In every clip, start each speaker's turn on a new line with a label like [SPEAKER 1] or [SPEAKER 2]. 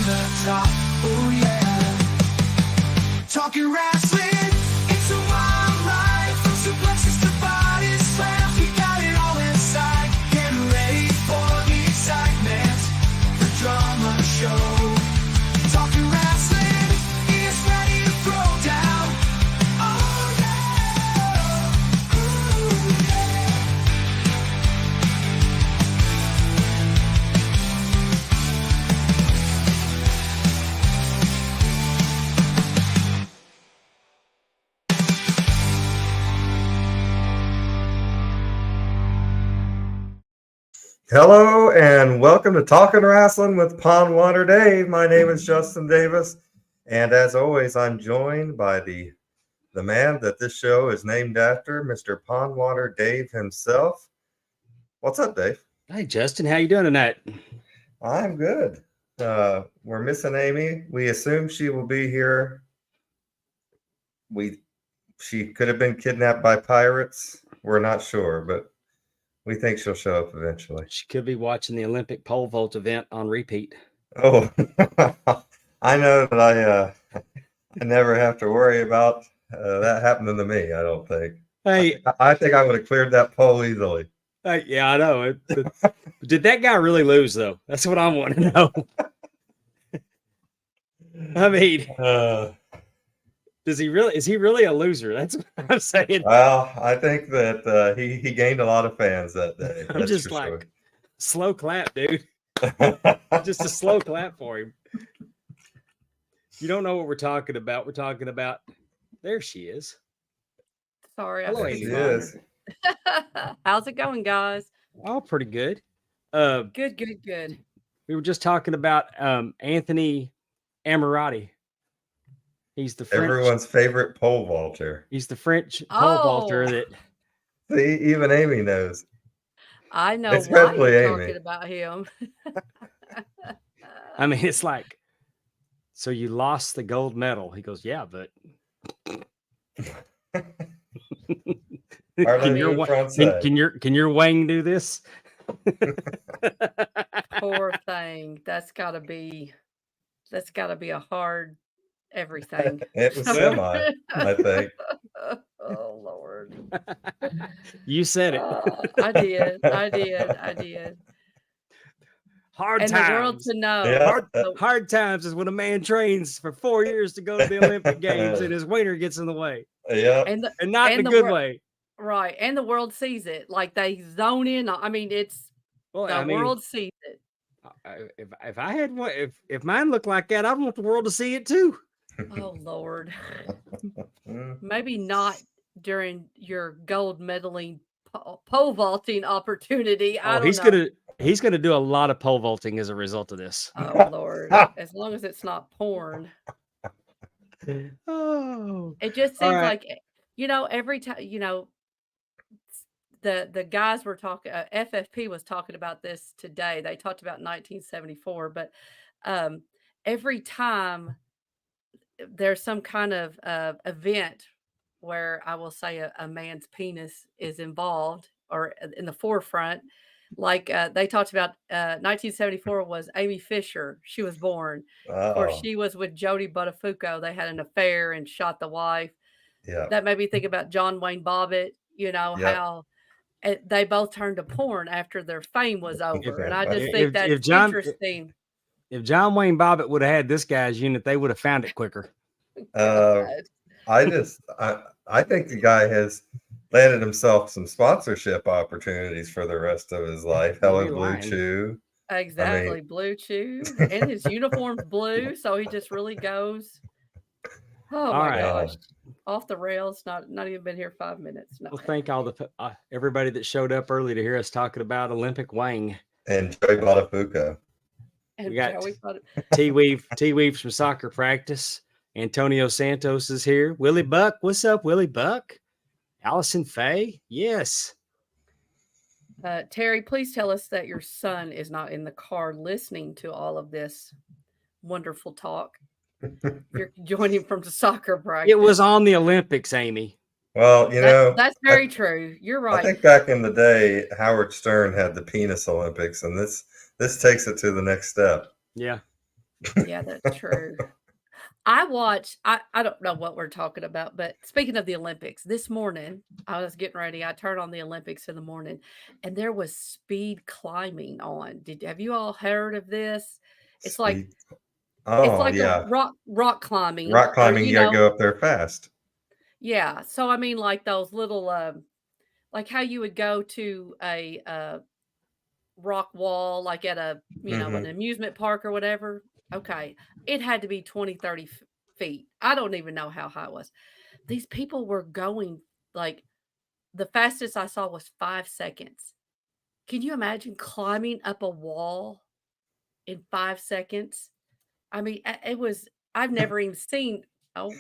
[SPEAKER 1] the top. Oh yeah. Talking wrestling, it's a wild ride. From suplexes to body slams, we got it all inside. Get ready for the excitement, the drama show. Talking wrestling is ready to throw down. Oh yeah. Ooh, yeah.
[SPEAKER 2] Hello and welcome to Talking Wrestling with Pondwater Dave. My name is Justin Davis, and as always, I'm joined by the man that this show is named after, Mr. Pondwater Dave himself. What's up, Dave?
[SPEAKER 3] Hey, Justin, how you doing tonight?
[SPEAKER 2] I'm good. We're missing Amy. We assume she will be here. She could have been kidnapped by pirates. We're not sure, but we think she'll show up eventually.
[SPEAKER 3] She could be watching the Olympic pole vault event on repeat.
[SPEAKER 2] Oh, I know that I never have to worry about that happening to me. I don't think.
[SPEAKER 3] Hey,
[SPEAKER 2] I think I would have cleared that pole easily.
[SPEAKER 3] yeah, I know. Did that guy really lose though? That's what I want to know. I mean, does he really? Is he really a loser? That's what I'm saying.
[SPEAKER 2] Well, I think that he gained a lot of fans that day.
[SPEAKER 3] I'm just like,
[SPEAKER 2] sure.
[SPEAKER 3] Slow clap, dude. Just a slow clap for him. You don't know what we're talking about. We're talking about. There she is.
[SPEAKER 4] Sorry,
[SPEAKER 3] Hello,
[SPEAKER 4] I
[SPEAKER 3] Amy.
[SPEAKER 2] She is.
[SPEAKER 4] How's it going, guys?
[SPEAKER 3] Oh, pretty good.
[SPEAKER 4] Good.
[SPEAKER 3] We were just talking about Anthony Ammirati. He's the French,
[SPEAKER 2] Everyone's favorite pole vaulter.
[SPEAKER 3] He's the French pole vaulter that.
[SPEAKER 2] See, even Amy knows.
[SPEAKER 4] I know
[SPEAKER 2] Especially
[SPEAKER 4] why you're
[SPEAKER 2] Amy.
[SPEAKER 4] talking about him.
[SPEAKER 3] I mean, it's like, so you lost the gold medal. He goes, yeah, but can your wang do this?
[SPEAKER 4] Poor thing. That's gotta be a hard everything.
[SPEAKER 2] It was semi, I think.
[SPEAKER 4] Oh Lord.
[SPEAKER 3] You said it.
[SPEAKER 4] I did.
[SPEAKER 3] Hard
[SPEAKER 4] and
[SPEAKER 3] times.
[SPEAKER 4] The world to know.
[SPEAKER 2] Yeah.
[SPEAKER 3] Hard times is when a man trains for 4 years to go to the Olympic Games and his wiener gets in the way.
[SPEAKER 2] Yeah.
[SPEAKER 3] And not in a good way.
[SPEAKER 4] Right. And the world sees it. Like they zone in. I mean, world sees it.
[SPEAKER 3] If I had one, if mine looked like that, I want the world to see it too.
[SPEAKER 4] Oh Lord. Maybe not during your gold medaling pole vaulting opportunity.
[SPEAKER 3] He's gonna do a lot of pole vaulting as a result of this.
[SPEAKER 4] Oh Lord. As long as it's not porn.
[SPEAKER 3] Oh,
[SPEAKER 4] it just seems like, every time, the guys were talking, FFP was talking about this today. They talked about 1974, but every time there's some kind of event where I will say a man's penis is involved or in the forefront, like they talked about 1974 was Amy Fisher. She was born. Of course, she was with Jody Buttafuoco. They had an affair and shot the wife.
[SPEAKER 2] Yeah.
[SPEAKER 4] That made me think about John Wayne Bobbitt, how they both turned to porn after their fame was over. And I just think that's interesting.
[SPEAKER 3] If John Wayne Bobbitt would have had this guy's unit, they would have found it quicker.
[SPEAKER 2] I think the guy has landed himself some sponsorship opportunities for the rest of his life. Helen Blue Chew.
[SPEAKER 4] Exactly. Blue Chew. And his uniform's blue. So he just really goes. Oh my gosh. Off the rails. Not even been here 5 minutes. No.
[SPEAKER 3] Well, thank all the everybody that showed up early to hear us talking about Olympic Wang.
[SPEAKER 2] And Joey Buttafuoco.
[SPEAKER 4] And
[SPEAKER 3] we got T-Weave from soccer practice. Antonio Santos is here. Willie Buck. What's up, Willie Buck? Allison Faye. Yes.
[SPEAKER 4] Terry, please tell us that your son is not in the car listening to all of this wonderful talk. You're joining from the soccer practice.
[SPEAKER 3] It was on the Olympics, Amy.
[SPEAKER 2] Well,
[SPEAKER 4] that's very true. You're right.
[SPEAKER 2] I think back in the day, Howard Stern had the penis Olympics, and this takes it to the next step.
[SPEAKER 3] Yeah.
[SPEAKER 4] Yeah, that's true. I don't know what we're talking about, but speaking of the Olympics, this morning I was getting ready. I turned on the Olympics in the morning and there was speed climbing on. Have you all heard of this? It's like
[SPEAKER 2] Speed.
[SPEAKER 4] it's
[SPEAKER 2] Oh
[SPEAKER 4] like a
[SPEAKER 2] yeah,
[SPEAKER 4] rock climbing
[SPEAKER 2] rock
[SPEAKER 4] or
[SPEAKER 2] climbing. You got to go up there fast.
[SPEAKER 4] yeah. So I mean like those little like how you would go to a rock wall like at a, an
[SPEAKER 2] Hmm.
[SPEAKER 4] amusement park or whatever. Okay. It had to be 20, 30 feet. I don't even know how high it was. These people were going like the fastest I saw was 5 seconds. Can you imagine climbing up a wall in 5 seconds? I mean, it was I've never even seen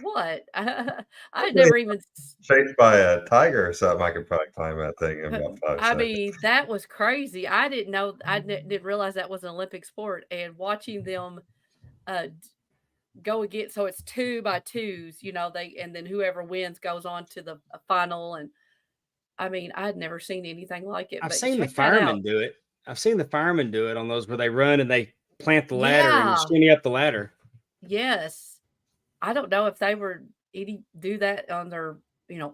[SPEAKER 4] what? I'd
[SPEAKER 2] Hopefully
[SPEAKER 4] never even
[SPEAKER 2] chased by a tiger or something. I could probably climb that thing in about 5 seconds.
[SPEAKER 4] I mean, that was crazy. I didn't know didn't realize that was an Olympic sport and watching them uh go again so it's 2 by 2s, they and then whoever wins goes on to the final and I mean, I'd never seen anything like it,
[SPEAKER 3] I've
[SPEAKER 4] but
[SPEAKER 3] seen the
[SPEAKER 4] check that
[SPEAKER 3] firemen
[SPEAKER 4] out.
[SPEAKER 3] do it. I've seen the firemen do it on those where they run and they plant the ladder and
[SPEAKER 4] Yeah,
[SPEAKER 3] shinny up the ladder.
[SPEAKER 4] yes. I don't know if they were any do that on their,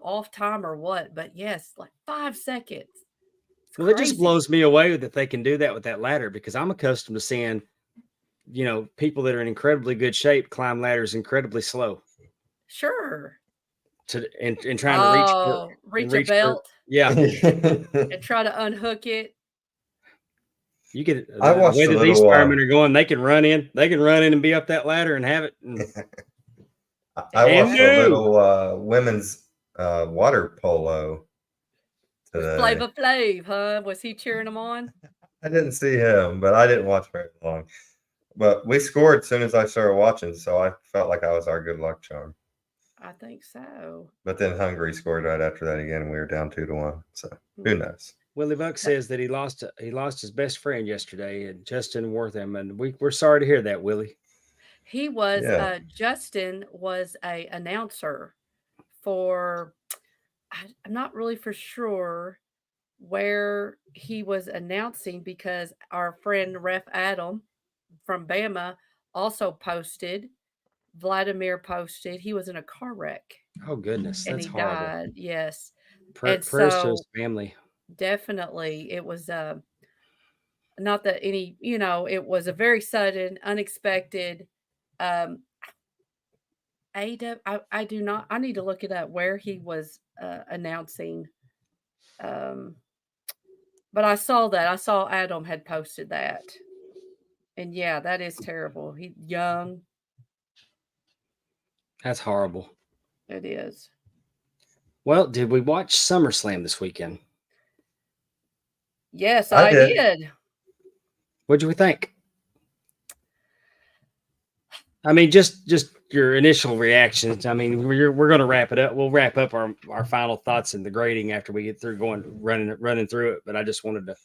[SPEAKER 4] off time or what, but yes, like 5 seconds. It's
[SPEAKER 3] Well, it just
[SPEAKER 4] crazy.
[SPEAKER 3] blows me away that they can do that with that ladder because I'm accustomed to seeing, people that are in incredibly good shape climb ladders incredibly slow
[SPEAKER 4] Sure.
[SPEAKER 3] and trying to reach for
[SPEAKER 4] Oh,
[SPEAKER 3] and
[SPEAKER 4] reach a
[SPEAKER 3] reach for
[SPEAKER 4] belt
[SPEAKER 3] yeah.
[SPEAKER 4] and try to unhook it.
[SPEAKER 3] You get
[SPEAKER 2] I
[SPEAKER 3] the
[SPEAKER 2] watched
[SPEAKER 3] way
[SPEAKER 2] a
[SPEAKER 3] that these
[SPEAKER 2] little.
[SPEAKER 3] firemen are going, they can run in, and be up that ladder and have it
[SPEAKER 2] I
[SPEAKER 3] and
[SPEAKER 2] watched a
[SPEAKER 3] go.
[SPEAKER 2] little women's water polo
[SPEAKER 4] Was
[SPEAKER 2] today.
[SPEAKER 4] Flava Flav, huh? Was he cheering them on?
[SPEAKER 2] I didn't see him, but I didn't watch very long. But we scored as soon as I started watching, so I felt like I was our good luck charm.
[SPEAKER 4] I think so.
[SPEAKER 2] But then Hungary scored right after that again, and we were down 2-1. So who
[SPEAKER 4] Hmm.
[SPEAKER 2] knows?
[SPEAKER 3] Willie Buck says that he lost his best friend yesterday, and Justin Wortham, and we're sorry to hear that, Willie.
[SPEAKER 4] He was
[SPEAKER 2] Yeah.
[SPEAKER 4] Justin was a announcer for I'm not really for sure where he was announcing because our friend Ref Adam from Bama also posted. Vladimir posted he was in a car wreck
[SPEAKER 3] Oh goodness,
[SPEAKER 4] and
[SPEAKER 3] that's
[SPEAKER 4] he
[SPEAKER 3] horrible.
[SPEAKER 4] died. Yes. And
[SPEAKER 3] Prayers to his
[SPEAKER 4] so
[SPEAKER 3] family.
[SPEAKER 4] definitely it was not that any, it was a very sudden, unexpected um I do not I need to look it up where he was announcing um but I saw that. I saw Adam had posted that. And yeah, that is terrible. He young.
[SPEAKER 3] That's horrible.
[SPEAKER 4] It is.
[SPEAKER 3] Well, did we watch Summer Slam this weekend?
[SPEAKER 4] Yes,
[SPEAKER 2] I
[SPEAKER 4] I
[SPEAKER 2] did.
[SPEAKER 4] did.
[SPEAKER 3] What did we think? I mean, just your initial reactions. I mean, we're going to wrap it up. We'll wrap up our final thoughts and the grading after we get through running through it. But I just wanted to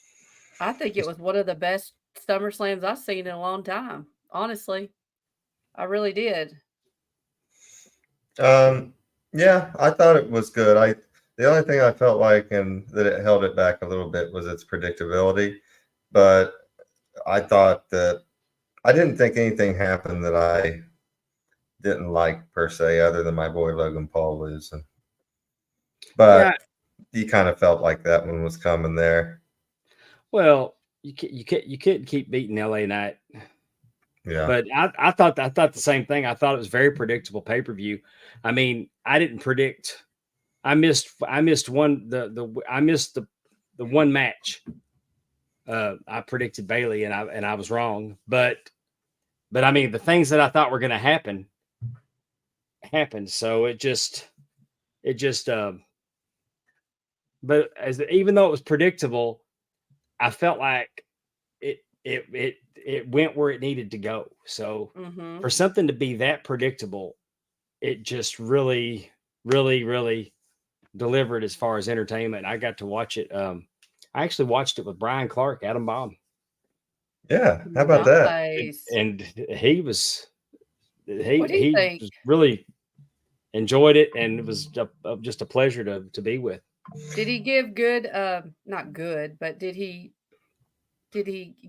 [SPEAKER 4] I think it
[SPEAKER 3] just
[SPEAKER 4] was one of the best Summer Slams I've seen in a long time. Honestly, I really did.
[SPEAKER 2] Yeah, I thought it was good. The only thing I felt like and that it held it back a little bit was its predictability. But I thought that I didn't think anything happened that I didn't like per se, other than my boy Logan Paul losing.
[SPEAKER 3] yeah.
[SPEAKER 2] But you kind of felt like that one was coming there.
[SPEAKER 3] Well, you couldn't keep beating LA Knight.
[SPEAKER 2] Yeah.
[SPEAKER 3] But I thought the same thing. I thought it was very predictable pay-per-view. I mean, I didn't predict. I missed one I missed the one match. I predicted Bailey and I was wrong. But I mean, the things that I thought were going to happen happened. So it just but even though it was predictable, I felt like it went where it needed to go. So
[SPEAKER 4] Mhm.
[SPEAKER 3] for something to be that predictable, it just really, really, really delivered as far as entertainment. I got to watch it. I actually watched it with Brian Clark, Adam Bomb,
[SPEAKER 2] Yeah. How about that?
[SPEAKER 4] Nice.
[SPEAKER 3] and he was
[SPEAKER 4] What do you
[SPEAKER 3] he
[SPEAKER 4] think?
[SPEAKER 3] was really enjoyed it, and it was just a pleasure to be with.
[SPEAKER 4] Did he give good not good, but did he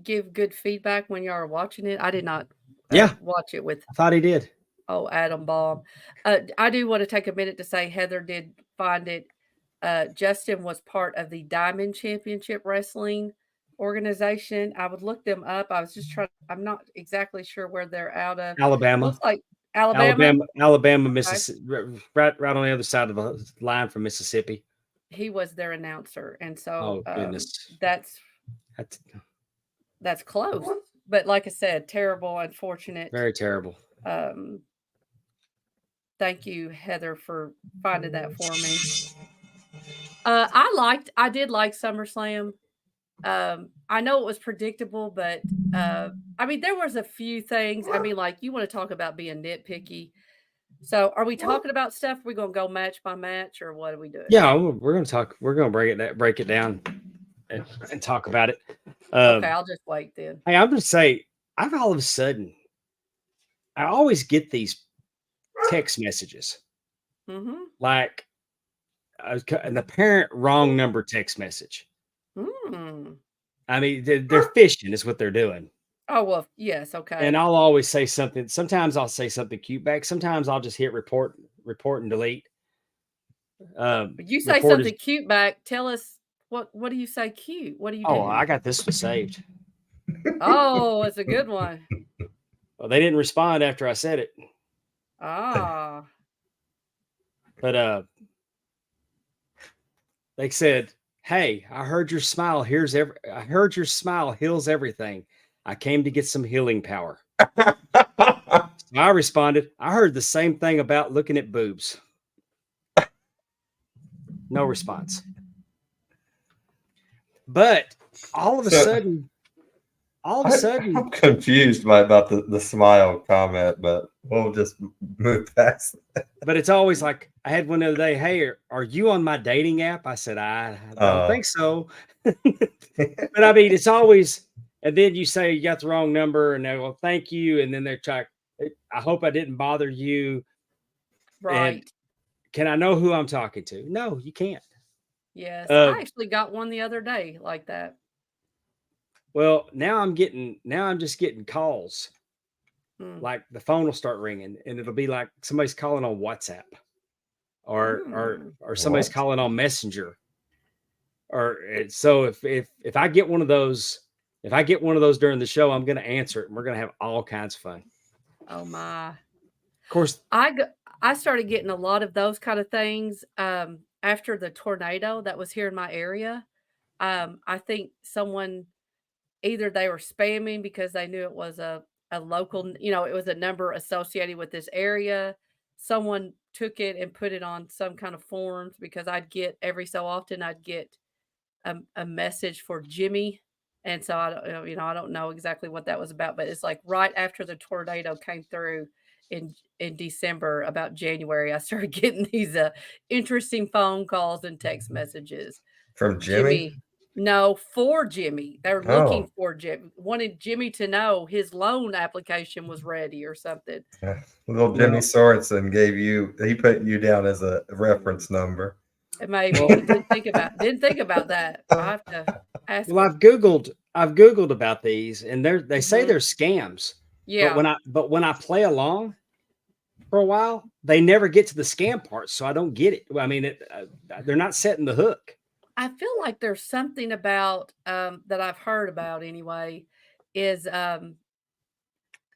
[SPEAKER 4] give good feedback when y'all were watching it? I did not
[SPEAKER 3] Yeah.
[SPEAKER 4] watch it with
[SPEAKER 3] I thought he did.
[SPEAKER 4] Adam Baum. I do want to take a minute to say Heather did find it. Justin was part of the Diamond Championship Wrestling organization. I would look them up. I was just trying. I'm not exactly sure where they're out of.
[SPEAKER 3] Alabama.
[SPEAKER 4] Looks like Alabama.
[SPEAKER 3] Alabama,
[SPEAKER 4] Okay.
[SPEAKER 3] Mississippi, right on the other side of the line from Mississippi.
[SPEAKER 4] He was their announcer, and so
[SPEAKER 3] Oh goodness,
[SPEAKER 4] that's
[SPEAKER 3] that's
[SPEAKER 4] close. But like I said, terrible, unfortunate.
[SPEAKER 3] very terrible.
[SPEAKER 4] Thank you, Heather, for finding that for me. I did like SummerSlam. I know it was predictable, but I mean, there was a few things. I mean, like you want to talk about being nitpicky. So, are we talking about stuff? We're gonna go match by match, or what are we doing?
[SPEAKER 3] Yeah, we're gonna talk. We're gonna break it down, and talk about it.
[SPEAKER 4] Okay, I'll just wait then.
[SPEAKER 3] Hey, I'm gonna say, I've all of a sudden, I always get these text messages, like an apparent wrong number text message. I mean, they're fishing is what they're doing.
[SPEAKER 4] Oh, well, yes, okay.
[SPEAKER 3] And I'll always say something. Sometimes I'll say something cute back. Sometimes I'll just hit report and delete.
[SPEAKER 4] You say something cute back. Tell us what do you say cute? What do you do?
[SPEAKER 3] Oh, I got this one saved.
[SPEAKER 4] Oh, it's a good one.
[SPEAKER 3] Well, they didn't respond after I said it.
[SPEAKER 4] Ah.
[SPEAKER 3] But they said, "Hey, I heard your smile heals everything. I came to get some healing power." So I responded, "I heard the same thing about looking at boobs." No response. But all of a sudden,
[SPEAKER 2] I'm confused about the smile comment, but we'll just move past that.
[SPEAKER 3] But it's always like, I had one the other day. "Hey, are you on my dating app?" I said, I don't think so. But I mean, it's always, and then you say you got the wrong number, and they go, "Thank you," and then they're trying, "I hope I didn't bother you."
[SPEAKER 4] Right.
[SPEAKER 3] And can I know who I'm talking to? No, you can't.
[SPEAKER 4] Yes, I actually got one the other day like that.
[SPEAKER 3] Well, now I'm just getting calls. Like the phone will start ringing, and it'll be like somebody's calling on WhatsApp, or somebody's calling on Messenger. Or so if I get one of those, during the show, I'm going to answer it, and we're going to have all kinds of fun.
[SPEAKER 4] Oh my!
[SPEAKER 3] Of course,
[SPEAKER 4] I started getting a lot of those kind of things after the tornado that was here in my area. I think someone, either they were spamming because they knew it was a local, it was a number associated with this area. Someone took it and put it on some kind of forums, because every so often I'd get a message for Jimmy. And so I don't know exactly what that was about, but it's like right after the tornado came through in December, about January, I started getting these interesting phone calls and text messages
[SPEAKER 2] from Jimmy.
[SPEAKER 4] No, for Jimmy. They're looking for Jimmy, wanted Jimmy to know his loan application was ready or something.
[SPEAKER 2] Little Jimmy Sorensen he put you down as a reference number.
[SPEAKER 4] Maybe didn't think about that. I have to ask.
[SPEAKER 3] Well, I've Googled about these, and they say they're scams.
[SPEAKER 4] Yeah.
[SPEAKER 3] But when I play along for a while, they never get to the scam part, so I don't get it. I mean, they're not setting the hook.
[SPEAKER 4] I feel like there's something about that I've heard about anyway, is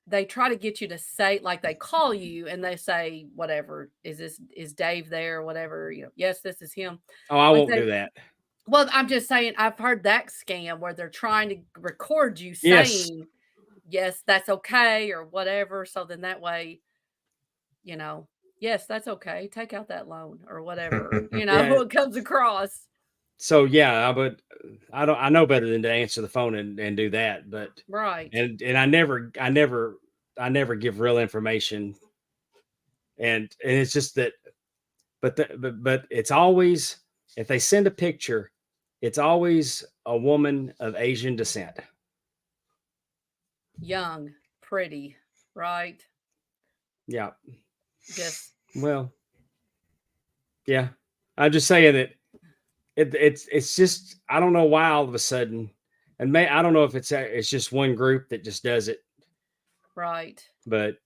[SPEAKER 4] they try to get you to say, like, they call you and they say, whatever, is Dave there or whatever, yes, this is him.
[SPEAKER 3] Oh, I won't do that.
[SPEAKER 4] Well, I'm just saying, I've heard that scam where they're trying to record you saying, yes, that's okay, or whatever. So then that way, yes, that's okay. Take out that loan or whatever, it comes across.
[SPEAKER 3] So yeah, I know better than to answer the phone and do that, but
[SPEAKER 4] right.
[SPEAKER 3] And I never give real information, and it's just that, but it's always, if they send a picture, it's always a woman of Asian descent,
[SPEAKER 4] young, pretty, right?
[SPEAKER 3] Yeah.
[SPEAKER 4] Yes.
[SPEAKER 3] Well, yeah. I'm just saying that it's just, I don't know why all of a sudden, and I don't know if it's just one group that just does it,
[SPEAKER 4] Right.
[SPEAKER 3] But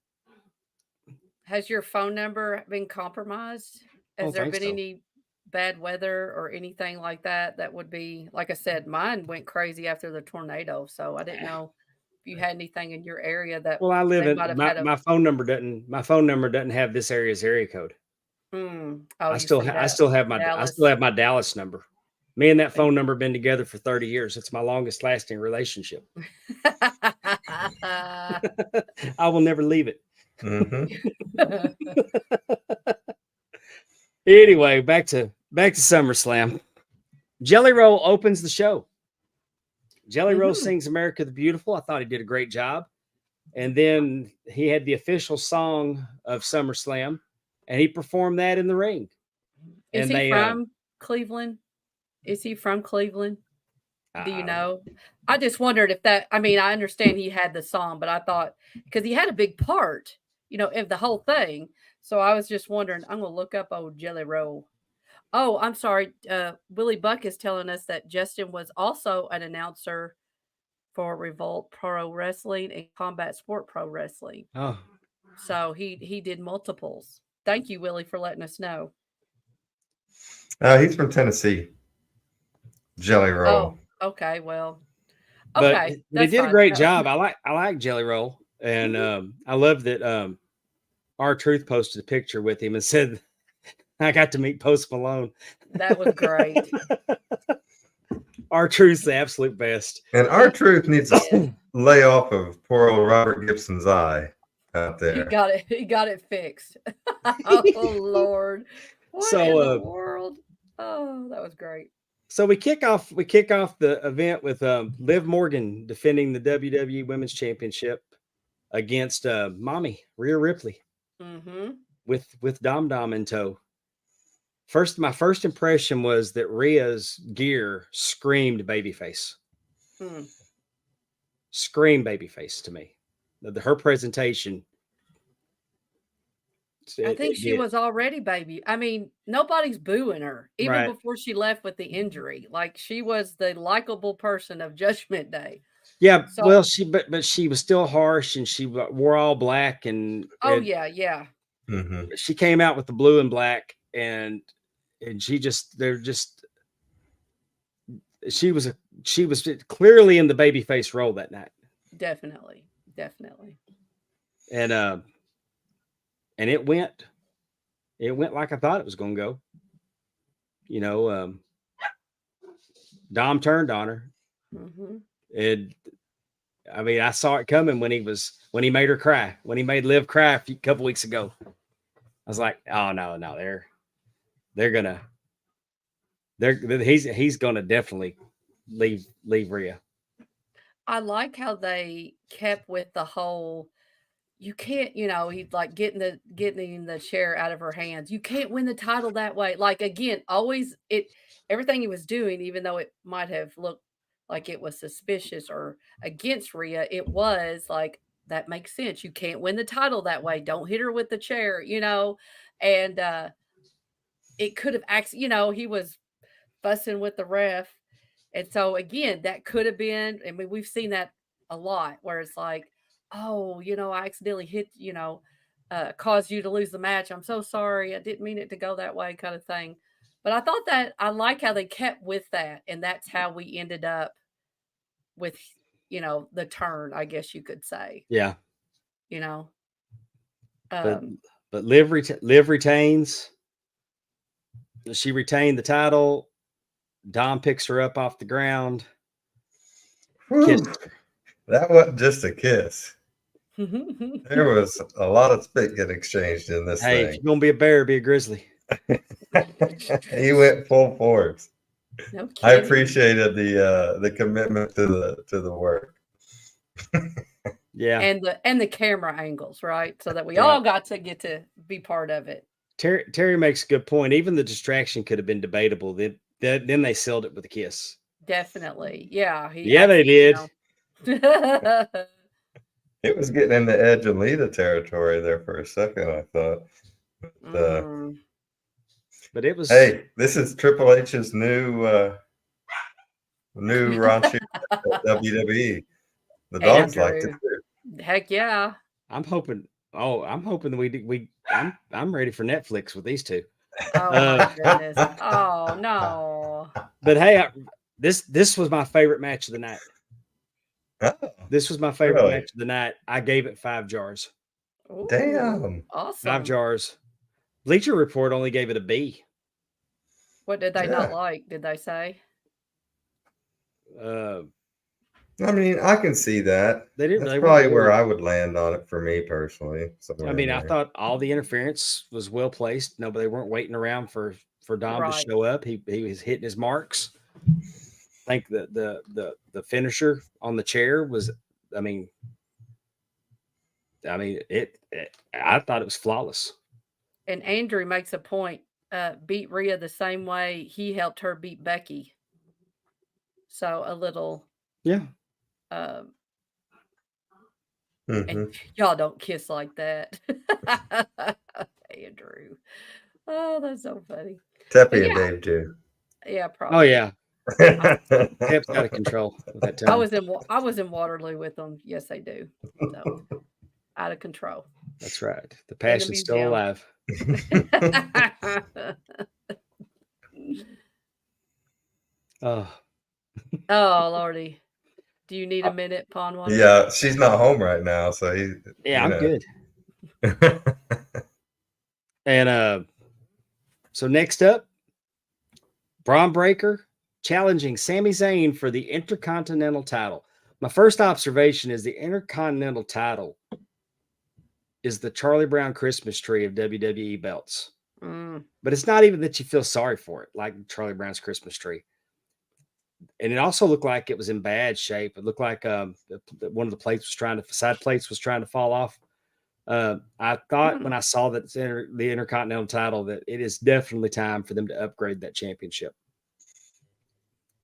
[SPEAKER 4] Has your phone number been compromised?
[SPEAKER 3] I
[SPEAKER 4] Has
[SPEAKER 3] don't
[SPEAKER 4] there
[SPEAKER 3] think
[SPEAKER 4] been
[SPEAKER 3] so.
[SPEAKER 4] any bad weather or anything like that that would be, like I said, mine went crazy after the tornado. So I didn't know if you had anything in your area that
[SPEAKER 3] Well, I live
[SPEAKER 4] they
[SPEAKER 3] in
[SPEAKER 4] might have had a
[SPEAKER 3] my phone number doesn't have this area's area code.
[SPEAKER 4] oh, you from
[SPEAKER 3] I still have
[SPEAKER 4] Dallas.
[SPEAKER 3] my Dallas number. Me and that phone number been together for 30 years. It's my longest lasting relationship. I will never leave it.
[SPEAKER 2] Hmm.
[SPEAKER 3] Anyway, back to SummerSlam. Jelly Roll opens the show. Jelly Roll
[SPEAKER 4] Mhm.
[SPEAKER 3] sings America the Beautiful. I thought he did a great job. And then he had the official song of SummerSlam, and he performed that in the ring.
[SPEAKER 4] Is
[SPEAKER 3] And
[SPEAKER 4] he
[SPEAKER 3] they
[SPEAKER 4] from Cleveland? Is he from Cleveland? Do you
[SPEAKER 3] I don't know.
[SPEAKER 4] know? I just wondered if that I mean, I understand he had the song, but I thought because he had a big part, of the whole thing. So I was just wondering, I'm gonna look up old Jelly Roll. Oh, I'm sorry. Willie Buck is telling us that Justin was also an announcer for Revolt Pro Wrestling and Combat Sport Pro Wrestling.
[SPEAKER 3] Oh,
[SPEAKER 4] So he did multiples. Thank you, Willie, for letting us know.
[SPEAKER 2] He's from Tennessee. Jelly Roll.
[SPEAKER 4] Oh, okay. Well,
[SPEAKER 3] but
[SPEAKER 4] okay.
[SPEAKER 3] he
[SPEAKER 4] That's
[SPEAKER 3] did a
[SPEAKER 4] fine.
[SPEAKER 3] great job. I like Jelly Roll, and
[SPEAKER 4] Mhm.
[SPEAKER 3] I love that our Truth posted a picture with him and said I got to meet Post Malone.
[SPEAKER 4] That was great.
[SPEAKER 3] Our Truth's the absolute best.
[SPEAKER 2] And our truth needs to
[SPEAKER 4] Did.
[SPEAKER 2] lay off of poor old Robert Gibson's eye out
[SPEAKER 4] He
[SPEAKER 2] there.
[SPEAKER 4] got it. He got it fixed. Oh Lord, what in the
[SPEAKER 3] So
[SPEAKER 4] world? Oh, that was great.
[SPEAKER 3] so we kick off the event with Liv Morgan defending the WWE Women's Championship against Mommy Rhea Ripley
[SPEAKER 4] Mm-hmm.
[SPEAKER 3] with Dom Dom in tow. My first impression was that Rhea's gear screamed babyface.
[SPEAKER 4] Mm.
[SPEAKER 3] Screamed babyface to me. Her presentation.
[SPEAKER 4] I
[SPEAKER 3] It,
[SPEAKER 4] think
[SPEAKER 3] it
[SPEAKER 4] she
[SPEAKER 3] did.
[SPEAKER 4] was already baby. I mean, nobody's booing her, even
[SPEAKER 3] Right.
[SPEAKER 4] before she left with the injury. Like she was the likable person of Judgment Day.
[SPEAKER 3] Yeah.
[SPEAKER 4] So,
[SPEAKER 3] Well, but she was still harsh, and she wore all black, and
[SPEAKER 4] oh yeah.
[SPEAKER 2] Hmm.
[SPEAKER 3] she came out with the blue and black, and they're just she was clearly in the babyface role that night,
[SPEAKER 4] Definitely.
[SPEAKER 3] and and it went like I thought it was going to go. Dom turned on her.
[SPEAKER 4] Mm-hmm.
[SPEAKER 3] And I mean, I saw it coming when he made her cry, when he made Liv cry a couple weeks ago. I was like, oh no, he's gonna definitely leave Rhea.
[SPEAKER 4] I like how they kept with the whole you can't, he's like getting the chair out of her hands. You can't win the title that way. Like again, always everything he was doing, even though it might have looked like it was suspicious or against Rhea, it was like that makes sense. You can't win the title that way. Don't hit her with the chair. And it could have he was fussing with the ref. And so again, that could have been, I mean, we've seen that a lot where it's like, oh, I accidentally hit, caused you to lose the match. I'm so sorry. I didn't mean it to go that way, kind of thing. But I thought that I like how they kept with that. And that's how we ended up with, the turn, I guess you could say,
[SPEAKER 3] Yeah,
[SPEAKER 4] you know.
[SPEAKER 3] but
[SPEAKER 4] Um,
[SPEAKER 3] Liv retains. She retained the title. Dom picks her up off the ground.
[SPEAKER 2] Whew.
[SPEAKER 3] Kissed her.
[SPEAKER 2] That wasn't just a kiss.
[SPEAKER 4] no
[SPEAKER 2] There was a lot of spit getting exchanged in this
[SPEAKER 3] Hey, if
[SPEAKER 2] thing.
[SPEAKER 3] you're gonna be a bear, be a grizzly.
[SPEAKER 2] He went full force. I
[SPEAKER 4] kidding.
[SPEAKER 2] appreciated the commitment to the work.
[SPEAKER 3] Yeah.
[SPEAKER 4] And the camera angles, right? So that we
[SPEAKER 3] Yeah.
[SPEAKER 4] all got to be part of it.
[SPEAKER 3] Terry makes a good point. Even the distraction could have been debatable. Then they sealed it with a kiss.
[SPEAKER 4] Definitely. Yeah.
[SPEAKER 3] They did.
[SPEAKER 2] It was getting into Edge and Lita territory there for a second, I thought.
[SPEAKER 3] But it was.
[SPEAKER 2] Hey, this is Triple H's new raunchy at WWE. The dogs liked it too.
[SPEAKER 4] Heck yeah.
[SPEAKER 3] I'm hoping. Oh, I'm hoping that I'm ready for Netflix with these two.
[SPEAKER 4] Oh my goodness. Oh no.
[SPEAKER 3] But hey, this was my favorite match of the night.
[SPEAKER 2] Oh,
[SPEAKER 3] This was my favorite
[SPEAKER 2] really?
[SPEAKER 3] match of the night. I gave it 5 jars.
[SPEAKER 4] Ooh,
[SPEAKER 2] Damn.
[SPEAKER 3] 5
[SPEAKER 4] awesome.
[SPEAKER 3] jars. Bleacher Report only gave it a B.
[SPEAKER 4] What did they
[SPEAKER 2] Yeah.
[SPEAKER 4] not like? Did they say?
[SPEAKER 3] Uh,
[SPEAKER 2] I mean, I can see that.
[SPEAKER 3] They didn't.
[SPEAKER 2] That's
[SPEAKER 3] They
[SPEAKER 2] probably
[SPEAKER 3] weren't
[SPEAKER 2] where
[SPEAKER 3] very.
[SPEAKER 2] I would land on it for me personally. Somewhere
[SPEAKER 3] I
[SPEAKER 2] in
[SPEAKER 3] mean, I
[SPEAKER 2] there.
[SPEAKER 3] thought all the interference was well placed. No, but they weren't waiting around for Dom to
[SPEAKER 4] Right.
[SPEAKER 3] show up. He was hitting his marks. I think the finisher on the chair was. I mean, I thought it was flawless.
[SPEAKER 4] And Andrew makes a point. Beat Rhea the same way he helped her beat Becky. So a little.
[SPEAKER 3] Yeah.
[SPEAKER 4] And
[SPEAKER 2] Mhm.
[SPEAKER 4] y'all don't kiss like that, Andrew. Oh, that's so funny. But
[SPEAKER 2] Teppy and
[SPEAKER 4] yeah,
[SPEAKER 2] Dave too.
[SPEAKER 4] yeah,
[SPEAKER 3] Oh
[SPEAKER 4] probably.
[SPEAKER 3] yeah. Pep's out of control with that
[SPEAKER 4] I
[SPEAKER 3] tongue.
[SPEAKER 4] was in Waterloo with them. Yes, they do. So out of control.
[SPEAKER 3] That's right. The
[SPEAKER 4] In the
[SPEAKER 3] passion's still
[SPEAKER 4] museum.
[SPEAKER 3] alive. Oh,
[SPEAKER 4] Oh Lordy. Do you need a minute, Pondwater?
[SPEAKER 2] Yeah, she's not home right now, so he.
[SPEAKER 3] yeah,
[SPEAKER 2] you
[SPEAKER 3] I'm
[SPEAKER 2] know.
[SPEAKER 3] good. And so next up, Braun Breaker challenging Sami Zayn for the Intercontinental title. My first observation is the Intercontinental title is the Charlie Brown Christmas tree of WWE belts.
[SPEAKER 4] Mm.
[SPEAKER 3] But it's not even that you feel sorry for it, like Charlie Brown's Christmas tree. And it also looked like it was in bad shape. It looked like one of the plates was side plates was trying to fall off. I thought when I saw that it's the Intercontinental title that it is definitely time for them to upgrade that championship.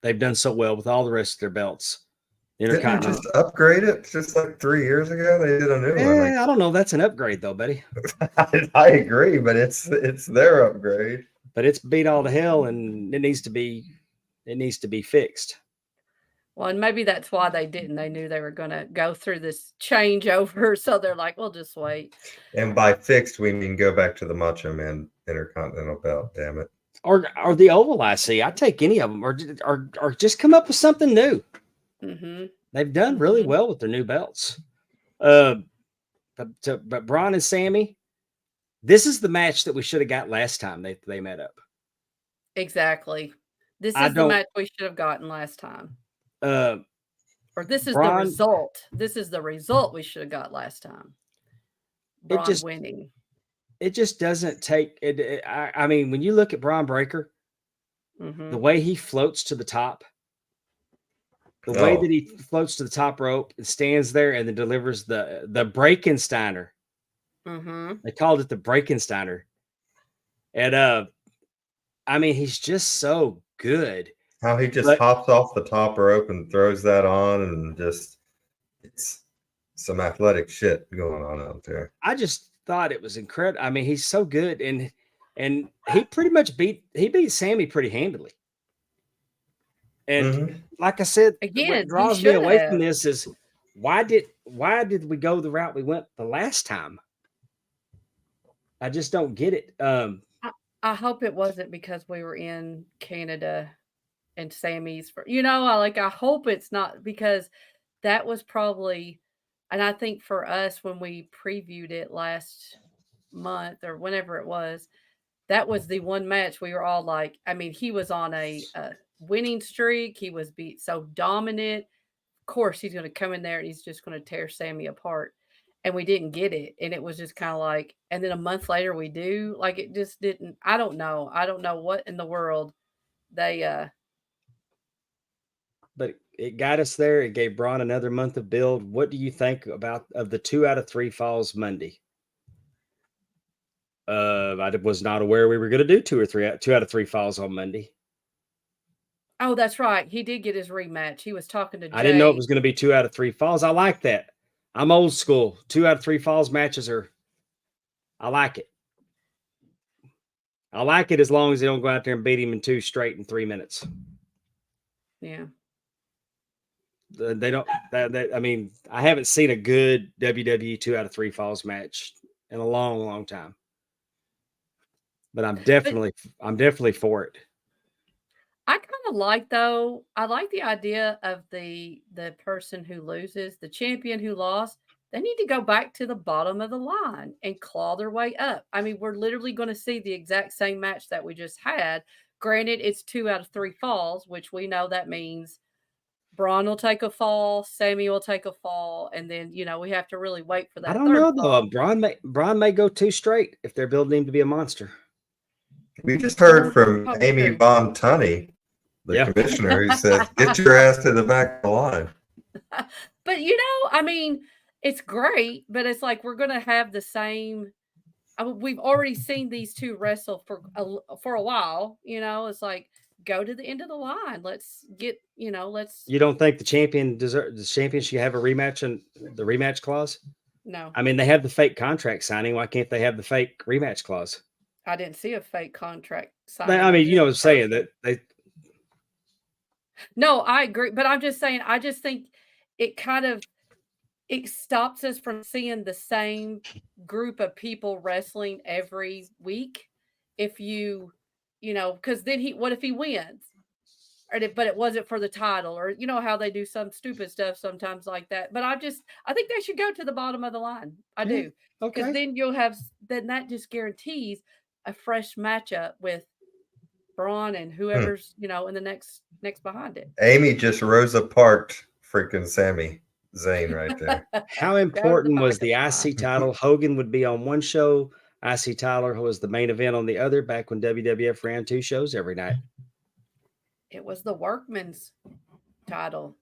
[SPEAKER 3] They've done so well with all the rest of their belts.
[SPEAKER 2] Didn't they just upgrade it just like 3 years ago? They did a new one. Like,
[SPEAKER 3] I don't know. That's an upgrade though, buddy.
[SPEAKER 2] I agree, but it's their upgrade.
[SPEAKER 3] But it's beat all to hell, and it needs to be fixed.
[SPEAKER 4] Well, and maybe that's why they didn't. They knew they were going to go through this changeover, so they're like, "We'll just wait."
[SPEAKER 2] And by fixed, we mean go back to the Macho Man Intercontinental Belt. Damn it.
[SPEAKER 3] Or the Oval IC. I take any of them, or just come up with something new.
[SPEAKER 4] Mm-hmm.
[SPEAKER 3] They've done really well with their new belts. But Braun and Sammy, this is the match that we should have got last time they met up.
[SPEAKER 4] Exactly. This is the match we should have gotten last time. Or this is the result. This is the result we should have got last time. Braun winning.
[SPEAKER 3] It just doesn't take it. I mean, when you look at Braun Breaker, the way he floats to the top, the way that he floats to the top rope and stands there and then delivers the Breakensteiner. They called it the Breakensteiner. And I mean, he's just so good.
[SPEAKER 2] How he just hops off the top rope and throws that on, and just it's some athletic shit going on out there.
[SPEAKER 3] I just thought it was incredible. I mean, he's so good, and he pretty much beat Sammy pretty handily. And like I said,
[SPEAKER 4] again,
[SPEAKER 3] what draws me away from this is why did we go the route we went the last time? I just don't get it.
[SPEAKER 4] I hope it wasn't because we were in Canada and Sammy's I hope it's not, because that was probably, and I think for us when we previewed it last month or whenever it was, that was the one match we were all like, I mean, he was on a winning streak. He was so dominant. Of course, he's going to come in there and he's just going to tear Sammy apart. And we didn't get it. And it was just kind of like, and then a month later we do. Like, it just didn't. I don't know. I don't know what in the world they
[SPEAKER 3] but it got us there. It gave Braun another month of build. What do you think of the 2 out of 3 falls Monday? I was not aware we were going to do 2 out of 3 falls on Monday.
[SPEAKER 4] Oh, that's right. He did get his rematch. He was talking to Jay.
[SPEAKER 3] I didn't know it was going to be 2 out of 3 falls. I like that. I'm old school. 2 out of 3 falls matches I like it. I like it as long as they don't go out there and beat him in 2 straight in 3 minutes.
[SPEAKER 4] Yeah.
[SPEAKER 3] They don't. I mean, I haven't seen a good WWE 2 out of 3 falls match in a long, long time. But I'm definitely for it.
[SPEAKER 4] I kind of like though. I like the idea of the person who loses, the champion who lost. They need to go back to the bottom of the line and claw their way up. I mean, we're literally going to see the exact same match that we just had. Granted, it's 2 out of 3 falls, which we know that means Braun will take a fall, Sammy will take a fall, and then we have to really wait for
[SPEAKER 3] I
[SPEAKER 4] that
[SPEAKER 3] don't
[SPEAKER 4] third
[SPEAKER 3] know though.
[SPEAKER 4] fall.
[SPEAKER 3] Braun may go 2 straight if they're building him to be a monster.
[SPEAKER 2] We just heard from
[SPEAKER 4] Probably
[SPEAKER 2] Amy
[SPEAKER 4] true.
[SPEAKER 2] Von Tunney, the
[SPEAKER 3] Yeah.
[SPEAKER 2] commissioner, who said, "Get your ass to the back of the line."
[SPEAKER 4] But I mean, it's great, but it's like we're going to have the same. I mean, we've already seen these two wrestle for a while. It's like go to the end of the line. Let's get. Let's
[SPEAKER 3] You don't think the champion should have a rematch and the rematch clause?
[SPEAKER 4] no.
[SPEAKER 3] I mean, they have the fake contract signing. Why can't they have the fake rematch clause?
[SPEAKER 4] I didn't see a fake contract signing.
[SPEAKER 3] I mean, you know what I'm saying,
[SPEAKER 4] person.
[SPEAKER 3] that they
[SPEAKER 4] No, I agree, but I'm just saying. I just think it kind of it stops us from seeing the same group of people wrestling every week. If because then what if he wins? But it wasn't for the title, or how they do some stupid stuff sometimes like that. But I think they should go to the bottom of the line. I
[SPEAKER 3] Yeah,
[SPEAKER 4] do, because
[SPEAKER 3] okay.
[SPEAKER 4] then that just guarantees a fresh matchup with Braun and
[SPEAKER 2] Hmm.
[SPEAKER 4] whoever's in the next behind it.
[SPEAKER 2] Amy just Rosa Parked freaking Sami Zayn right there.
[SPEAKER 3] How
[SPEAKER 4] Go to
[SPEAKER 3] important
[SPEAKER 4] back
[SPEAKER 3] was
[SPEAKER 4] of
[SPEAKER 3] the
[SPEAKER 4] line.
[SPEAKER 3] IC title? Hogan would be on one show. IC Tyler was the main event on the other back when WWF ran 2 shows every night.
[SPEAKER 4] It was the workman's title.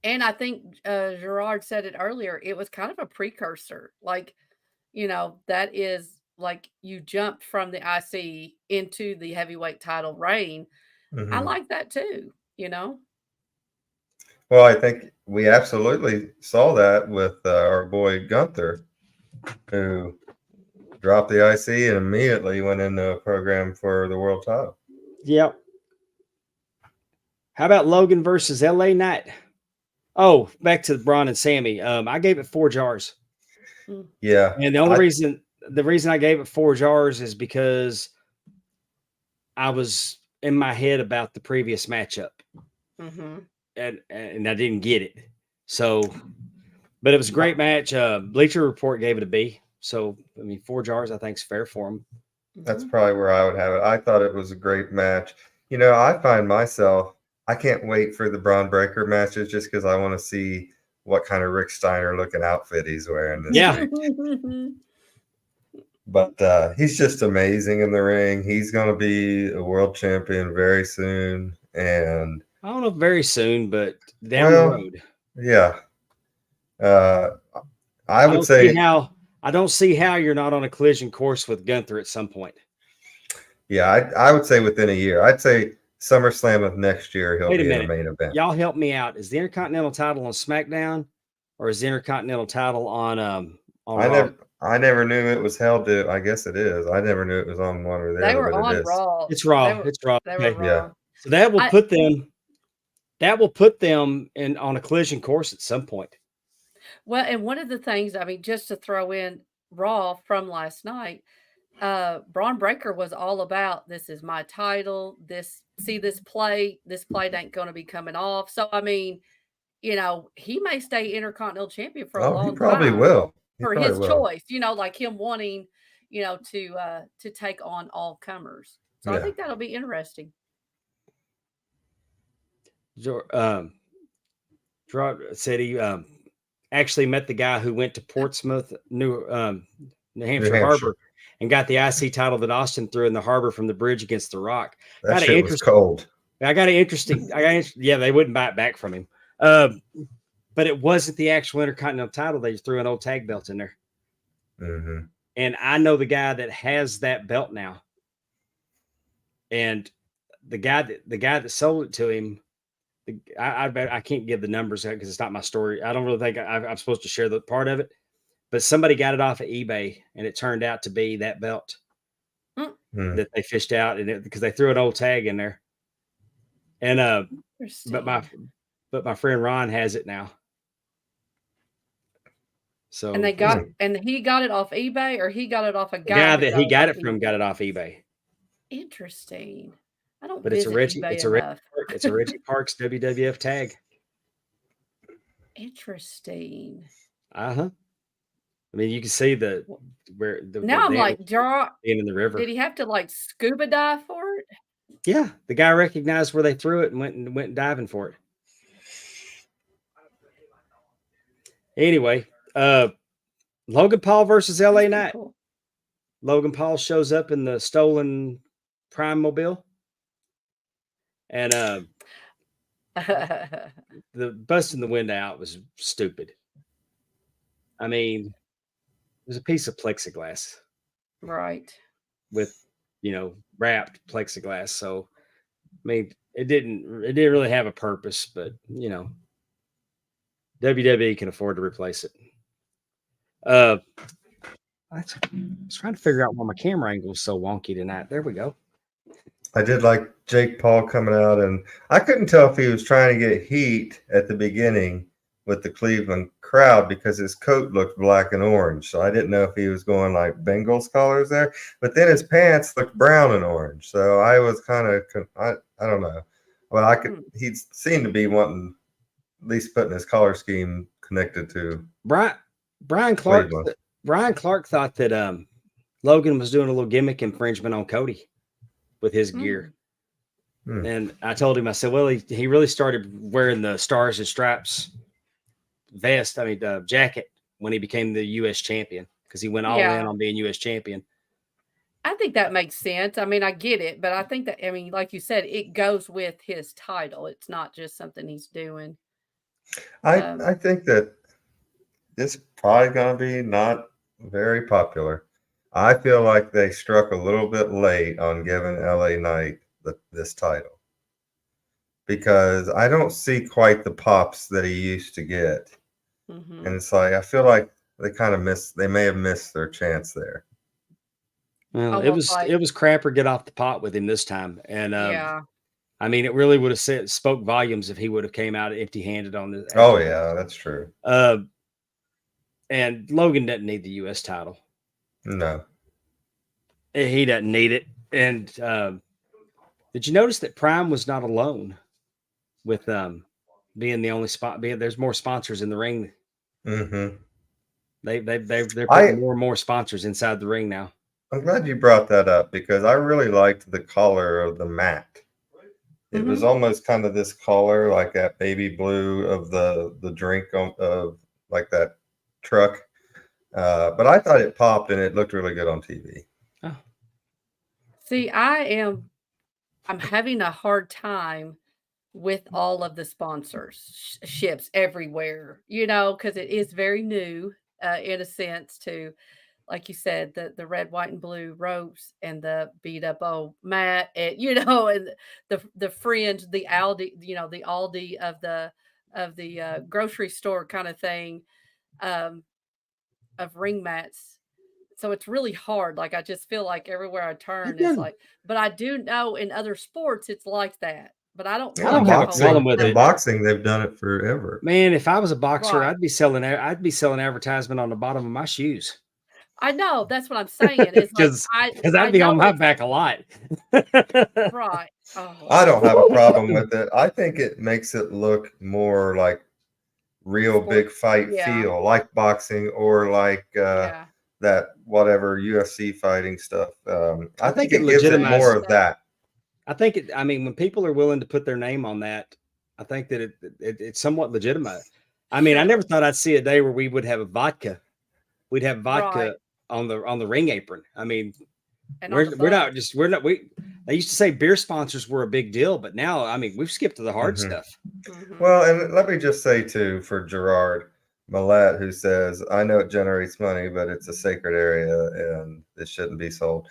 [SPEAKER 4] And I think Gerard said it earlier. It was kind of a precursor. Like, that is like you jumped from the IC into the heavyweight title reign. I
[SPEAKER 2] Mhm.
[SPEAKER 4] like that too,
[SPEAKER 2] Well, I think we absolutely saw that with our boy Gunther, who dropped the IC and immediately went into a program for the world title.
[SPEAKER 3] Yep. How about Logan versus LA Knight? Oh, back to Braun and Sammy. I gave it 4 jars.
[SPEAKER 2] Yeah.
[SPEAKER 3] And the reason I gave it 4 jars is because I was in my head about the previous matchup.
[SPEAKER 4] Mm-hmm.
[SPEAKER 3] And I didn't get it. So, but it was a great match. Bleacher Report gave it a B. So, I mean, 4 jars I think is fair for him.
[SPEAKER 2] That's probably where I would have it. I thought it was a great match. I find myself, I can't wait for the Braun Breaker matches just because I want to see what kind of Rick Steiner looking outfit he's wearing this
[SPEAKER 3] Yeah.
[SPEAKER 2] week. But he's just amazing in the ring. He's going to be a world champion very soon. And
[SPEAKER 3] I don't know if very soon, but down the road.
[SPEAKER 2] Yeah. I would say,
[SPEAKER 3] I don't see how you're not on a collision course with Gunther at some point.
[SPEAKER 2] yeah, I would say within a year. I'd say SummerSlam of next year, he'll
[SPEAKER 3] Wait a
[SPEAKER 2] be in
[SPEAKER 3] minute.
[SPEAKER 2] a main event.
[SPEAKER 3] Y'all help me out. Is the Intercontinental title on SmackDown or is the Intercontinental title on Raw?
[SPEAKER 2] I never knew it was held to. I guess it is. I never knew it was on one or the
[SPEAKER 4] They
[SPEAKER 2] other,
[SPEAKER 4] were
[SPEAKER 2] but
[SPEAKER 4] on
[SPEAKER 2] it is.
[SPEAKER 4] Raw.
[SPEAKER 3] It's Raw. It's Raw.
[SPEAKER 4] They
[SPEAKER 3] Okay.
[SPEAKER 4] were Raw.
[SPEAKER 2] Yeah.
[SPEAKER 3] So that will put them in on a collision course at some point.
[SPEAKER 4] Well, and one of the things, I mean, just to throw in Raw from last night, Braun Breaker was all about this is my title. This plate ain't going to be coming off. So I mean, he may stay Intercontinental Champion for a long
[SPEAKER 2] He probably
[SPEAKER 4] time
[SPEAKER 2] will.
[SPEAKER 4] for his choice. Like him wanting, to take on all comers. So I think that'll be interesting.
[SPEAKER 3] Gerard said he actually met the guy who went to Portsmouth, New Hampshire Harbor, and got the IC title that Austin threw in the harbor from the bridge against The Rock.
[SPEAKER 2] That shit was cold.
[SPEAKER 3] Yeah, they wouldn't buy it back from him. But it wasn't the actual Intercontinental title. They just threw an old tag belt in there.
[SPEAKER 2] Mm-hmm.
[SPEAKER 3] And I know the guy that has that belt now. And the guy that sold it to him, I can't give the numbers because it's not my story. I don't really think I'm supposed to share the part of it. But somebody got it off of eBay, and it turned out to be that belt that they fished out, and because they threw an old tag in there. And but but my friend Ron has it now. So
[SPEAKER 4] And he got it off eBay, or he got it off a
[SPEAKER 3] the
[SPEAKER 4] guy
[SPEAKER 3] guy
[SPEAKER 4] who
[SPEAKER 3] that
[SPEAKER 4] got
[SPEAKER 3] he
[SPEAKER 4] it
[SPEAKER 3] got
[SPEAKER 4] off
[SPEAKER 3] it from got it off eBay.
[SPEAKER 4] Interesting. I don't
[SPEAKER 3] But it's a
[SPEAKER 4] visit
[SPEAKER 3] Reggie,
[SPEAKER 4] eBay
[SPEAKER 3] it's a Reggie,
[SPEAKER 4] enough.
[SPEAKER 3] it's a Reggie Parks WWF tag.
[SPEAKER 4] Interesting.
[SPEAKER 3] I mean, you can see the
[SPEAKER 4] Well,
[SPEAKER 3] where the
[SPEAKER 4] now I'm
[SPEAKER 3] damage
[SPEAKER 4] like, draw.
[SPEAKER 3] being in the river.
[SPEAKER 4] Did he have to like scuba dive for it?
[SPEAKER 3] Yeah, the guy recognized where they threw it and went diving for it. Anyway, Logan Paul versus LA
[SPEAKER 4] That's pretty
[SPEAKER 3] Knight.
[SPEAKER 4] cool.
[SPEAKER 3] Logan Paul shows up in the stolen Prime Mobile, and the busting the window out was stupid. I mean, it was a piece of plexiglass
[SPEAKER 4] Right.
[SPEAKER 3] with, wrapped plexiglass. So, I mean, it didn't really have a purpose, but WWE can afford to replace it. I was trying to figure out why my camera angle is so wonky tonight. There we go.
[SPEAKER 2] I did like Jake Paul coming out, and I couldn't tell if he was trying to get heat at the beginning with the Cleveland crowd because his coat looked black and orange. So I didn't know if he was going like Bengals colors there. But then his pants looked brown and orange. So I was kind of, I don't know. Well, he seemed to be wanting at least putting his color scheme connected to
[SPEAKER 3] Brian Clark.
[SPEAKER 2] Cleveland.
[SPEAKER 3] Brian Clark thought that Logan was doing a little gimmick infringement on Cody with his gear. And I told him, I said, well, he really started wearing the Stars and Stripes jacket when he became the U.S. champion, because he went all in on being U.S. champion.
[SPEAKER 4] I think that makes sense. I mean, I get it, but I think that, I mean, like you said, it goes with his title. It's not just something he's doing.
[SPEAKER 2] I think that this is probably going to be not very popular. I feel like they struck a little bit late on giving LA Knight this title, because I don't see quite the pops that he used to get. And it's like, I feel like they may have missed their chance there.
[SPEAKER 3] Well, it was crapper get off the pot with him this time. And I mean, it really would have spoke volumes if he would have came out empty handed on this.
[SPEAKER 2] Oh yeah, that's true.
[SPEAKER 3] And Logan doesn't need the U.S. title.
[SPEAKER 2] No,
[SPEAKER 3] he doesn't need it. And did you notice that Prime was not alone with being the only spot? There's more sponsors in the ring.
[SPEAKER 2] Mm-hmm.
[SPEAKER 3] They're putting more and more sponsors inside the ring now.
[SPEAKER 2] I'm glad you brought that up, because I really liked the color of the mat. It was almost kind of this color, like that baby blue of the drink of like that truck. But I thought it popped and it looked really good on TV.
[SPEAKER 4] Oh. See, I'm having a hard time with all of the sponsorships everywhere, because it is very new in a sense to, like you said, the red, white, and blue ropes and the beat up old mat, and and the fringe, the Aldi, the Aldi of the grocery store kind of thing, of ring mats. So it's really hard. Like, I just feel like everywhere I turn, it's like, but I do know in other sports it's like that. But I don't
[SPEAKER 3] have a problem with it.
[SPEAKER 2] In boxing, they've done it forever.
[SPEAKER 3] Man, if I was a boxer, I'd be selling advertisement on the bottom of my shoes.
[SPEAKER 4] I know, that's what I'm saying. It's
[SPEAKER 3] because I'd be on my back a lot.
[SPEAKER 4] Right. Oh.
[SPEAKER 2] I don't have a problem with it. I think it makes it look more like real big fight feel, like boxing, or like that whatever UFC fighting stuff. I think it gives it more of that.
[SPEAKER 3] I think I mean, when people are willing to put their name on that, I think that it's somewhat legitimate. I mean, I never thought I'd see a day where we would have a vodka. We'd have vodka on the ring apron. I mean, they used to say beer sponsors were a big deal, but now, I mean, we've skipped to the hard stuff.
[SPEAKER 2] Well, and let me just say too, for Gerard Millette, who says, I know it generates money, but it's a sacred area and it shouldn't be sold.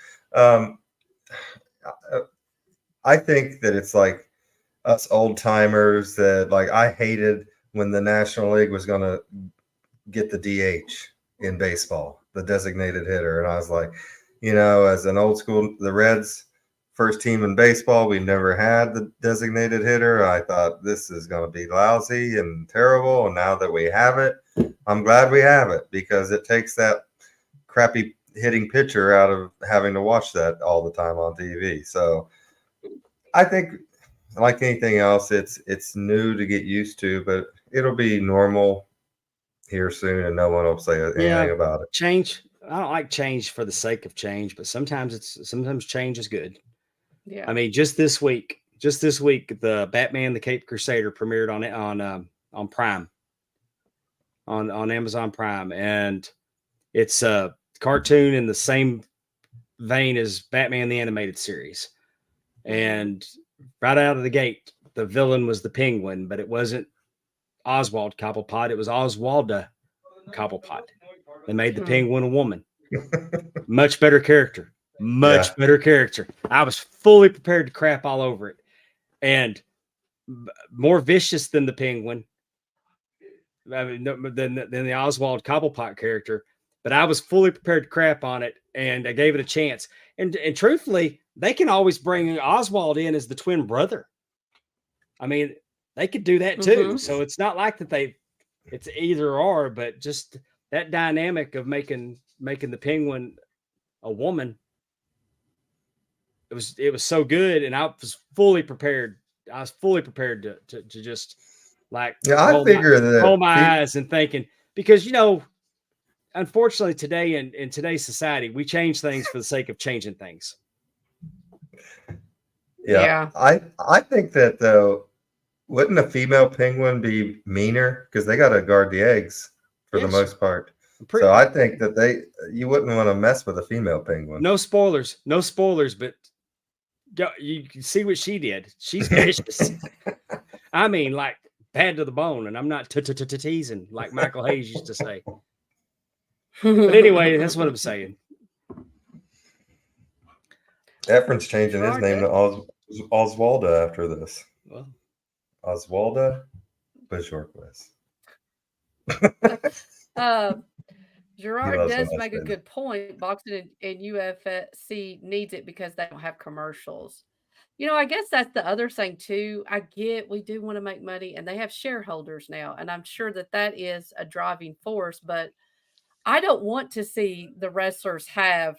[SPEAKER 2] I think that it's like us old timers that, like, I hated when the National League was going to get the DH in baseball, the designated hitter. And I was like, as an old school, the Reds first team in baseball. We never had the designated hitter. I thought this is going to be lousy and terrible. And now that we have it, I'm glad we have it because it takes that crappy hitting pitcher out of having to watch that all the time on TV. So I think, like anything else, it's new to get used to, but it'll be normal here soon, and no one will say anything about it.
[SPEAKER 3] Change. I don't like change for the sake of change, but sometimes change is good.
[SPEAKER 4] Yeah.
[SPEAKER 3] I mean, just this week, the Batman the Cape Crusader premiered on Prime, on Amazon Prime, and it's a cartoon in the same vein as Batman the Animated Series. And right out of the gate, the villain was the Penguin, but it wasn't Oswald Cobblepot. It was Oswalda Cobblepot. They made the Penguin a woman. Much better character. Better character. I was fully prepared to crap all over it. And more vicious than the Penguin, I mean, than the Oswald Cobblepot character. But I was fully prepared to crap on it, and I gave it a chance. And truthfully, they can always bring Oswald in as the twin brother. I mean, they could do that too. So it's not like that it's either or, but just that dynamic of making the Penguin a woman. It was so good, and I was fully prepared. I was fully prepared to just like roll my eyes and thinking, because unfortunately today in today's society, we change things for the sake of changing things.
[SPEAKER 2] Yeah. I think that though, wouldn't a female penguin be meaner because they got to guard the eggs for the most part? So I think that you wouldn't want to mess with a female penguin.
[SPEAKER 3] No spoilers, but you can see what she did. She's vicious. I mean, like bad to the bone, and I'm not teasing like Michael Hayes used to say. But anyway, that's what I'm saying.
[SPEAKER 2] Efren's changing his name to Oswalda after this.
[SPEAKER 3] Well,
[SPEAKER 2] Oswalda Bajorquez.
[SPEAKER 4] Gerard does make a good point. Boxing and UFC needs it because they don't have commercials. I guess that's the other thing too. I get we do want to make money, and they have shareholders now, and I'm sure that is a driving force. But I don't want to see the wrestlers have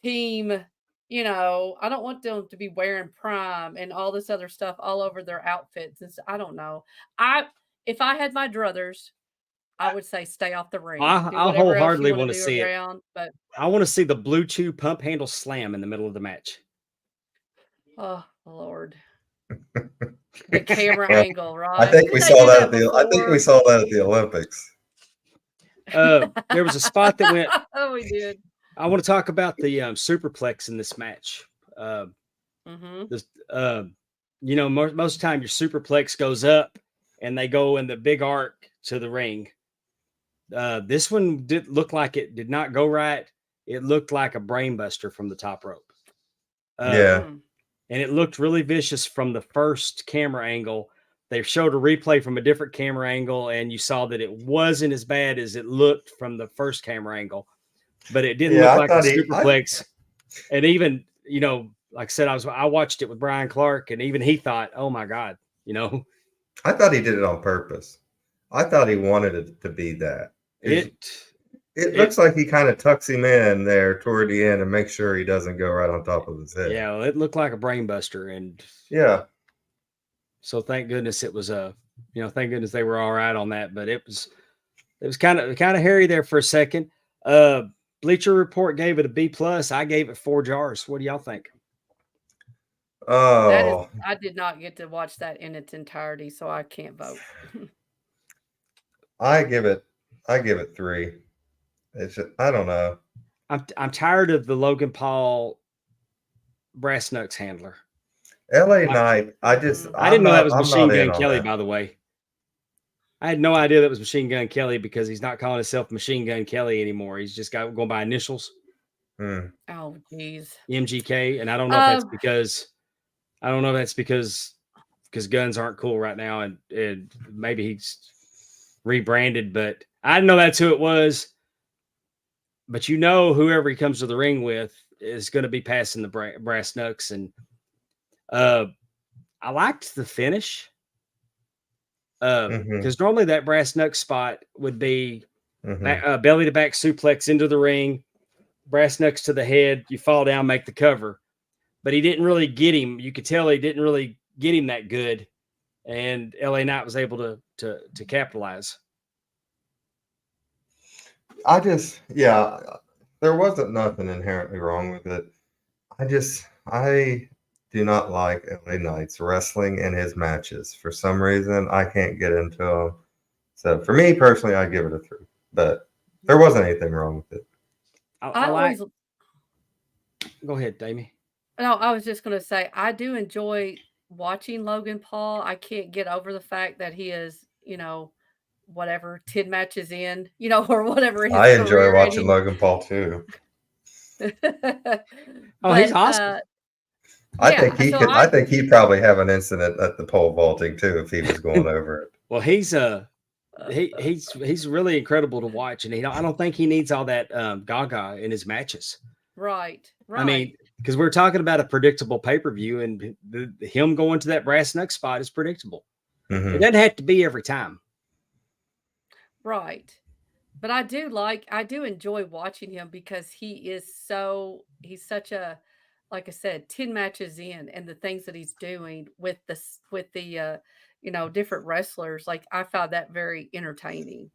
[SPEAKER 4] team. I don't want them to be wearing Prime and all this other stuff all over their outfits. I don't know. If I had my druthers, I would say stay off the ring.
[SPEAKER 3] I wholeheartedly want to see
[SPEAKER 4] it. But
[SPEAKER 3] I want to see the Blue Chew pump handle slam in the middle of the match.
[SPEAKER 4] Oh Lord. The camera angle, right?
[SPEAKER 2] I think we saw that at the Olympics.
[SPEAKER 3] There was a spot that went.
[SPEAKER 4] Oh, we did.
[SPEAKER 3] I want to talk about the superplex in this match. Most of the time your superplex goes up and they go in the big arc to the ring. This one did look like it did not go right. It looked like a brainbuster from the top rope. And it looked really vicious from the first camera angle. They showed a replay from a different camera angle, and you saw that it wasn't as bad as it looked from the first camera angle. But it didn't look like a superplex. And even, like I said, I watched it with Brian Clark, and even he thought, oh my God,
[SPEAKER 2] I thought he did it on purpose. I thought he wanted it to be that. It looks like he kind of tucks him in there toward the end and makes sure he doesn't go right on top of his head.
[SPEAKER 3] Yeah, well, it looked like a brain buster, and so thank goodness it was thank goodness they were all right on that. But it was kind of hairy there for a second. Bleacher Report gave it a B+. I gave it 4 jars. What do y'all think?
[SPEAKER 2] Oh,
[SPEAKER 4] I did not get to watch that in its entirety, so I can't vote.
[SPEAKER 2] I give it 3. It's just, I don't know.
[SPEAKER 3] I'm tired of the Logan Paul brass knucks handler.
[SPEAKER 2] LA Knight. I didn't know
[SPEAKER 3] that was Machine Gun Kelly, by the way. I had no idea that was Machine Gun Kelly because he's not calling himself Machine Gun Kelly anymore. He's just going by initials.
[SPEAKER 4] Oh, geez.
[SPEAKER 3] MGK. And I don't know if that's because guns aren't cool right now, and maybe he's rebranded, but I didn't know that's who it was. But whoever he comes to the ring with, is going to be passing the brass knucks. And I liked the finish because normally that brass knuck spot would be belly to back suplex into the ring, brass knucks to the head, you fall down, make the cover. But he didn't really get him. You could tell he didn't really get him that good. And LA Knight was able to capitalize.
[SPEAKER 2] There wasn't nothing inherently wrong with it. I do not like LA Knight's wrestling in his matches. For some reason, I can't get into them. So for me personally, I give it a 3. But there wasn't anything wrong with it.
[SPEAKER 3] Go ahead, Damie.
[SPEAKER 4] No, I was just going to say, I do enjoy watching Logan Paul. I can't get over the fact that he is, whatever, 10 matches in, or whatever.
[SPEAKER 2] I enjoy watching Logan Paul too.
[SPEAKER 3] He's awesome.
[SPEAKER 2] I think he'd probably have an incident at the pole vaulting too if he was going over it.
[SPEAKER 3] Well, he's really incredible to watch, and I don't think he needs all that gaga in his matches.
[SPEAKER 4] Right.
[SPEAKER 3] I mean, because we're talking about a predictable pay-per-view, and him going to that brass knuck spot is predictable. It doesn't have to be every time.
[SPEAKER 4] Right. But I do enjoy watching him because he's such a, like I said, 10 matches in, and the things that he's doing with the different wrestlers, like I found that very entertaining.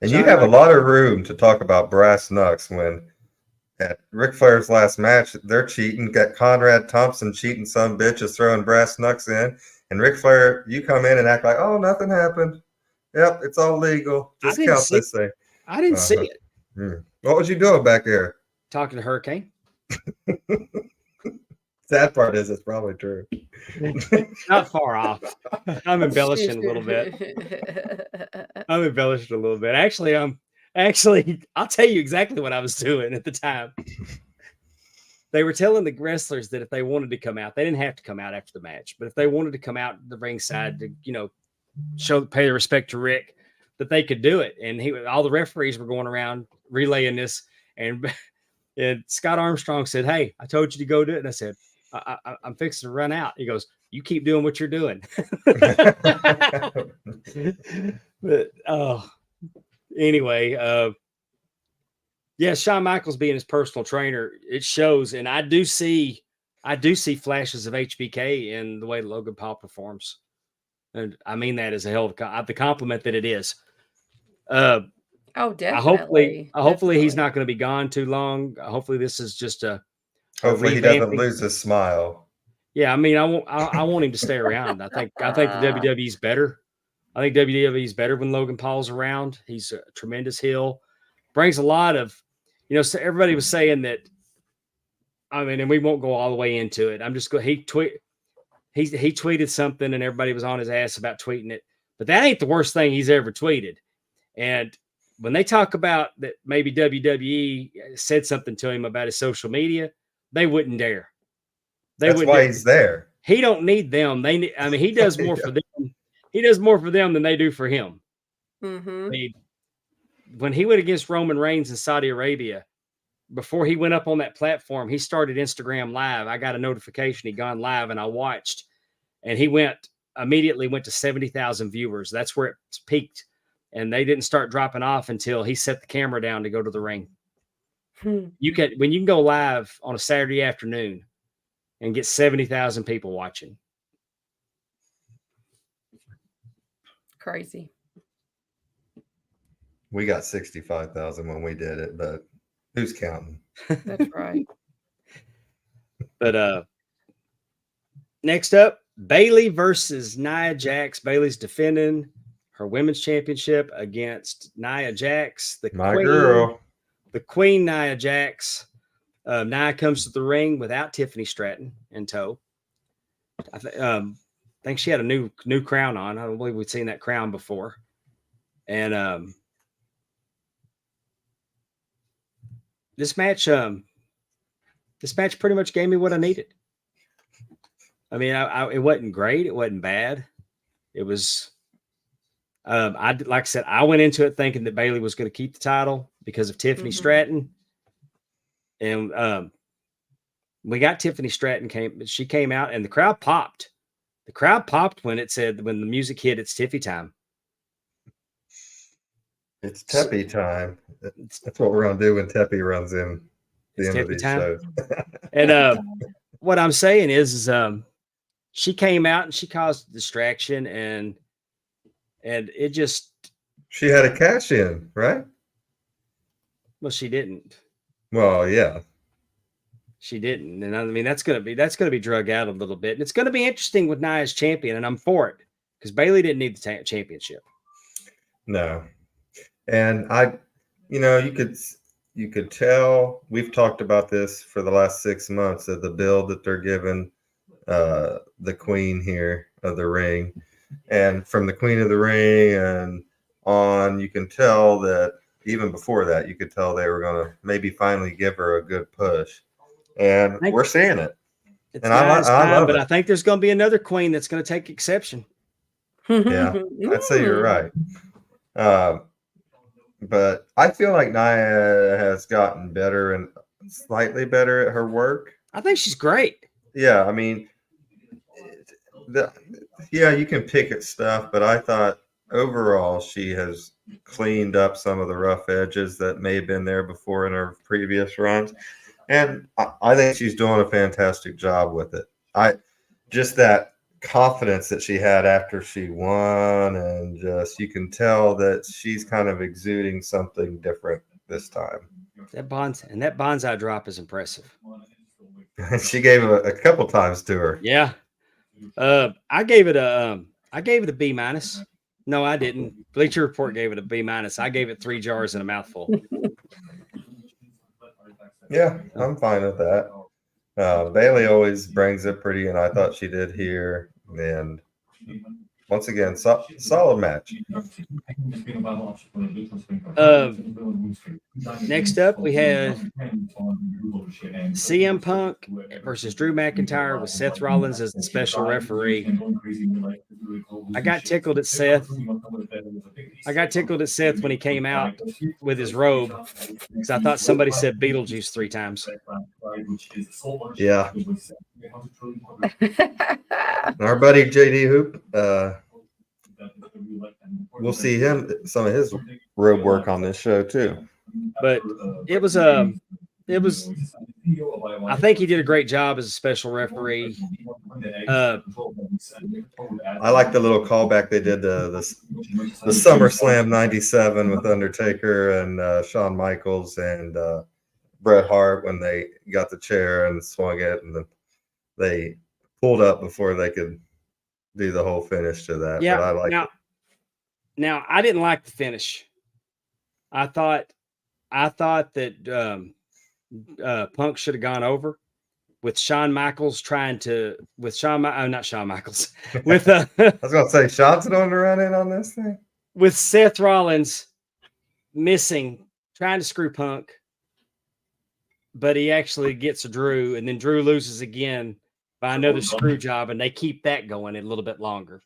[SPEAKER 2] And you have a lot of room to talk about brass knucks when at Ric Flair's last match, they're cheating. Got Conrad Thompson cheating, some bitch is throwing brass knucks in. And Ric Flair, you come in and act like, oh, nothing happened. Yep, it's all legal. Just count this thing.
[SPEAKER 3] I didn't see it.
[SPEAKER 2] What was you doing back there?
[SPEAKER 3] Talking to Hurricane.
[SPEAKER 2] Sad part is it's probably true.
[SPEAKER 3] Not far off. I'm embellishing a little bit. Actually, I'll tell you exactly what I was doing at the time. They were telling the wrestlers that if they wanted to come out, they didn't have to come out after the match, but if they wanted to come out the ringside to, pay the respect to Rick, that they could do it. And all the referees were going around relaying this, and Scott Armstrong said, "Hey, I told you to go do it." And I said, I'm fixing to run out. He goes, "You keep doing what you're doing." But anyway, Shawn Michaels being his personal trainer, it shows, and I do see flashes of HBK in the way Logan Paul performs, and I mean that as a hell of the compliment that it is.
[SPEAKER 4] Oh, definitely.
[SPEAKER 3] Hopefully he's not going to be gone too long. Hopefully this is just
[SPEAKER 2] hopefully he doesn't lose his smile.
[SPEAKER 3] Yeah, I mean, I want him to stay around. I think the WWE's better. I think WWE's better when Logan Paul's around. He's a tremendous heel. Brings a lot of, so everybody was saying that. I mean, and we won't go all the way into it. I'm just going. He tweeted something, and everybody was on his ass about tweeting it. But that ain't the worst thing he's ever tweeted. And when they talk about that, maybe WWE said something to him about his social media, they wouldn't dare.
[SPEAKER 2] That's why he's there.
[SPEAKER 3] He don't need them. He does more for them. He does more for them than they do for him.
[SPEAKER 4] Mm-hmm.
[SPEAKER 3] I mean, when he went against Roman Reigns in Saudi Arabia, before he went up on that platform, he started Instagram Live. I got a notification he'd gone live, and I watched. And he immediately went to 70,000 viewers. That's where it peaked. And they didn't start dropping off until he set the camera down to go to the ring. When you can go live on a Saturday afternoon and get 70,000 people watching.
[SPEAKER 4] Crazy.
[SPEAKER 2] We got 65,000 when we did it, but who's counting?
[SPEAKER 4] That's right.
[SPEAKER 3] But next up, Bayley versus Nia Jax. Bayley's defending her women's championship against Nia Jax, the queen Nia Jax. Nia comes to the ring without Tiffany Stratton in tow. I think she had a new crown on. I don't believe we'd seen that crown before. And this match pretty much gave me what I needed. I mean, it wasn't great. It wasn't bad. It was. Like I said, I went into it thinking that Bayley was going to keep the title because of Tiffany Stratton. And we got Tiffany Stratton she came out and the crowd popped. The crowd popped when the music hit, it's Tiffy time.
[SPEAKER 2] It's Teppy time. That's what we're gonna do when Teppy runs in the end of these shows.
[SPEAKER 3] And what I'm saying is she came out and she caused a distraction, and it just,
[SPEAKER 2] she had a cash in, right?
[SPEAKER 3] well, she didn't.
[SPEAKER 2] Well, yeah.
[SPEAKER 3] She didn't. And I mean, that's gonna be drug out a little bit. And it's gonna be interesting with Nia's champion, and I'm for it because Bailey didn't need the championship.
[SPEAKER 2] No. And you could tell, we've talked about this for the last 6 months, that the build that they're giving the queen here of the ring, and from the queen of the ring and on, you can tell that even before that, you could tell they were going to maybe finally give her a good push, and we're seeing it.
[SPEAKER 3] And I love it. But I think there's going to be another queen that's going to take exception.
[SPEAKER 2] Yeah, I'd say you're right. But I feel like Nia has gotten better and slightly better at her work.
[SPEAKER 3] I think she's great.
[SPEAKER 2] Yeah, I mean, you can pick at stuff, but I thought overall she has cleaned up some of the rough edges that may have been there before in her previous runs. And I think she's doing a fantastic job with it. Just that confidence that she had after she won, and just, you can tell that she's kind of exuding something different this time.
[SPEAKER 3] That bonsai drop is impressive.
[SPEAKER 2] She gave it a couple times to her.
[SPEAKER 3] Yeah. I gave it a B minus. No, I didn't. Bleacher Report gave it a B minus. I gave it 3 jars and a mouthful.
[SPEAKER 2] Yeah, I'm fine with that. Bailey always brings it pretty, and I thought she did here. And once again, solid match.
[SPEAKER 3] Next up, we had CM Punk versus Drew McIntyre with Seth Rollins as the special referee. I got tickled at Seth. When he came out with his robe, because I thought somebody said Beetlejuice 3 times.
[SPEAKER 2] Yeah. Our buddy JD Hoop, we'll see some of his robe work on this show too.
[SPEAKER 3] But it was I think he did a great job as a special referee.
[SPEAKER 2] I like the little callback they did to the Summer Slam '97 with Undertaker and Shawn Michaels and Bret Hart, when they got the chair and swung it, and then they pulled up before they could do the whole finish to that.
[SPEAKER 3] Yeah.
[SPEAKER 2] But I like it.
[SPEAKER 3] Now I didn't like the finish. I thought that Punk should have gone over with Shawn Michaels with I
[SPEAKER 2] was gonna say Shawn's going to run in on this thing
[SPEAKER 3] with Seth Rollins missing, trying to screw Punk, but he actually gets a Drew, and then Drew loses again by another screw job, and they keep that going a little bit longer.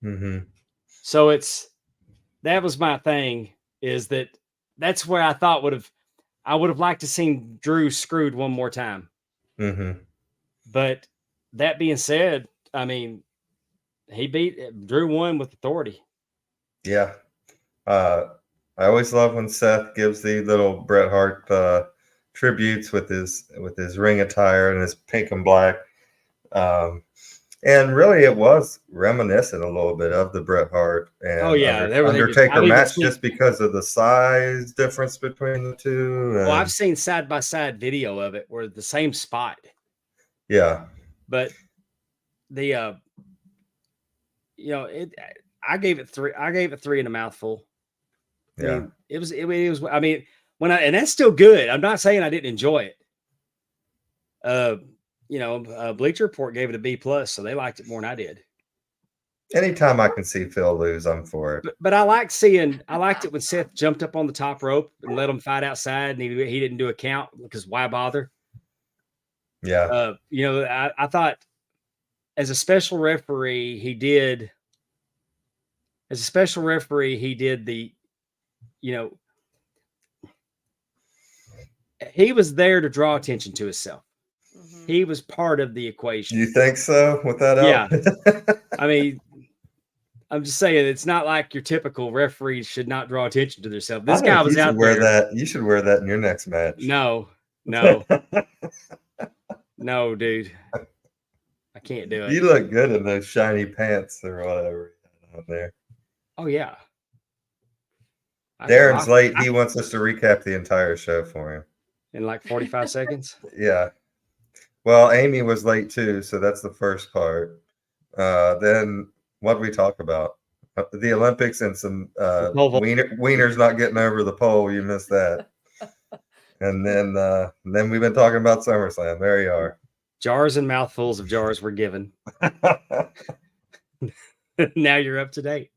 [SPEAKER 2] Mm-hmm.
[SPEAKER 3] So that was my thing, is that's where I would have liked to seen Drew screwed one more time.
[SPEAKER 2] Mm-hmm.
[SPEAKER 3] But that being said, I mean, Drew won with authority.
[SPEAKER 2] Yeah. I always love when Seth gives the little Bret Hart tributes with his ring attire and his pink and black. And really, it was reminiscent a little bit of the Bret Hart and Undertaker match, just because of the size difference between the two.
[SPEAKER 3] Well, I've seen side-by-side video of it where the same spot.
[SPEAKER 2] Yeah.
[SPEAKER 3] But I gave it 3. I gave it 3 in a mouthful.
[SPEAKER 2] Yeah.
[SPEAKER 3] I mean, it was, and that's still good. I'm not saying I didn't enjoy it. Bleacher Report gave it a B+, so they liked it more than I did.
[SPEAKER 2] Anytime I can see Phil lose, I'm for it.
[SPEAKER 3] But I liked it when Seth jumped up on the top rope and let him fight outside, and he didn't do a count, because why bother?
[SPEAKER 2] Yeah.
[SPEAKER 3] I thought as a special referee, he did he was there to draw attention to himself.
[SPEAKER 4] Mhm.
[SPEAKER 3] He was part of the
[SPEAKER 2] Do
[SPEAKER 3] equation.
[SPEAKER 2] you think so with that
[SPEAKER 3] Yeah.
[SPEAKER 2] outfit?
[SPEAKER 3] I mean, I'm just saying, it's not like your typical referees should not draw attention to themselves. This
[SPEAKER 2] I
[SPEAKER 3] guy
[SPEAKER 2] think
[SPEAKER 3] was
[SPEAKER 2] you should
[SPEAKER 3] out
[SPEAKER 2] wear
[SPEAKER 3] there.
[SPEAKER 2] that. You should wear that in your next match.
[SPEAKER 3] No, no, no, dude. I can't do it.
[SPEAKER 2] You look good in those shiny pants or whatever on there.
[SPEAKER 3] Oh, yeah. I can
[SPEAKER 2] Darren's
[SPEAKER 3] rock
[SPEAKER 2] late. He wants us to recap the entire show for him.
[SPEAKER 3] in like 45 seconds.
[SPEAKER 2] Yeah. Well, Amy was late too, so that's the first part. Then what did we talk about? The Olympics and some
[SPEAKER 3] pole vault.
[SPEAKER 2] wieners not getting over the pole. You missed that. And then we've been talking about SummerSlam. There you are.
[SPEAKER 3] Jars and mouthfuls of jars were given. Now you're up to date.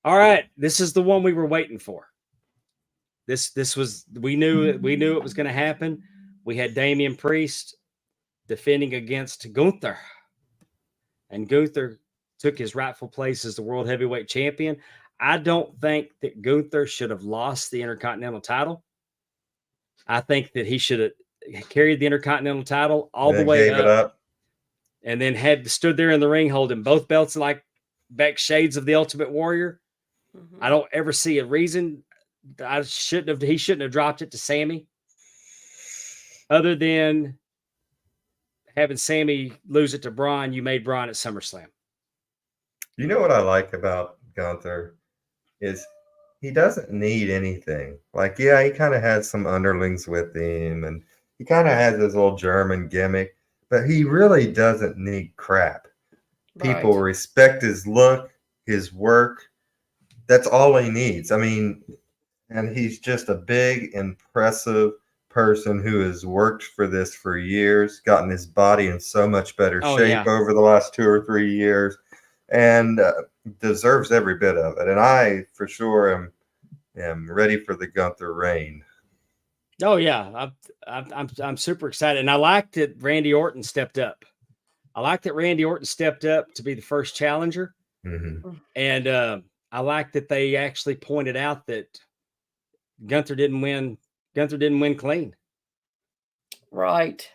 [SPEAKER 3] All right, this is the one we were waiting for. This was we knew it was going to happen. We had Damian Priest defending against Gunther, and Gunther took his rightful place as the world heavyweight champion. I don't think that Gunther should have lost the Intercontinental title. I think that he should have carried the Intercontinental title all the way
[SPEAKER 2] gave it up.
[SPEAKER 3] And then had stood there in the ring holding both belts like back shades of the Ultimate Warrior.
[SPEAKER 4] Mhm.
[SPEAKER 3] I don't ever see a reason he shouldn't have dropped it to Sammy, other than having Sammy lose it to Braun. You made Braun at SummerSlam.
[SPEAKER 2] You know what I like about Gunther is he doesn't need anything. Like, yeah, he kind of has some underlings with him, and he kind of has his little German gimmick, but he really doesn't need crap. People
[SPEAKER 4] Right.
[SPEAKER 2] respect his look, his work. That's all he needs. I mean, and he's just a big, impressive person who has worked for this for years, gotten his body in so much better
[SPEAKER 3] Oh,
[SPEAKER 2] shape
[SPEAKER 3] yeah.
[SPEAKER 2] over the last 2 or 3 years, and deserves every bit of it. And I, for sure, am ready for the Gunther reign.
[SPEAKER 3] Oh yeah, I'm super excited, and I like that Randy Orton stepped up. I like that Randy Orton stepped up to be the first challenger,
[SPEAKER 2] Mhm.
[SPEAKER 3] and I like that they actually pointed out that Gunther didn't win. Gunther didn't win clean.
[SPEAKER 4] Right.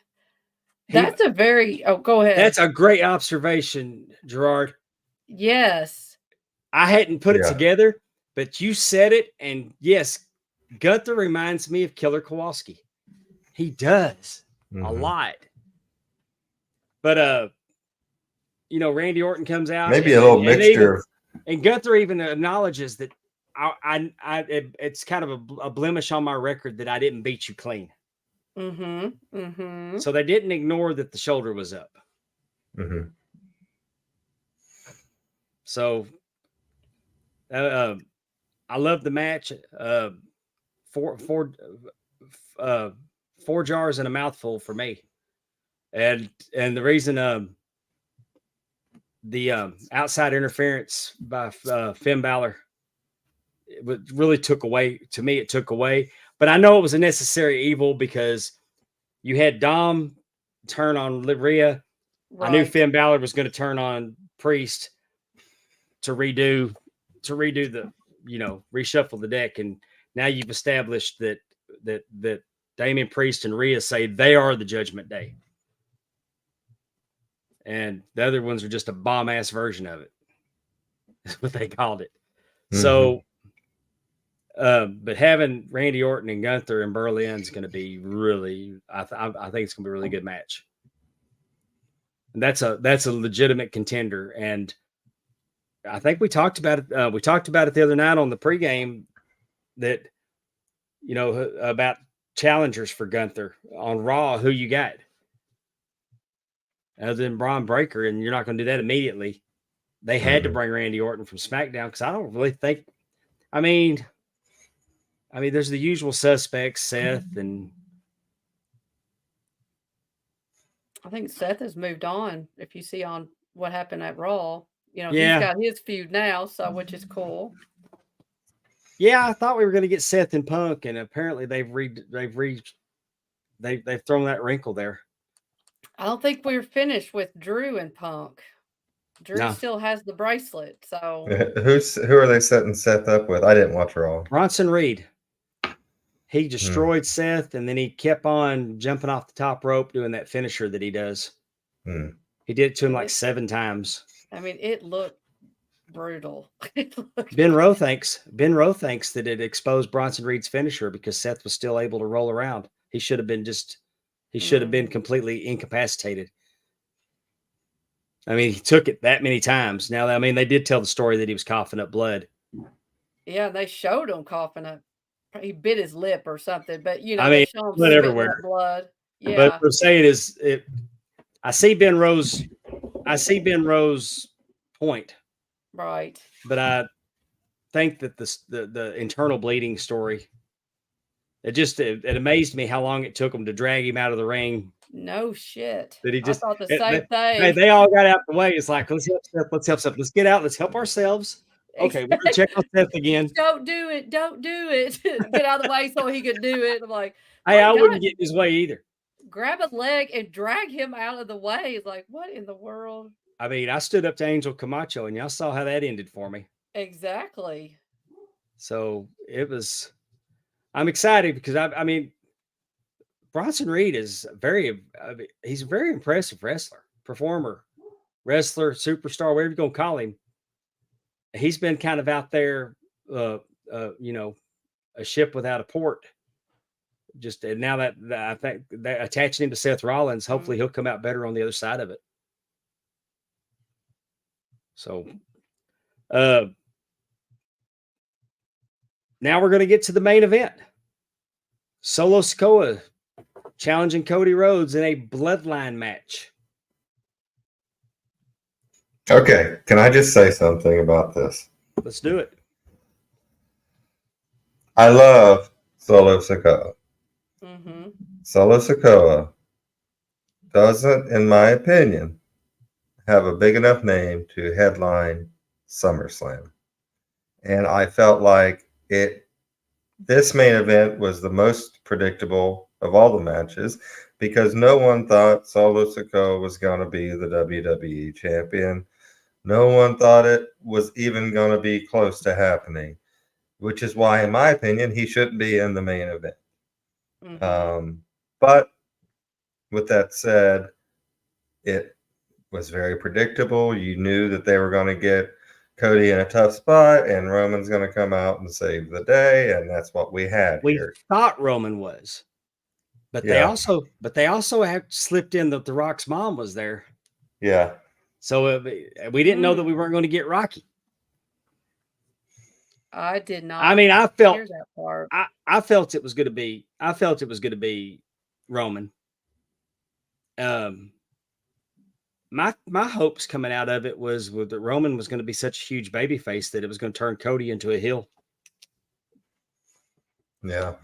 [SPEAKER 3] He-
[SPEAKER 4] That's a very go ahead.
[SPEAKER 3] That's a great observation, Gerard.
[SPEAKER 4] Yes.
[SPEAKER 3] I hadn't put it
[SPEAKER 2] Yeah.
[SPEAKER 3] together, but you said it, and yes, Gunther reminds me of Killer Kowalski. He does a
[SPEAKER 2] Mhm.
[SPEAKER 3] lot. But Randy Orton comes out,
[SPEAKER 2] Maybe a little
[SPEAKER 3] and
[SPEAKER 2] mixture.
[SPEAKER 3] and Gunther even acknowledges that it's kind of a blemish on my record that I didn't beat you clean.
[SPEAKER 4] Mm-hmm. Mm-hmm.
[SPEAKER 3] So they didn't ignore that the shoulder was up.
[SPEAKER 2] Mhm.
[SPEAKER 3] So I love the match. Four jars and a mouthful for me. And the reason the outside interference by Finn Balor really took away, to me, it took away. But I know it was a necessary evil because you had Dom turn on Rhea.
[SPEAKER 4] Right.
[SPEAKER 3] I knew Finn Balor was going to turn on Priest to redo the, reshuffle the deck. And now you've established that Damian Priest and Rhea say they are the Judgment Day. And the other ones are just a bomb ass version of it. That's what they called it.
[SPEAKER 2] Mhm.
[SPEAKER 3] So, but having Randy Orton and Gunther in Berlin is going to be really, I think it's going to be a really good match. And that's a legitimate contender. And I think we talked about it. We talked about it the other night on the pregame that, about challengers for Gunther on Raw, who you got other than Braun Breaker, and you're not going to do that immediately. They had to bring Randy Orton from SmackDown because I don't really think. I mean, there's the usual suspects, Seth, and
[SPEAKER 4] I think Seth has moved on. If you see on what happened at Raw,
[SPEAKER 3] Yeah.
[SPEAKER 4] he's got his feud now, so which is cool.
[SPEAKER 3] yeah, I thought we were going to get Seth and Punk, and apparently they've thrown that wrinkle there.
[SPEAKER 4] I don't think we're finished with Drew and Punk. Drew
[SPEAKER 3] No.
[SPEAKER 4] still has the bracelet, so
[SPEAKER 2] Who are they setting Seth up with? I didn't watch Raw.
[SPEAKER 3] Bronson Reed. He destroyed Seth, and then he kept on jumping off the top rope doing that finisher that he does. He did it to him like 7 times.
[SPEAKER 4] I mean, it looked brutal. It looked
[SPEAKER 3] Ben Rowe thinks that it exposed Bronson Reed's finisher because Seth was still able to roll around. He should have been completely incapacitated. I mean, he took it that many times. Now, I mean, they did tell the story that he was coughing up blood.
[SPEAKER 4] Yeah, they showed him coughing up. He bit his lip or something, but you know,
[SPEAKER 3] I
[SPEAKER 4] they
[SPEAKER 3] mean,
[SPEAKER 4] show him
[SPEAKER 3] blood
[SPEAKER 4] spitting
[SPEAKER 3] everywhere.
[SPEAKER 4] up blood. Yeah,
[SPEAKER 3] But we're saying is it. I see Ben Rowe's point,
[SPEAKER 4] right.
[SPEAKER 3] but I think that the internal bleeding story. It amazed me how long it took him to drag him out of the ring.
[SPEAKER 4] No shit.
[SPEAKER 3] That he
[SPEAKER 4] I
[SPEAKER 3] just
[SPEAKER 4] thought the same thing.
[SPEAKER 3] they all got out the way. It's like let's help Seth, let's get out, let's help ourselves. Okay, we're gonna check on Seth again.
[SPEAKER 4] Don't do it. Don't do it. Get out of the way so he could do it. I'm like,
[SPEAKER 3] Hey, I
[SPEAKER 4] my
[SPEAKER 3] wouldn't
[SPEAKER 4] God,
[SPEAKER 3] get in his way either.
[SPEAKER 4] grab a leg and drag him out of the way. It's like, what in the world?
[SPEAKER 3] I mean, I stood up to Angel Camacho, and y'all saw how that ended for me.
[SPEAKER 4] Exactly.
[SPEAKER 3] So I'm excited because I mean, Bronson Reed is he's a very impressive performer, wrestler, superstar, whatever you're gonna call him. He's been kind of out there, you know, a ship without a port. Just and now that I think that attaching him to Seth Rollins, hopefully he'll come out better on the other side of it. So, now we're going to get to the main event. Solo Sikoa challenging Cody Rhodes in a bloodline match.
[SPEAKER 2] Okay, can I just say something about this?
[SPEAKER 3] Let's do it.
[SPEAKER 2] I love Solo Sikoa.
[SPEAKER 4] Mm-hmm.
[SPEAKER 2] Solo Sikoa doesn't, in my opinion, have a big enough name to headline Summer Slam. And I felt like this main event was the most predictable of all the matches because no one thought Solo Sikoa was going to be the WWE champion. No one thought it was even going to be close to happening, which is why, in my opinion, he shouldn't be in the main event.
[SPEAKER 4] Mm-hmm.
[SPEAKER 2] But with that said, it was very predictable. You knew that they were going to get Cody in a tough spot, and Roman's going to come out and save the day, and that's what we had
[SPEAKER 3] We
[SPEAKER 2] here.
[SPEAKER 3] thought Roman was, but they also had slipped in that The Rock's mom was there.
[SPEAKER 2] Yeah.
[SPEAKER 3] So we didn't know that we weren't going to get Rocky.
[SPEAKER 4] I did not.
[SPEAKER 3] I mean, I felt
[SPEAKER 4] hear that part.
[SPEAKER 3] I felt it was going to be. I felt it was going to be Roman. My hopes coming out of it was that Roman was going to be such a huge babyface that it was going to turn Cody into a heel.
[SPEAKER 2] Yeah.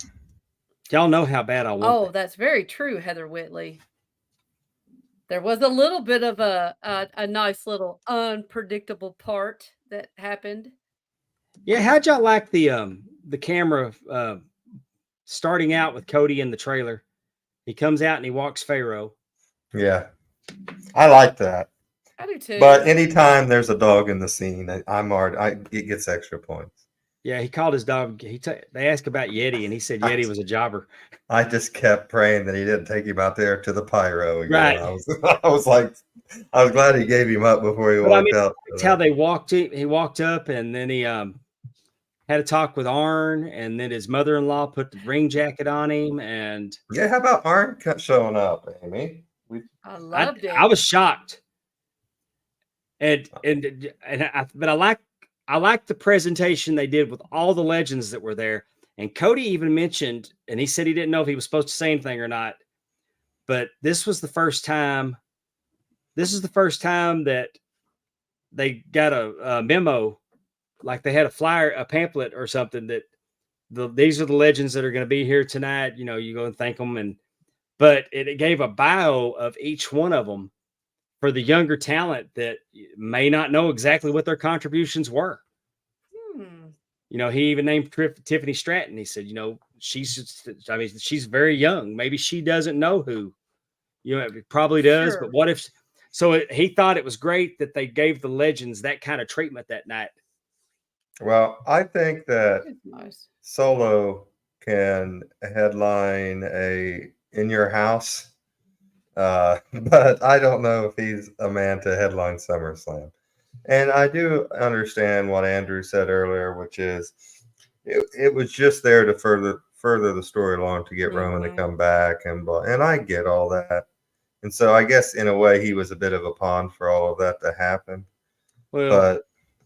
[SPEAKER 3] Y'all know how bad I want.
[SPEAKER 4] Oh,
[SPEAKER 3] that.
[SPEAKER 4] that's very true, Heather Whitley. There was a little bit of a nice little unpredictable part that happened.
[SPEAKER 3] Yeah, how'd y'all like the camera starting out with Cody in the trailer? He comes out and he walks Pharaoh.
[SPEAKER 2] Yeah. I like that.
[SPEAKER 4] I do too.
[SPEAKER 2] But anytime there's a dog in the scene, it gets extra points.
[SPEAKER 3] Yeah, he called his dog. They asked about Yeti, and he said Yeti was a jobber.
[SPEAKER 2] I just kept praying that he didn't take him out there to the pyro again.
[SPEAKER 3] Right.
[SPEAKER 2] I was glad he gave him up before he walked out.
[SPEAKER 3] That's how they walked. He walked up, and then he had a talk with Arn, and then his mother-in-law put the ring jacket on him. And
[SPEAKER 2] yeah, how about Arn showing up, Amy?
[SPEAKER 4] I loved it.
[SPEAKER 3] I was shocked, but I like the presentation they did with all the legends that were there. And Cody even mentioned, and he said he didn't know if he was supposed to say anything or not, but this was the first time. This is the first time that they got a memo, like they had a flyer, a pamphlet or something that these are the legends that are going to be here tonight. You know, you go and thank them. But it gave a bio of each one of them for the younger talent that may not know exactly what their contributions were. You know, he even named Tiffany Stratton. He said, you know, she's very young. Maybe she doesn't know who, you know, it probably does.
[SPEAKER 4] Sure.
[SPEAKER 3] But what if, he thought it was great that they gave the legends that kind of treatment that night.
[SPEAKER 2] Well, I think that
[SPEAKER 4] It's nice.
[SPEAKER 2] Solo can headline a in your house, but I don't know if he's a man to headline SummerSlam. And I do understand what Andrew said earlier, which is it was just there to further the story along to get Roman to come back and I get all that. And so I guess in a way he was a bit of a pawn for all of that to happen.
[SPEAKER 3] Well,
[SPEAKER 2] But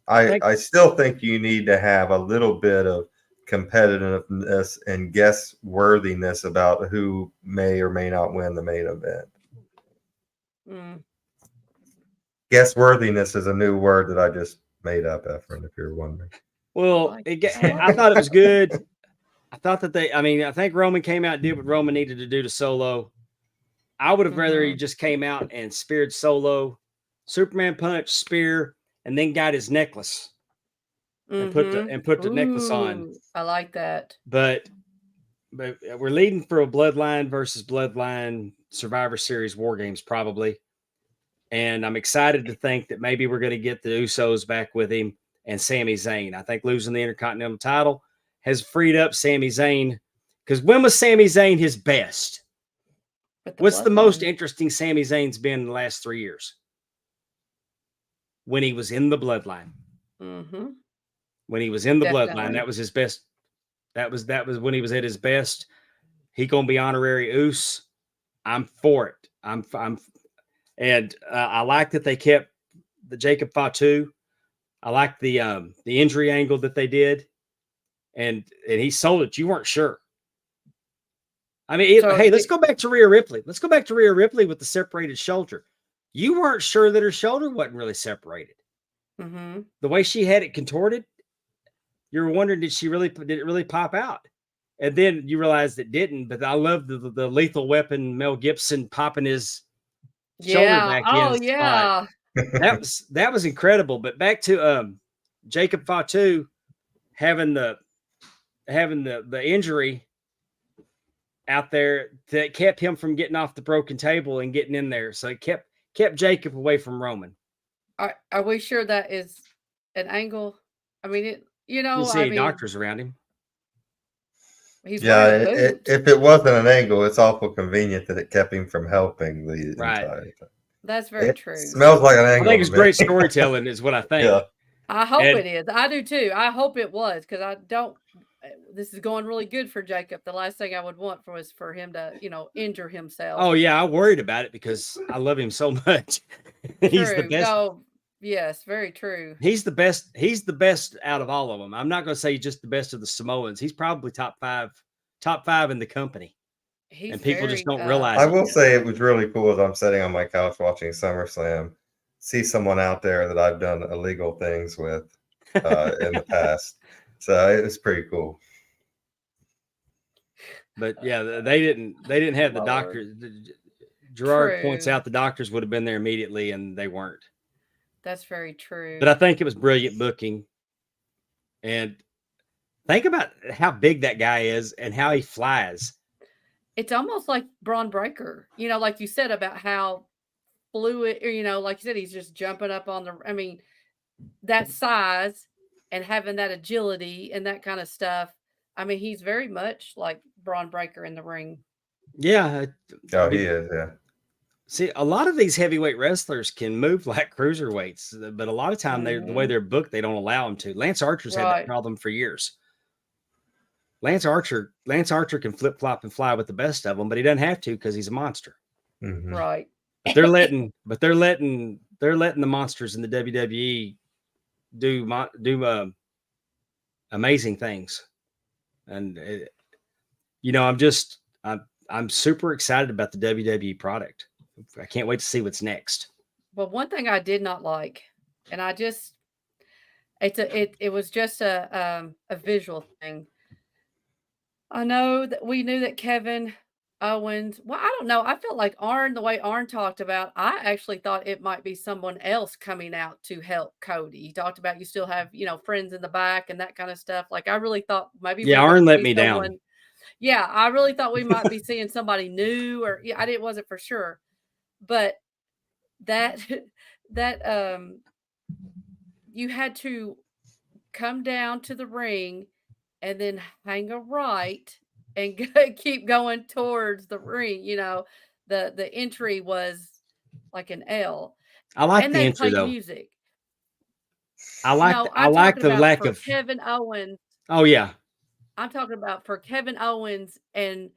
[SPEAKER 3] I
[SPEAKER 2] I still think you need to have a little bit of competitiveness and guess worthiness about who may or may not win the main event. Guess worthiness is a new word that I just made up, Efren, if you're wondering.
[SPEAKER 3] well, I thought it was good. I thought that I think Roman came out and did what Roman needed to do to Solo. I would have rather he just came out and speared Solo, Superman punch, spear, and then got his necklace and put the necklace on.
[SPEAKER 4] I like that.
[SPEAKER 3] But we're leading for a Bloodline versus Bloodline Survivor Series War Games probably, and I'm excited to think that maybe we're going to get the Usos back with him and Sami Zayn. I think losing the Intercontinental title has freed up Sami Zayn, because when was Sami Zayn his best? What's the most interesting Sami Zayn's been in the last 3 years? When he was in the Bloodline. When he was in the Bloodline, that was his best. That was when he was at his best. He gonna be honorary Us. I'm for it. And I like that they kept the Jacob Fatu. I like the injury angle that they did, and he sold it. You weren't sure. I mean, hey, let's go back to Rhea Ripley. Let's go back to Rhea Ripley with the separated shoulder. You weren't sure that her shoulder wasn't really separated. The way she had it contorted, you were wondering, did it really pop out? And then you realized it didn't. But I love the Lethal Weapon, Mel Gibson popping his shoulder back in. Oh yeah, that was incredible. But back to Jacob Fatu having the injury out there that kept him from getting off the broken table and getting in there. So it kept Jacob away from Roman.
[SPEAKER 4] Are we sure that is an angle? I mean,
[SPEAKER 3] you see doctors around him.
[SPEAKER 4] He's
[SPEAKER 2] if it wasn't an angle, it's awful convenient that it kept him from helping the entire thing.
[SPEAKER 4] That's very true.
[SPEAKER 2] Smells like an angle.
[SPEAKER 3] I think it's great storytelling is what I think.
[SPEAKER 2] Yeah.
[SPEAKER 4] I hope it is. I do too. I hope it was, because I don't. This is going really good for Jacob. The last thing I would want was for him to, injure himself.
[SPEAKER 3] Oh yeah, I worried about it because I love him so much. He's the best.
[SPEAKER 4] No, yes, very true.
[SPEAKER 3] He's the best. He's the best out of all of them. I'm not going to say just the best of the Samoans. He's probably top five in the company. And people just don't realize.
[SPEAKER 2] I will say it was really cool as I'm sitting on my couch watching SummerSlam, see someone out there that I've done illegal things with in the past. So it was pretty cool.
[SPEAKER 3] But yeah, they didn't have the doctors. Gerard points out the doctors would have been there immediately, and they weren't.
[SPEAKER 4] That's very true.
[SPEAKER 3] But I think it was brilliant booking. And think about how big that guy is and how he flies.
[SPEAKER 4] It's almost like Braun Breaker, like you said about how fluid, or, like you said, he's just jumping up on that size and having that agility and that kind of stuff. I mean, he's very much like Braun Breaker in the ring.
[SPEAKER 3] Yeah.
[SPEAKER 2] He is, yeah.
[SPEAKER 3] See, a lot of these heavyweight wrestlers can move like cruiserweights, but a lot of time the way they're booked, they don't allow them to. Lance Archer's had that problem for years. Lance Archer can flip flop and fly with the best of them, but he doesn't have to because he's a monster.
[SPEAKER 4] Right.
[SPEAKER 3] But they're letting the monsters in the WWE do amazing things. And I'm super excited about the WWE product. I can't wait to see what's next.
[SPEAKER 4] Well, one thing I did not like, and it was just a visual thing. I know that we knew that Kevin Owens. Well, I don't know. I felt like the way Arn talked about, I actually thought it might be someone else coming out to help Cody. He talked about you still have, friends in the back and that kind of stuff. Like, I really thought maybe.
[SPEAKER 3] Yeah, Arn let me down.
[SPEAKER 4] Yeah, I really thought we might be seeing somebody new, or I wasn't for sure. But that you had to come down to the ring and then hang a right and keep going towards the ring. The entry was like an L,
[SPEAKER 3] I like
[SPEAKER 4] and
[SPEAKER 3] the
[SPEAKER 4] they
[SPEAKER 3] entry
[SPEAKER 4] played
[SPEAKER 3] though.
[SPEAKER 4] music.
[SPEAKER 3] I
[SPEAKER 4] I'm
[SPEAKER 3] like
[SPEAKER 4] talking
[SPEAKER 3] the
[SPEAKER 4] about
[SPEAKER 3] lack
[SPEAKER 4] for
[SPEAKER 3] of.
[SPEAKER 4] Kevin Owens.
[SPEAKER 3] Oh yeah.
[SPEAKER 4] I'm talking about for Kevin Owens and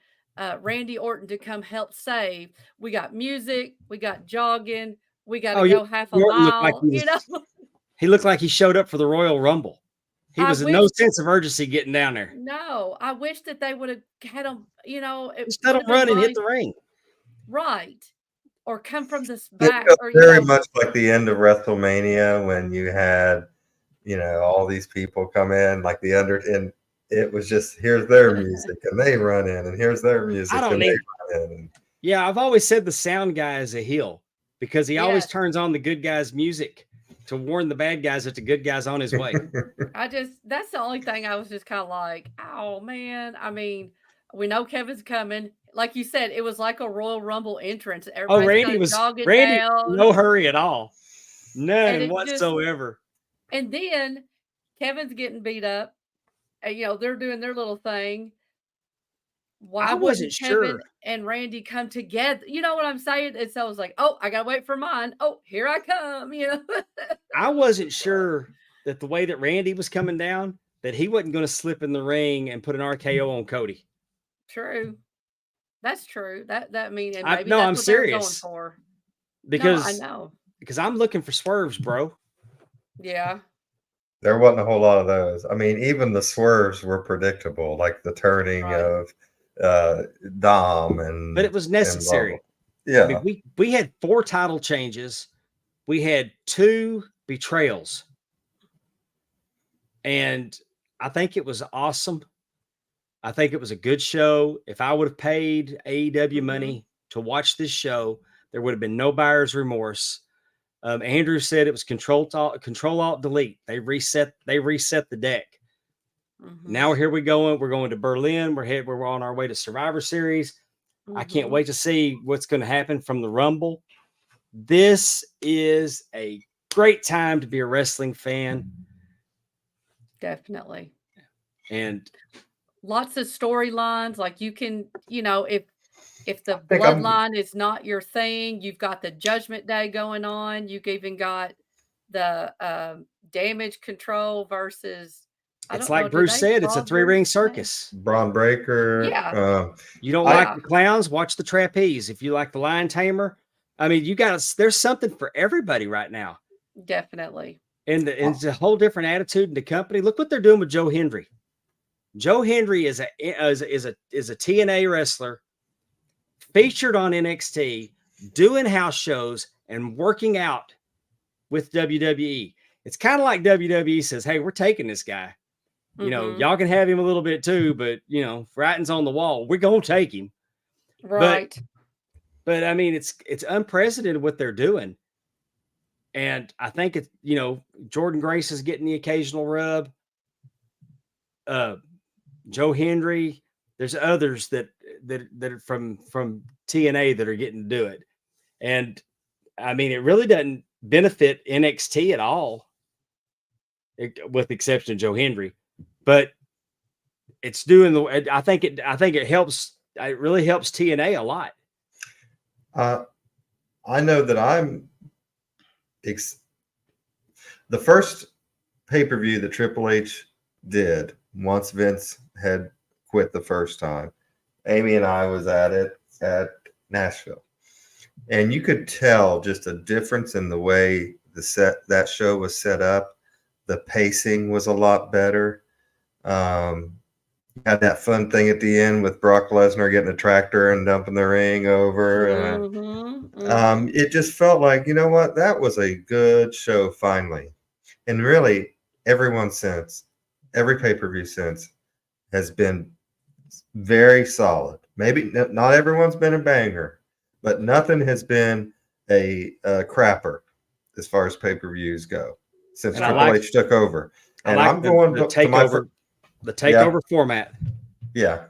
[SPEAKER 4] Randy Orton to come help save. We got music, we got jogging, we got
[SPEAKER 3] Oh
[SPEAKER 4] to
[SPEAKER 3] yeah.
[SPEAKER 4] go half a
[SPEAKER 3] Orton looked like
[SPEAKER 4] mile.
[SPEAKER 3] he looked like he showed up for the Royal Rumble. He
[SPEAKER 4] I
[SPEAKER 3] was in no
[SPEAKER 4] wish
[SPEAKER 3] sense of urgency getting down there.
[SPEAKER 4] no, I wish that they would have had him. It
[SPEAKER 3] Just let
[SPEAKER 4] would
[SPEAKER 3] him
[SPEAKER 4] have been
[SPEAKER 3] run and hit
[SPEAKER 4] nice,
[SPEAKER 3] the ring.
[SPEAKER 4] right? Or come from this
[SPEAKER 2] It
[SPEAKER 4] back,
[SPEAKER 2] felt
[SPEAKER 4] or
[SPEAKER 2] very much like the end of WrestleMania when you had, all these people come in, like and it was just here's their music and they run in, and here's their
[SPEAKER 3] I
[SPEAKER 2] music
[SPEAKER 3] don't
[SPEAKER 2] and they
[SPEAKER 3] need.
[SPEAKER 2] run in. And
[SPEAKER 3] Yeah, I've always said the sound guy is a heel because he always
[SPEAKER 4] yes.
[SPEAKER 3] turns on the good guys' music to warn the bad guys that the good guy's on his way.
[SPEAKER 4] That's the only thing I was just kind of like, oh man. I mean, we know Kevin's coming. Like you said, it was like a Royal Rumble entrance.
[SPEAKER 3] Oh,
[SPEAKER 4] Everybody's kind of jogging
[SPEAKER 3] Randy,
[SPEAKER 4] down,
[SPEAKER 3] no hurry at all,
[SPEAKER 4] and
[SPEAKER 3] none
[SPEAKER 4] it just,
[SPEAKER 3] whatsoever.
[SPEAKER 4] and then Kevin's getting beat up, and they're doing their little thing. Why
[SPEAKER 3] I wasn't
[SPEAKER 4] wouldn't Kevin
[SPEAKER 3] sure.
[SPEAKER 4] and Randy come together? You know what I'm saying? And so I was like, oh, I gotta wait for mine. Oh, here I come.
[SPEAKER 3] I wasn't sure that the way that Randy was coming down, that he wasn't going to slip in the ring and put an RKO on Cody.
[SPEAKER 4] True. That's true. That mean, and
[SPEAKER 3] I
[SPEAKER 4] maybe
[SPEAKER 3] no,
[SPEAKER 4] that's
[SPEAKER 3] I'm
[SPEAKER 4] what they were going
[SPEAKER 3] serious
[SPEAKER 4] for. No, I
[SPEAKER 3] because
[SPEAKER 4] know.
[SPEAKER 3] I'm looking for swerves, bro.
[SPEAKER 4] Yeah.
[SPEAKER 2] there wasn't a whole lot of those. I mean, even the swerves were predictable, like the turning
[SPEAKER 4] Right.
[SPEAKER 2] of Dom
[SPEAKER 3] But it was
[SPEAKER 2] and blah, blah.
[SPEAKER 3] necessary. I
[SPEAKER 2] Yeah.
[SPEAKER 3] mean, we had 4 title changes. We had 2 betrayals. And I think it was awesome. I think it was a good show. If I would have paid AEW money to watch this show, there would have been no buyer's remorse. Andrew said it was control alt delete. They reset the deck. Now here we go. We're going to Berlin. We're on our way to Survivor Series. I can't wait to see what's going to happen from the Rumble. This is a great time to be a wrestling fan.
[SPEAKER 4] Definitely.
[SPEAKER 3] And
[SPEAKER 4] lots of storylines. Like you can, if the
[SPEAKER 2] think I'm-
[SPEAKER 4] bloodline is not your thing, you've got the Judgment Day going on. You've even got the damage control versus. I
[SPEAKER 3] it's
[SPEAKER 4] don't know,
[SPEAKER 3] like
[SPEAKER 4] do
[SPEAKER 3] Bruce
[SPEAKER 4] they
[SPEAKER 3] said, it's a
[SPEAKER 4] call
[SPEAKER 3] 3-ring
[SPEAKER 4] Bruce name?
[SPEAKER 3] circus.
[SPEAKER 2] Braun Breaker.
[SPEAKER 4] Yeah.
[SPEAKER 3] You don't
[SPEAKER 4] Yeah.
[SPEAKER 3] like the clowns, watch the trapeze. If you like the lion tamer, I mean, there's something for everybody right now.
[SPEAKER 4] Definitely.
[SPEAKER 3] And it's a whole different attitude in the company. Look what they're doing with Joe Hendry. Joe Hendry is a TNA wrestler featured on NXT, doing house shows and working out with WWE. It's kind of like WWE says, hey, we're taking this guy. Y'all can have him a little bit too, but writing's on the wall. We're gonna take him.
[SPEAKER 4] Right.
[SPEAKER 3] But I mean, it's unprecedented what they're doing. And I think it's, Jordan Grace is getting the occasional rub. Joe Hendry, there's others that are from TNA that are getting to do it. And I mean, it really doesn't benefit NXT at all, with the exception of Joe Hendry. But it's doing I think it helps. It really helps TNA a lot.
[SPEAKER 2] I know that the first pay-per-view that Triple H did once Vince had quit the first time. Amy and I was at it at Nashville, and you could tell just a difference in the way that show was set up. The pacing was a lot better. Had that fun thing at the end with Brock Lesnar getting a tractor and dumping the ring over. It just felt like, you know what, that was a good show finally. And really, everyone since, every pay-per-view since, has been very solid. Maybe not everyone's been a banger, but nothing has been a crapper as far as pay-per-views go since Triple H took over. And I'm going to
[SPEAKER 3] the takeover format.
[SPEAKER 2] Yeah.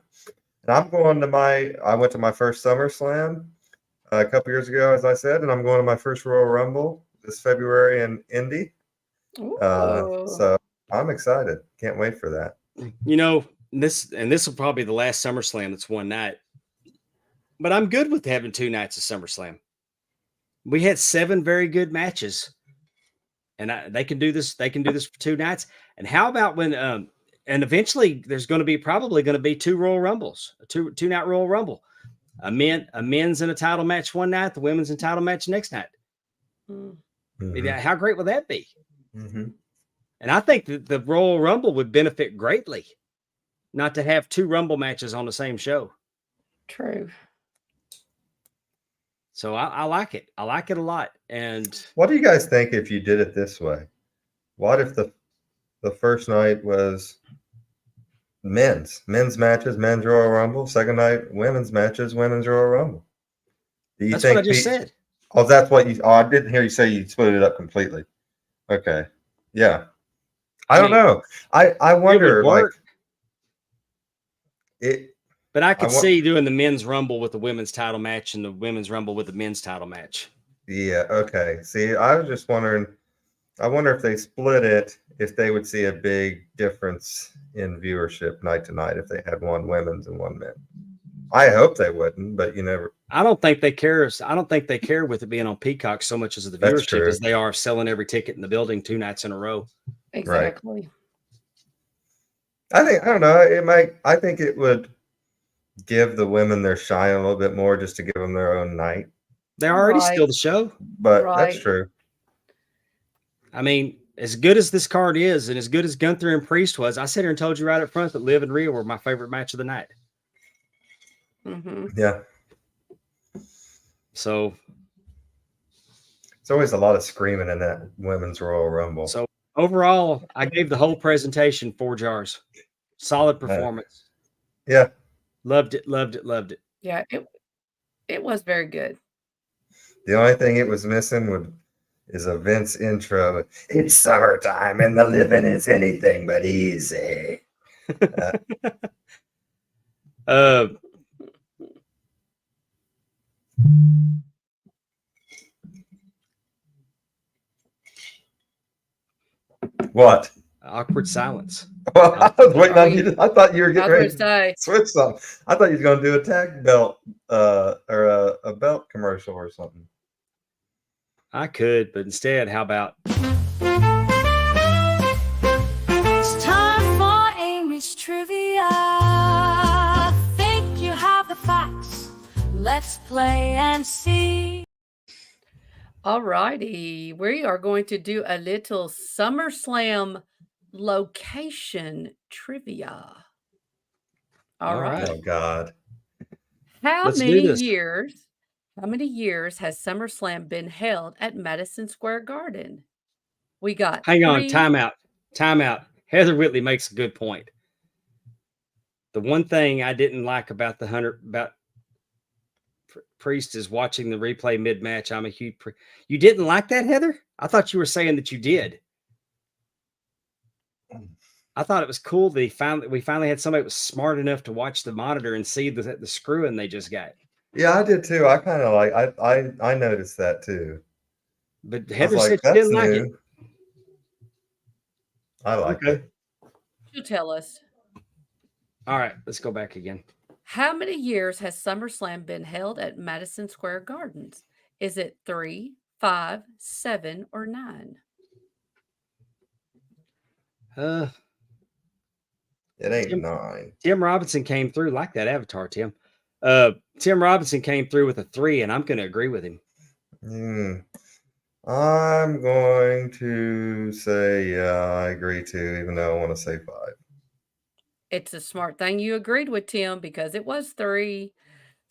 [SPEAKER 2] And I went to my first Summer Slam a couple years ago, as I said, and I'm going to my first Royal Rumble this February in Indy. So I'm excited. Can't wait for that.
[SPEAKER 3] this will probably be the last SummerSlam that's one night. But I'm good with having 2 nights of SummerSlam. We had 7 very good matches, and they can do this. They can do this for 2 nights. And how about when and eventually there's going to be probably going to be 2 Royal Rumbles, a two night Royal Rumble, a men's and a title match one night, the women's and title match next night.
[SPEAKER 4] Mm.
[SPEAKER 3] How great would that be?
[SPEAKER 2] Mm-hmm.
[SPEAKER 3] And I think that the Royal Rumble would benefit greatly not to have 2 Rumble matches on the same show.
[SPEAKER 4] True.
[SPEAKER 3] So I like it. I like it a lot. And
[SPEAKER 2] What do you guys think if you did it this way? What if the first night was men's matches, men's Royal Rumble. Second night, women's matches, women's Royal Rumble. Do you
[SPEAKER 3] that's
[SPEAKER 2] think
[SPEAKER 3] what I just said.
[SPEAKER 2] Oh, that's what you. Oh, I didn't hear you say you split it up completely. Okay, yeah. I don't know. I wonder, like it.
[SPEAKER 3] But I could see doing the men's Rumble with the women's title match and the women's Rumble with the men's title match.
[SPEAKER 2] Yeah. Okay. See, I was just wondering. I wonder if they split it, if they would see a big difference in viewership night to night if they had one women's and one men. I hope they wouldn't, but you never.
[SPEAKER 3] I don't think they care. I don't think they care with it being on Peacock so much as the viewership as they are selling every ticket in the building 2 nights in a row.
[SPEAKER 4] Exactly.
[SPEAKER 2] Right. I don't know. It might. I think it would give the women their shine a little bit more, just to give them their own night.
[SPEAKER 3] They already steal the show,
[SPEAKER 2] but that's true.
[SPEAKER 3] I mean, as good as this card is, and as good as Gunther and Priest was, I sat here and told you right up front that Liv and Rhea were my favorite match of the night.
[SPEAKER 4] Mm-hmm.
[SPEAKER 2] Yeah.
[SPEAKER 3] So
[SPEAKER 2] it's always a lot of screaming in that women's Royal Rumble.
[SPEAKER 3] So overall, I gave the whole presentation 4 jars. Solid performance.
[SPEAKER 2] Yeah.
[SPEAKER 3] Loved it, loved it, loved it.
[SPEAKER 4] Yeah, it was very good.
[SPEAKER 2] The only thing it was missing is a Vince intro. It's summertime and the living is anything but easy. What?
[SPEAKER 3] Awkward silence.
[SPEAKER 2] Well, I was waiting on you. I thought you were getting ready to switch something. I thought you were going to do a tag belt or a belt commercial or something.
[SPEAKER 3] I could, but instead, how about?
[SPEAKER 1] It's time for Amy's trivia. Think you have the facts? Let's play and see.
[SPEAKER 4] All righty, we are going to do a little SummerSlam location trivia. All right.
[SPEAKER 2] Oh God.
[SPEAKER 4] How many years has SummerSlam been held at Madison Square Garden? We got
[SPEAKER 3] Hang on, time out. Heather Whitley makes a good point. The one thing I didn't like about Priest is watching the replay mid-match. I'm a huge You didn't like that, Heather? I thought you were saying that you did. I thought it was cool that we finally had somebody that was smart enough to watch the monitor and see the screw-in they just got.
[SPEAKER 2] Yeah, I did too. I kind of I noticed that too.
[SPEAKER 3] But Heather said she didn't like it.
[SPEAKER 2] I like it.
[SPEAKER 4] You tell us.
[SPEAKER 3] All right, let's go back again.
[SPEAKER 4] How many years has SummerSlam been held at Madison Square Gardens? Is it 3, 5, 7, or 9?
[SPEAKER 2] It ain't 9.
[SPEAKER 3] Tim Robinson came through like that avatar, Tim. Tim Robinson came through with a 3, and I'm going to agree with him.
[SPEAKER 2] I'm going to say, yeah, I agree too, even though I want to say 5.
[SPEAKER 4] It's a smart thing you agreed with, Tim, because it was 3.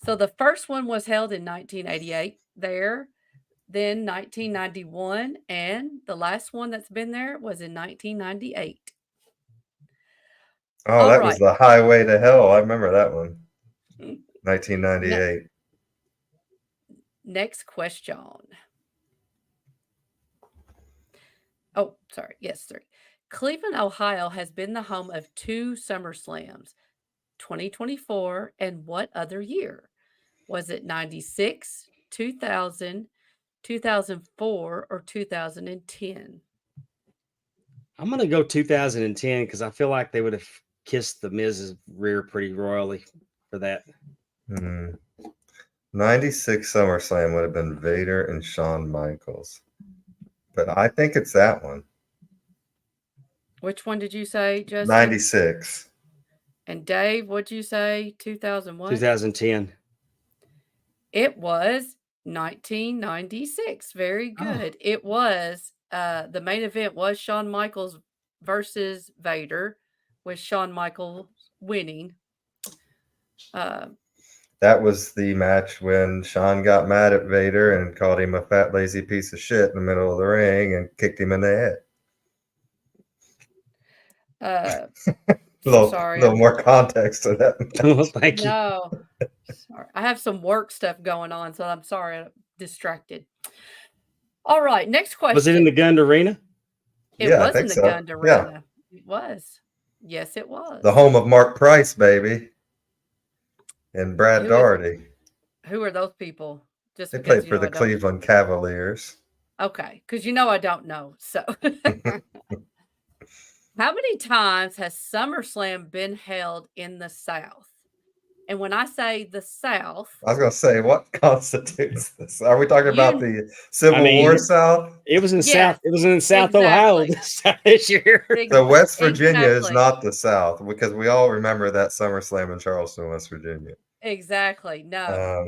[SPEAKER 4] So the first one was held in 1988 there, then 1991, and the last one that's been there was in 1998.
[SPEAKER 2] Oh, that was the Highway to Hell. I remember that one. 1998.
[SPEAKER 4] Next question. Oh, sorry. Yes, 3. Cleveland, Ohio has been the home of 2 SummerSlams, 2024 and what other year? Was it 96, 2000, 2004, or 2010?
[SPEAKER 3] I'm going to go 2010 because I feel like they would have kissed the Miz's rear pretty royally for that.
[SPEAKER 2] 96 SummerSlam would have been Vader and Shawn Michaels. But I think it's that one.
[SPEAKER 4] Which one did you say, Justin?
[SPEAKER 2] 96.
[SPEAKER 4] And Dave, what'd you say? 2001?
[SPEAKER 3] 2010.
[SPEAKER 4] It was 1996. Very good. It was the main event was Shawn Michaels versus Vader, with Shawn Michaels winning.
[SPEAKER 2] That was the match when Shawn got mad at Vader and called him a fat, lazy piece of shit in the middle of the ring and kicked him in the head.
[SPEAKER 4] Sorry.
[SPEAKER 2] A little more context to that.
[SPEAKER 3] Thank you.
[SPEAKER 4] No, sorry. I have some work stuff going on, so I'm sorry, I'm distracted. All right, next question.
[SPEAKER 3] Was it in the Gund Arena?
[SPEAKER 4] It
[SPEAKER 2] Yeah, I
[SPEAKER 4] was
[SPEAKER 2] think
[SPEAKER 4] in the
[SPEAKER 2] so.
[SPEAKER 4] Gund
[SPEAKER 2] Yeah.
[SPEAKER 4] Arena. It was. Yes, it was.
[SPEAKER 2] The home of Mark Price, baby. And Brad
[SPEAKER 4] Who is-
[SPEAKER 2] Daugherty.
[SPEAKER 4] Who are those people? Just
[SPEAKER 2] They
[SPEAKER 4] because
[SPEAKER 2] played for
[SPEAKER 4] I
[SPEAKER 2] the
[SPEAKER 4] don't-
[SPEAKER 2] Cleveland Cavaliers.
[SPEAKER 4] Okay, because I don't know. So, how many times has SummerSlam been held in the South? And when I say the South,
[SPEAKER 2] I was going to say, what constitutes this? Are we talking about
[SPEAKER 4] You-
[SPEAKER 2] the Civil War
[SPEAKER 3] it-
[SPEAKER 2] South?
[SPEAKER 3] It was in
[SPEAKER 4] Yes,
[SPEAKER 3] South. It was in South
[SPEAKER 4] exactly.
[SPEAKER 3] Ohio this year.
[SPEAKER 2] So West Virginia is
[SPEAKER 4] Exactly.
[SPEAKER 2] not the South, because we all remember that SummerSlam in Charleston, West Virginia.
[SPEAKER 4] Exactly. No.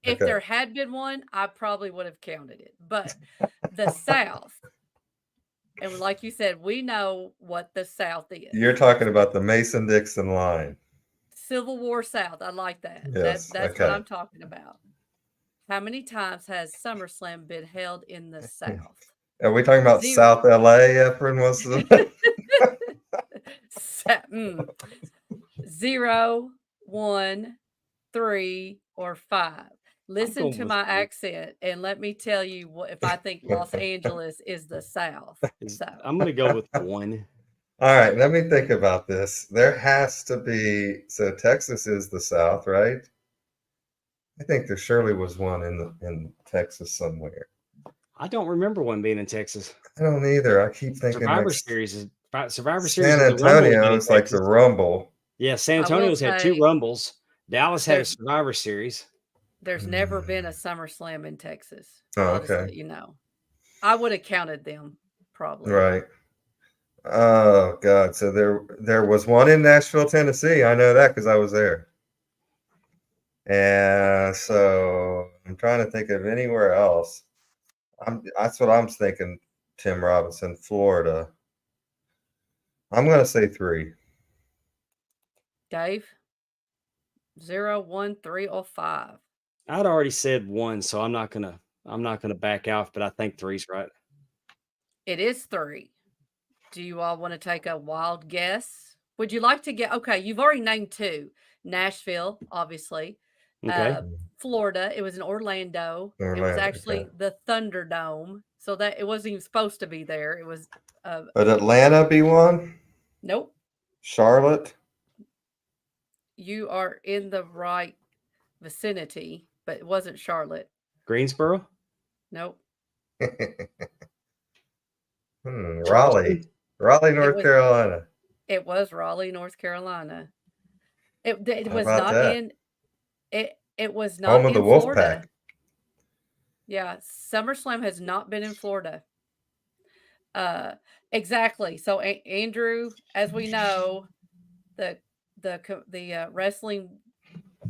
[SPEAKER 4] If
[SPEAKER 2] okay.
[SPEAKER 4] there had been one, I probably would have counted it. But the South, and like you said, we know what the South is.
[SPEAKER 2] You're talking about the Mason-Dixon line.
[SPEAKER 4] Civil War South. I like that.
[SPEAKER 2] Yes,
[SPEAKER 4] That's
[SPEAKER 2] okay.
[SPEAKER 4] what I'm talking about. How many times has SummerSlam been held in the South?
[SPEAKER 2] Are we talking about
[SPEAKER 4] 0.
[SPEAKER 2] South LA? Efren was the
[SPEAKER 4] 0, 1, 3, or 5. Listen
[SPEAKER 3] going
[SPEAKER 4] to
[SPEAKER 3] with
[SPEAKER 4] my
[SPEAKER 3] 3.
[SPEAKER 4] accent and let me tell you what if I think Los Angeles is the South. So
[SPEAKER 3] I'm going to go with 1.
[SPEAKER 2] All right, let me think about this. There has to be, so Texas is the South, right? I think there surely was one in Texas somewhere.
[SPEAKER 3] I don't remember one being in Texas.
[SPEAKER 2] I don't either. I keep thinking
[SPEAKER 3] Survivor
[SPEAKER 2] like
[SPEAKER 3] Series is Survivor Series.
[SPEAKER 2] San
[SPEAKER 3] is the Rumble
[SPEAKER 2] Antonio
[SPEAKER 3] in
[SPEAKER 2] is like the
[SPEAKER 3] Texas.
[SPEAKER 2] Rumble.
[SPEAKER 3] Yeah, San
[SPEAKER 4] I will
[SPEAKER 3] Antonio's had 2
[SPEAKER 4] say
[SPEAKER 3] Rumbles. Dallas had a
[SPEAKER 4] there's-
[SPEAKER 3] Survivor Series.
[SPEAKER 4] there's never been a SummerSlam in Texas.
[SPEAKER 2] Oh,
[SPEAKER 4] I'll just
[SPEAKER 2] okay.
[SPEAKER 4] let you know. I would have counted them probably.
[SPEAKER 2] Right. Oh God. So there was one in Nashville, Tennessee. I know that because I was there. And so I'm trying to think of anywhere else. That's what I'm thinking, Tim Robinson, Florida. I'm gonna say 3.
[SPEAKER 4] Dave? 0, 1, 3, or 5.
[SPEAKER 3] I'd already said 1, so I'm not gonna back out, but I think 3's right.
[SPEAKER 4] It is 3. Do you all want to take a wild guess? Would you like to get okay? You've already named 2. Nashville, obviously.
[SPEAKER 3] Okay.
[SPEAKER 4] Florida. It was in Orlando. It was
[SPEAKER 2] Orlando,
[SPEAKER 4] actually
[SPEAKER 2] okay.
[SPEAKER 4] the Thunderdome. So that it wasn't even supposed to be there. It was
[SPEAKER 2] Would Atlanta be one?
[SPEAKER 4] nope.
[SPEAKER 2] Charlotte?
[SPEAKER 4] You are in the right vicinity, but it wasn't Charlotte.
[SPEAKER 3] Greensboro?
[SPEAKER 4] Nope.
[SPEAKER 2] Raleigh. Raleigh, North
[SPEAKER 4] was-
[SPEAKER 2] Carolina.
[SPEAKER 4] It was Raleigh, North Carolina. It
[SPEAKER 2] How
[SPEAKER 4] was
[SPEAKER 2] about
[SPEAKER 4] not
[SPEAKER 2] that?
[SPEAKER 4] in it was not
[SPEAKER 2] Home of
[SPEAKER 4] in
[SPEAKER 2] the Wolf
[SPEAKER 4] Florida.
[SPEAKER 2] Pack.
[SPEAKER 4] Yeah, SummerSlam has not been in Florida. Exactly. So Andrew, as we know, the wrestling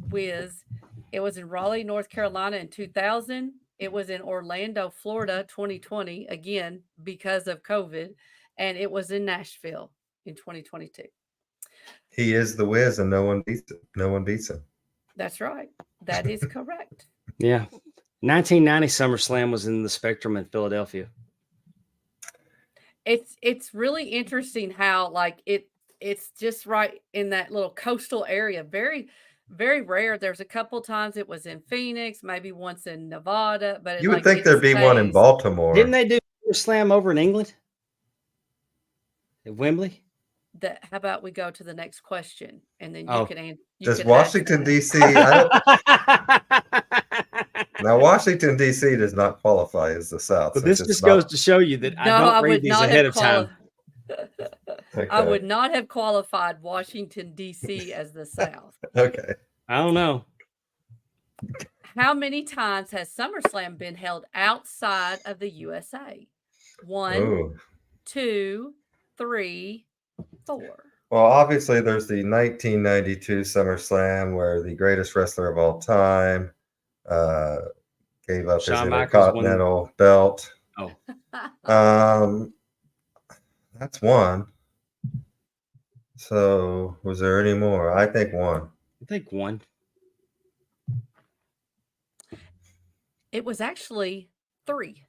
[SPEAKER 4] whiz, it was in Raleigh, North Carolina in 2000. It was in Orlando, Florida, 2020, again because of COVID, and it was in Nashville in 2022.
[SPEAKER 2] He is the Wiz, and no one beats him. No one beats him.
[SPEAKER 4] That's right. That is correct.
[SPEAKER 3] Yeah. 1990 SummerSlam was in the Spectrum in Philadelphia.
[SPEAKER 4] It's really interesting how like it's just right in that little coastal area. Very, very rare. There's a couple times it was in Phoenix, maybe once in Nevada, but
[SPEAKER 2] You would think there'd be one in
[SPEAKER 4] stays.
[SPEAKER 2] Baltimore.
[SPEAKER 3] Didn't they do SummerSlam over in England? At Wembley?
[SPEAKER 4] How about we go to the next question and then you
[SPEAKER 3] Oh.
[SPEAKER 4] can answer.
[SPEAKER 2] Does Washington D.C. Now Washington D.C. does not qualify as the South.
[SPEAKER 3] But
[SPEAKER 2] since
[SPEAKER 3] this
[SPEAKER 2] it's
[SPEAKER 3] just
[SPEAKER 2] not-
[SPEAKER 3] goes to show you that I don't read these ahead of time.
[SPEAKER 4] I would
[SPEAKER 2] Okay.
[SPEAKER 4] not have qualified Washington, D.C. as the South.
[SPEAKER 2] Okay.
[SPEAKER 3] I don't know.
[SPEAKER 4] How many times has SummerSlam been held outside of the USA? 1,
[SPEAKER 2] Ooh.
[SPEAKER 4] 2, 3, 4.
[SPEAKER 2] Well, obviously, there's the 1992 Summer Slam where the greatest wrestler of all time uh, gave up his
[SPEAKER 3] Shawn Michaels won.
[SPEAKER 2] Intercontinental belt.
[SPEAKER 3] Oh,
[SPEAKER 2] That's one. So, was there any more? I think one.
[SPEAKER 3] I think one.
[SPEAKER 4] It was actually 3.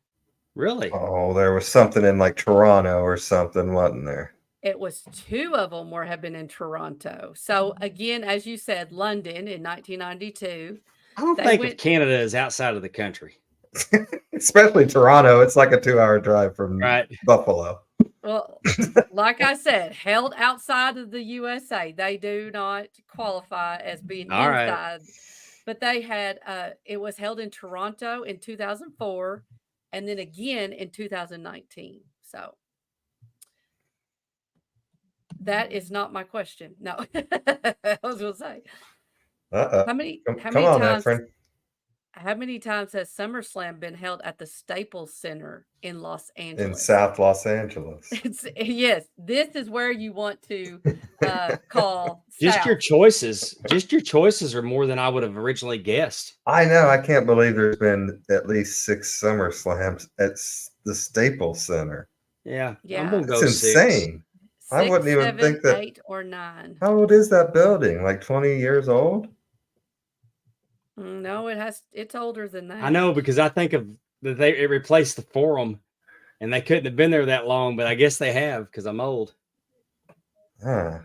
[SPEAKER 3] Really?
[SPEAKER 2] Oh, there was something in like Toronto or something, wasn't there?
[SPEAKER 4] It was 2 of them have been in Toronto. So again, as you said, London in 1992.
[SPEAKER 3] I don't
[SPEAKER 4] They
[SPEAKER 3] think
[SPEAKER 4] went-
[SPEAKER 3] of Canada as outside of the country.
[SPEAKER 2] Especially Toronto. It's like a 2-hour drive from
[SPEAKER 3] Right.
[SPEAKER 2] Buffalo.
[SPEAKER 4] Well, like I said, held outside of the USA. They do not qualify as being
[SPEAKER 3] All right.
[SPEAKER 4] inside. But they had it was held in Toronto in 2004 and then again in 2019. So that is not my question. No. I was gonna say.
[SPEAKER 2] Uh-oh.
[SPEAKER 4] How many
[SPEAKER 2] Come on,
[SPEAKER 4] times
[SPEAKER 2] Efren.
[SPEAKER 4] how many times has SummerSlam been held at the Staples Center in Los
[SPEAKER 2] In
[SPEAKER 4] Angeles?
[SPEAKER 2] South Los Angeles.
[SPEAKER 4] Yes, this is where you want to call
[SPEAKER 3] Just your
[SPEAKER 4] South.
[SPEAKER 3] choices. Just your choices are more than I would have originally guessed.
[SPEAKER 2] I know. I can't believe there's been at least 6 Summer Slams at the Staples Center.
[SPEAKER 3] Yeah.
[SPEAKER 4] Yeah.
[SPEAKER 3] I'm gonna
[SPEAKER 2] That's
[SPEAKER 3] go 6.
[SPEAKER 2] insane. I
[SPEAKER 4] 6,
[SPEAKER 2] wouldn't even
[SPEAKER 4] 7,
[SPEAKER 2] think that-
[SPEAKER 4] 8, or 9.
[SPEAKER 2] How old is that building? Like 20 years old?
[SPEAKER 4] No, it's older than that.
[SPEAKER 3] I know because I think of that it replaced the Forum, and they couldn't have been there that long, but I guess they have because I'm old.
[SPEAKER 2] Huh.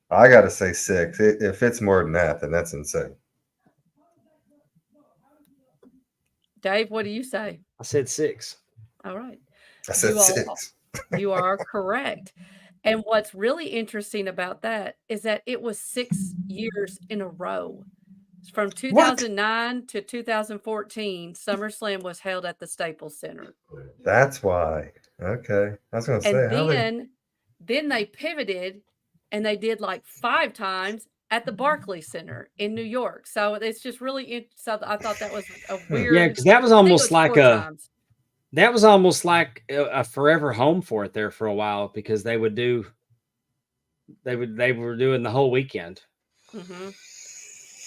[SPEAKER 2] I got to say 6. If it's more than that, then that's insane.
[SPEAKER 4] Dave, what do you say?
[SPEAKER 3] I said 6.
[SPEAKER 4] All right.
[SPEAKER 2] I said
[SPEAKER 4] You all-
[SPEAKER 2] 6.
[SPEAKER 4] You are correct. And what's really interesting about that is that it was 6 years in a row. From 2009 to 2014, SummerSlam was held at the Staples Center.
[SPEAKER 2] That's why. Okay. I was going to say,
[SPEAKER 4] And
[SPEAKER 2] how they...
[SPEAKER 4] then they pivoted and they did like 5 times at the Barclays Center in New York. So it's just really so I thought that was a weird.
[SPEAKER 3] Yeah, because that was
[SPEAKER 4] I think it
[SPEAKER 3] almost
[SPEAKER 4] was
[SPEAKER 3] like
[SPEAKER 4] 4
[SPEAKER 3] a
[SPEAKER 4] times.
[SPEAKER 3] that was almost like a forever home for it there for a while because they were doing the whole weekend.
[SPEAKER 4] Mhm.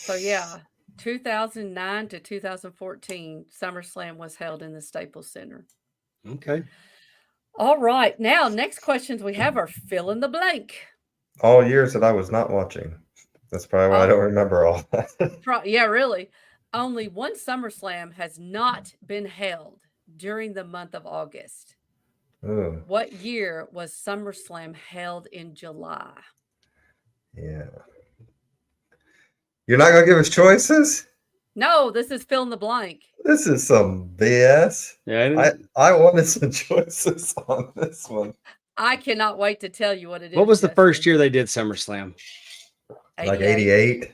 [SPEAKER 4] So yeah, 2009 to 2014, SummerSlam was held in the Staples Center.
[SPEAKER 3] Okay.
[SPEAKER 4] All right, now next questions we have are fill in the blank.
[SPEAKER 2] All years that I was not watching. That's probably why I don't remember all that.
[SPEAKER 4] Yeah, really. Only one SummerSlam has not been held during the month of August.
[SPEAKER 2] Ooh,
[SPEAKER 4] What year was SummerSlam held in July?
[SPEAKER 2] yeah. You're not going to give us choices?
[SPEAKER 4] No, this is fill in the blank.
[SPEAKER 2] This is some BS.
[SPEAKER 3] Yeah.
[SPEAKER 2] I wanted some choices on this one.
[SPEAKER 4] I cannot wait to tell you what it is.
[SPEAKER 3] What was the first
[SPEAKER 4] Justin.
[SPEAKER 3] year they did SummerSlam?
[SPEAKER 2] Like 88.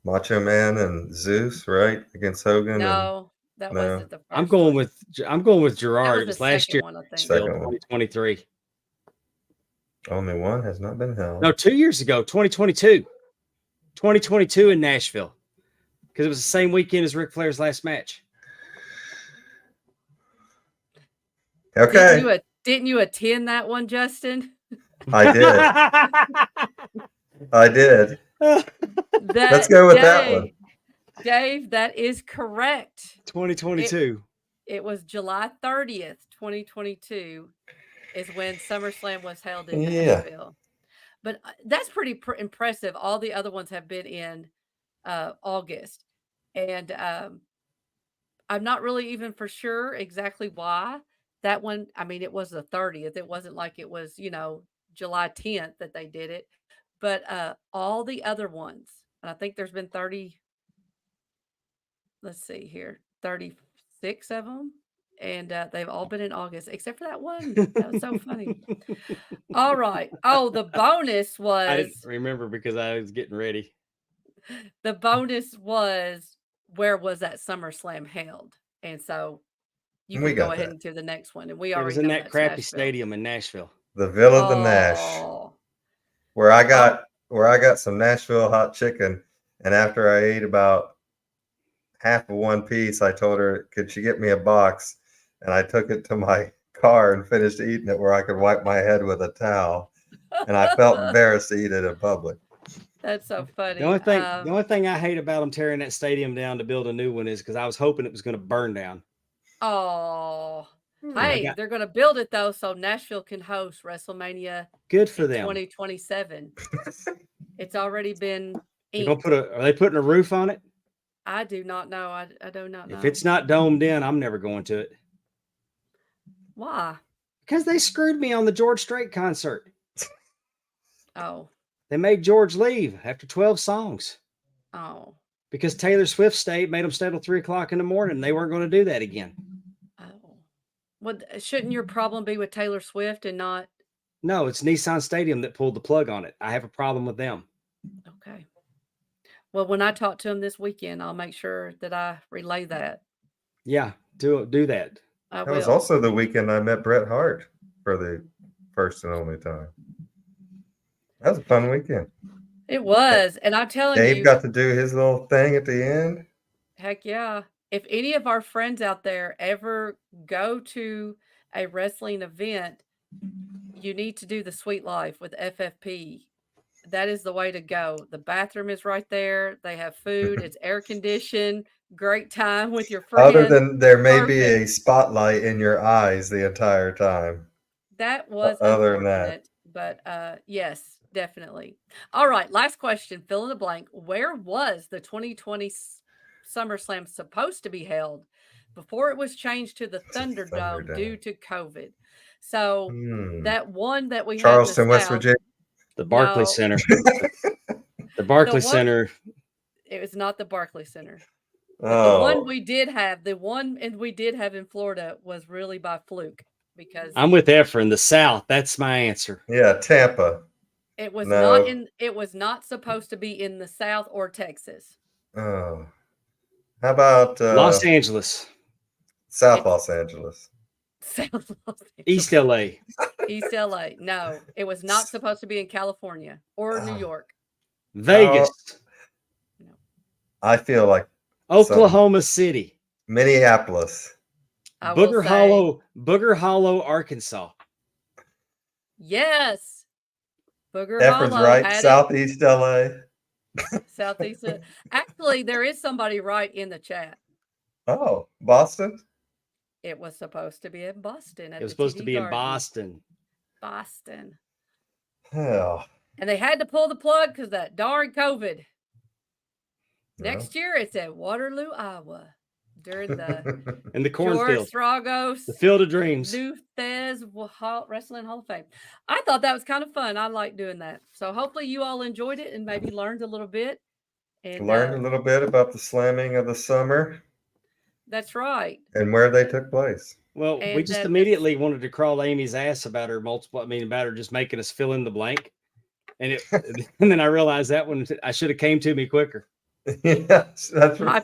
[SPEAKER 2] Macho Man and Zeus, right? Against Hogan.
[SPEAKER 4] No, that
[SPEAKER 2] No.
[SPEAKER 4] wasn't the first.
[SPEAKER 3] I'm going
[SPEAKER 4] one.
[SPEAKER 3] with
[SPEAKER 4] That
[SPEAKER 3] Gerard.
[SPEAKER 4] was
[SPEAKER 3] It
[SPEAKER 4] the
[SPEAKER 3] was last
[SPEAKER 4] second
[SPEAKER 3] year.
[SPEAKER 4] one, I think.
[SPEAKER 2] Second
[SPEAKER 3] Still,
[SPEAKER 2] one.
[SPEAKER 3] 2023.
[SPEAKER 2] Only one has not been held.
[SPEAKER 3] No, 2 years ago, 2022. 2022 in Nashville. Because it was the same weekend as Ric Flair's last match.
[SPEAKER 2] Okay.
[SPEAKER 4] Didn't you attend that one, Justin?
[SPEAKER 2] I did. I did. Let's go with that one.
[SPEAKER 4] Dave, that is correct.
[SPEAKER 3] 2022.
[SPEAKER 4] It was July 30th, 2022 is when SummerSlam was held in
[SPEAKER 2] Yeah.
[SPEAKER 4] Nashville. But that's pretty impressive. All the other ones have been in August. And I'm not really even for sure exactly why that one. I mean, it was the 30th. It wasn't like it was, July 10th that they did it. But all the other ones, and I think there's been 30, let's see here, 36 of them. And they've all been in August, except for that one. That was so funny. All right. Oh, the bonus
[SPEAKER 3] I didn't
[SPEAKER 4] was
[SPEAKER 3] remember because I was getting ready.
[SPEAKER 4] where was that SummerSlam held? And so You
[SPEAKER 2] We
[SPEAKER 4] can go
[SPEAKER 2] got
[SPEAKER 4] ahead
[SPEAKER 2] that.
[SPEAKER 4] and do the next one, and we
[SPEAKER 3] It was
[SPEAKER 4] already
[SPEAKER 3] in
[SPEAKER 4] know
[SPEAKER 3] that
[SPEAKER 4] that's
[SPEAKER 3] crappy
[SPEAKER 4] Nashville.
[SPEAKER 3] stadium in Nashville.
[SPEAKER 2] The Villa the Nash,
[SPEAKER 4] Oh,
[SPEAKER 2] where I got some Nashville hot chicken, and after I ate about half of one piece, I told her, could she get me a box? And I took it to my car and finished eating it where I could wipe my head with a towel. And I felt embarrassed to eat it in public.
[SPEAKER 4] that's so funny.
[SPEAKER 3] The only thing I hate about them tearing that stadium down to build a new one is because I was hoping it was going to burn down.
[SPEAKER 4] Oh,
[SPEAKER 2] Hmm.
[SPEAKER 4] hey, they're going to build it though, so Nashville can host WrestleMania
[SPEAKER 3] Good for
[SPEAKER 4] in
[SPEAKER 3] them.
[SPEAKER 4] 2027. It's already been
[SPEAKER 3] They're gonna
[SPEAKER 4] inked.
[SPEAKER 3] are they putting a roof on it?
[SPEAKER 4] I do not know. I do not know.
[SPEAKER 3] If it's not domed in, I'm never going to it.
[SPEAKER 4] Why?
[SPEAKER 3] Because they screwed me on the George Strait concert.
[SPEAKER 4] Oh,
[SPEAKER 3] They made George leave after 12 songs
[SPEAKER 4] oh,
[SPEAKER 3] because Taylor Swift made them stay till 3:00 in the morning. They weren't going to do that again.
[SPEAKER 4] oh. Well, shouldn't your problem be with Taylor Swift and not?
[SPEAKER 3] No, it's Nissan Stadium that pulled the plug on it. I have a problem with them.
[SPEAKER 4] Okay. Well, when I talk to him this weekend, I'll make sure that I relay that.
[SPEAKER 3] Yeah, do that.
[SPEAKER 4] I
[SPEAKER 2] That was
[SPEAKER 4] will.
[SPEAKER 2] also the weekend I met Bret Hart for the first and only time. That was a fun weekend.
[SPEAKER 4] It was, and I'm telling
[SPEAKER 2] Dave
[SPEAKER 4] you,
[SPEAKER 2] got to do his little thing at the end.
[SPEAKER 4] heck yeah. If any of our friends out there ever go to a wrestling event, you need to do the Sweet Life with FFP. That is the way to go. The bathroom is right there. They have food. It's air conditioned. Great time with your
[SPEAKER 2] Other
[SPEAKER 4] friends.
[SPEAKER 2] than there may be a
[SPEAKER 4] Perfect.
[SPEAKER 2] spotlight in your eyes the entire time.
[SPEAKER 4] That was
[SPEAKER 2] Other than that,
[SPEAKER 4] unfortunate, but yes, definitely. All right, last question, fill in the blank. Where was the 2020 Summer Slam supposed to be held before it was changed to the Thunderdome due
[SPEAKER 2] Thunderdome.
[SPEAKER 4] to COVID? So that one that we had in the
[SPEAKER 2] Charleston, West
[SPEAKER 4] South,
[SPEAKER 2] Virginia.
[SPEAKER 3] The Barclays
[SPEAKER 4] no,
[SPEAKER 3] Center. The Barclays
[SPEAKER 4] one
[SPEAKER 3] Center.
[SPEAKER 4] it was not the Barclays Center. But the one
[SPEAKER 2] Oh,
[SPEAKER 4] we did have, the one and we did have in Florida was really by fluke because
[SPEAKER 3] I'm with Efren. The South. That's my answer.
[SPEAKER 2] yeah, Tampa.
[SPEAKER 4] it was not
[SPEAKER 2] No.
[SPEAKER 4] in it was not supposed to be in the South or Texas.
[SPEAKER 2] Oh, how about
[SPEAKER 3] Los Angeles.
[SPEAKER 2] South
[SPEAKER 4] It's
[SPEAKER 2] Los Angeles?
[SPEAKER 4] South Los
[SPEAKER 3] East
[SPEAKER 4] Angeles.
[SPEAKER 3] LA.
[SPEAKER 4] East LA. No, it was not supposed to be in California or New
[SPEAKER 2] Oh,
[SPEAKER 4] York.
[SPEAKER 3] Vegas.
[SPEAKER 4] No.
[SPEAKER 2] I feel like
[SPEAKER 3] Oklahoma City.
[SPEAKER 2] Minneapolis.
[SPEAKER 4] I will say
[SPEAKER 3] Booger Hollow, Arkansas.
[SPEAKER 4] yes. Booger
[SPEAKER 2] Efren's
[SPEAKER 4] Hollow
[SPEAKER 2] right.
[SPEAKER 4] had
[SPEAKER 2] Southeast LA.
[SPEAKER 4] it. Southeast. Actually, there is somebody right in the chat.
[SPEAKER 2] Oh, Boston.
[SPEAKER 4] It was supposed to be in Boston. At
[SPEAKER 3] It was
[SPEAKER 4] the
[SPEAKER 3] supposed
[SPEAKER 4] TD
[SPEAKER 3] to be in
[SPEAKER 4] Garden.
[SPEAKER 3] Boston.
[SPEAKER 4] Boston.
[SPEAKER 2] Hell.
[SPEAKER 4] And they had to pull the plug because that darn COVID.
[SPEAKER 2] Yeah.
[SPEAKER 4] Next year, it's at Waterloo, Iowa, during the
[SPEAKER 3] In the
[SPEAKER 4] George
[SPEAKER 3] cornfield.
[SPEAKER 4] Thragos
[SPEAKER 3] The Field of Dreams.
[SPEAKER 4] New Thez Wrestling Hall of Fame. I thought that was kind of fun. I like doing that. So hopefully you all enjoyed it and maybe learned a little bit. And
[SPEAKER 2] Learned a little bit about the slamming of the summer
[SPEAKER 4] that's right.
[SPEAKER 2] and where they took place.
[SPEAKER 3] Well, we
[SPEAKER 4] And
[SPEAKER 3] just
[SPEAKER 4] that
[SPEAKER 3] immediately wanted to crawl Amy's ass about her about her just making us fill in the blank. And and then I realized that one I should have came to me quicker.
[SPEAKER 2] Yes, that's right.